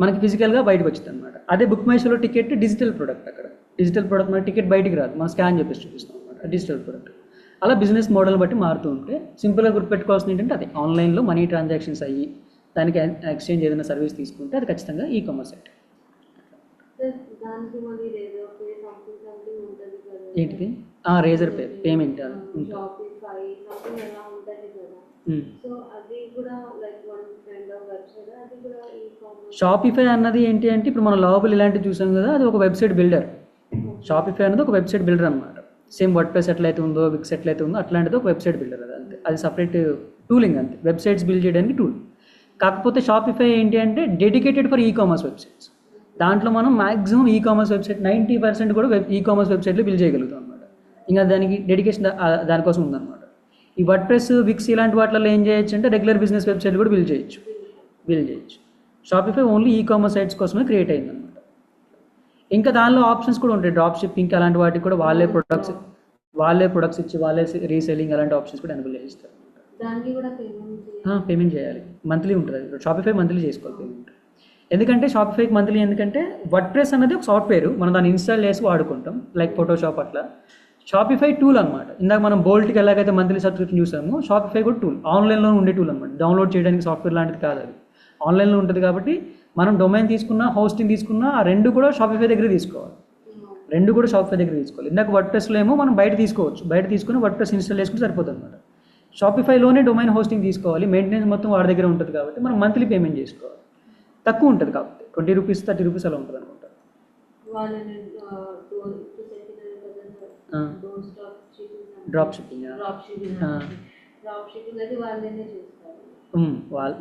మనకి ఫిజికల్గా బయటకు వచ్చింది అనమాట. అదే బుక్ మై షోలో టికెట్ డిజిటల్ ప్రోడక్ట్. అక్కడ డిజిటల్ ప్రోడక్ట్ మన టికెట్ బయటికి రాదు, మనం స్కాన్ చేసి చూపిస్తాం అనమాట, డిజిటల్ ప్రోడక్ట్. అలా బిజినెస్ మోడల్ బట్టి మారుతూ ఉంటే సింపుల్గా గుర్తుపెట్టుకోవాల్సింది ఏంటంటే అదే ఆన్లైన్లో మనీ ట్రాన్సాక్షన్స్ అయ్యి దానికి ఎక్స్చేంజ్ ఏదైనా సర్వీస్ తీసుకుంటే అది ఖచ్చితంగా ఈ కామర్స్ సైట్. దానికి మళ్ళీ రేజర్ పే సంథింగ్ ఉంటుంది కదా, ఏంటిది Razorpay payment Shopify something అలా ఉంటుంది కదా. సో అది కూడా like one kind of website, అది కూడా ఈ కామర్స్. షాపిఫై అన్నది ఏంటి అంటే ఇప్పుడు మనం లవబుల్ ఇలాంటివి చూసాం కదా, అది ఒక వెబ్సైట్ బిల్డర్. షాపిఫై అనేది ఒక వెబ్సైట్ బిల్డర్ అనమాట. సేమ్ వర్డ్ప్రెస్ ఎట్లయితే ఉందో, విక్స్ ఎట్లయితే ఉందో అట్లాంటిది ఒక వెబ్సైట్ బిల్డర్. అది అంతే, అది సపరేట్ టూలింగ్ అంతే, వెబ్సైట్స్ బిల్డ్ చేయడానికి టూల్. కాకపోతే షాపిఫై ఏంటి అంటే dedicated for e commerce websites. దాంట్లో మనం మ్యాక్సిమం ఈ కామర్స్ వెబ్సైట్ 90% కూడా ఈ కామర్స్ వెబ్సైట్లో బిల్డ్ చేయగలుగుతాం అనమాట. ఇంకా దానికి డెడికేషన్ దానికోసం ఉందన్నమాట. ఈ వర్డ్ప్రెస్, విక్స్ ఇలాంటి వాటిలో ఏం చేయొచ్చు అంటే రెగ్యులర్ బిజినెస్ వెబ్సైట్ కూడా బిల్డ్ చేయొచ్చు. Shopify only ecommerce sites కోసమే క్రియేట్ అయిందన్నమాట. ఇంకా దానిలో ఆప్షన్స్ కూడా ఉంటాయి, డ్రాప్ షిప్పింగ్ అలాంటి వాటికి కూడా వాళ్ళే ప్రొడక్ట్స్ ఇచ్చి వాళ్ళే రీసెల్లింగ్ అలాంటి ఆప్షన్స్ కూడా ఎనేబుల్ చేస్తారు. దానికి కూడా పేమెంట్ చేయాలి, మంత్లీ ఉంటుంది. షాపిఫై మంత్లీ చేసుకోవాలి పేమెంట్. ఎందుకంటే షాపిఫైకి మంత్లీ, ఎందుకంటే వర్డ్ప్రెస్ అనేది ఒక సాఫ్ట్వేర్, మనం దాన్ని ఇన్స్టాల్ చేసి వాడుకుంటాం, లైక్ ఫోటోషాప్ అట్లా. షాపిఫై టూల్ అనమాట. ఇందాక మనం బోల్ట్కి ఎలాగైతే మంత్లీ సబ్స్క్రిప్షన్ చూసామో, షాపిఫై కూడా టూల్, ఆన్లైన్లో ఉండే టూల్ అనమాట. డౌన్లోడ్ చేయడానికి సాఫ్ట్వేర్ లాంటిది కాదు, అది ఆన్లైన్లో ఉంటుంది. కాబట్టి మనం డొమైన్ తీసుకున్నా, హోస్టింగ్ తీసుకున్నా, ఆ రెండు కూడా షాపిఫై దగ్గర తీసుకోవాలి. ఇందాక వర్డ్ప్రెస్లో ఏమో మనం బయట తీసుకుని వర్డ్ప్రెస్ ఇన్స్టాల్ చేసుకుంటే సరిపోతుంది అనమాట. షాపిఫైలోనే డొమైన్ హోస్టింగ్ తీసుకోవాలి, మెయింటెనెన్స్ మొత్తం వాడి దగ్గర ఉంటుంది. కాబట్టి మనం మంత్లీ పేమెంట్ చేసుకోవాలి. తక్కువ ఉంటుంది, కాకపోతే 20 రూపీస్ 30 రూపీస్ అలా ఉంటుంది అనుకుంటా. డ్రాప్ షిప్పింగ్ అది వాళ్ళనే చూస్తారు.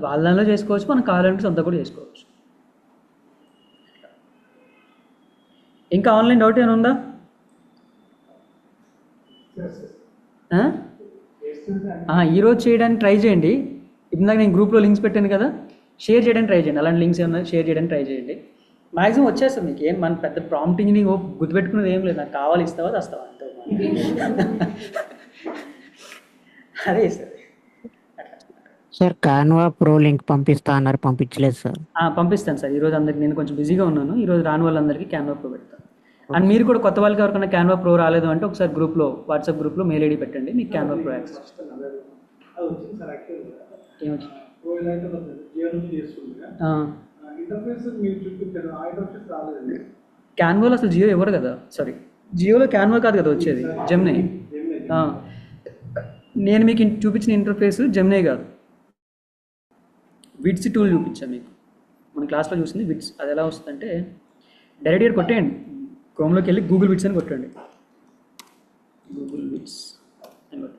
వాళ్ళలో చేసుకోవచ్చు, మనం కావాలంటే సొంత కూడా చేసుకోవచ్చు. ఇంకా ఆన్లైన్ డౌట్ ఏమైనా ఉందా? ఈరోజు చేయడానికి ట్రై చేయండి. ఇందాక నేను గ్రూప్లో లింక్స్ పెట్టాను కదా, షేర్ చేయడానికి ట్రై చేయండి. అలాంటి లింక్స్ ఏమన్నా షేర్ చేయడానికి ట్రై చేయండి. మ్యాక్సిమం వచ్చేస్తుంది మీకు. ఏం మన పెద్ద ప్రాంప్ట్ ఇంజనీరింగ్ గుర్తుపెట్టుకునేది ఏం లేదు. నాకు కావాలి, ఇస్తావా వస్తావా అంతే. అదే sir. Sir Canva pro link పంపిస్తా అన్నారు, పంపించలేదు సార్. పంపిస్తాను సార్. ఈరోజు అందరికి నేను కొంచెం బిజీగా ఉన్నాను. ఈరోజు రాని వాళ్ళందరికీ క్యాన్వా ప్రో పెడతాను. అండ్ మీరు కూడా కొత్త వాళ్ళకి ఎవరికైనా క్యాన్వా ప్రో రాలేదు అంటే ఒకసారి గ్రూప్లో, వాట్సాప్ గ్రూప్లో మెయిల్ ఐడి పెట్టండి, మీకు క్యాన్వా ప్రో యాక్సెస్ ఇస్తాను. ఏమొచ్చింది? క్యాన్వాలో అసలు జియో ఎవరు కదా, సారీ జియోలో క్యాన్వా కాదు కదా వచ్చేది, జెమినీ. నేను మీకు చూపించిన ఇంటర్ఫేస్ జెమినీ కాదు, విడ్స్ టూల్ చూపించాను మీకు. మన క్లాస్లో చూసింది విడ్స్. అది ఎలా వస్తుందంటే డైరెక్ట్ ఇక్కడ కొట్టేయండి, క్రోమ్లోకి వెళ్ళి గూగుల్ విడ్స్ అని కొట్టండి. గూగుల్ విడ్స్ అని కొట్టండి.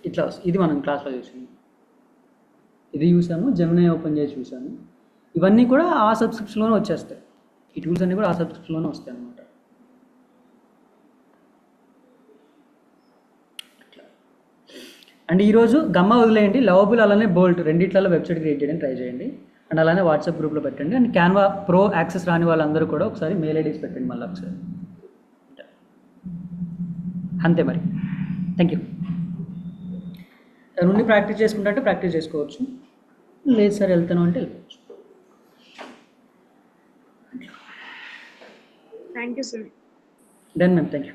ఇట్లా వస్తుంది. ఇది మనం క్లాస్లో చూసాము, ఇది చూసాము, జెమినీ ఓపెన్ చేసి చూసాము. ఇవన్నీ కూడా ఆ సబ్స్క్రిప్షన్లోనే వచ్చేస్తాయి. ఈ టూల్స్ అన్నీ కూడా ఆ సబ్స్క్రిప్షన్లోనే వస్తాయి అన్నమాట. అండ్ ఈరోజు గమ్మ వదిలేయండి, లవబుల్ అలానే బోల్ట్ రెండిట్లలో వెబ్సైట్ క్రియేట్ చేయడానికి ట్రై చేయండి. అండ్ అలానే వాట్సాప్ గ్రూప్లో పెట్టండి. అండ్ క్యాన్వా ప్రో యాక్సెస్ రాని వాళ్ళందరూ కూడా ఒకసారి మెయిల్ ఐడీస్ పెట్టండి మళ్ళీ ఒకసారి. అంతే మరి. Thank you. నుండి ప్రాక్టీస్ చేసుకుంటే ప్రాక్టీస్ చేసుకోవచ్చు, లేదు సార్ వెళ్తాను అంటే వెళ్ళిపోవచ్చు. Thank you sir. Done ma'am, thank you.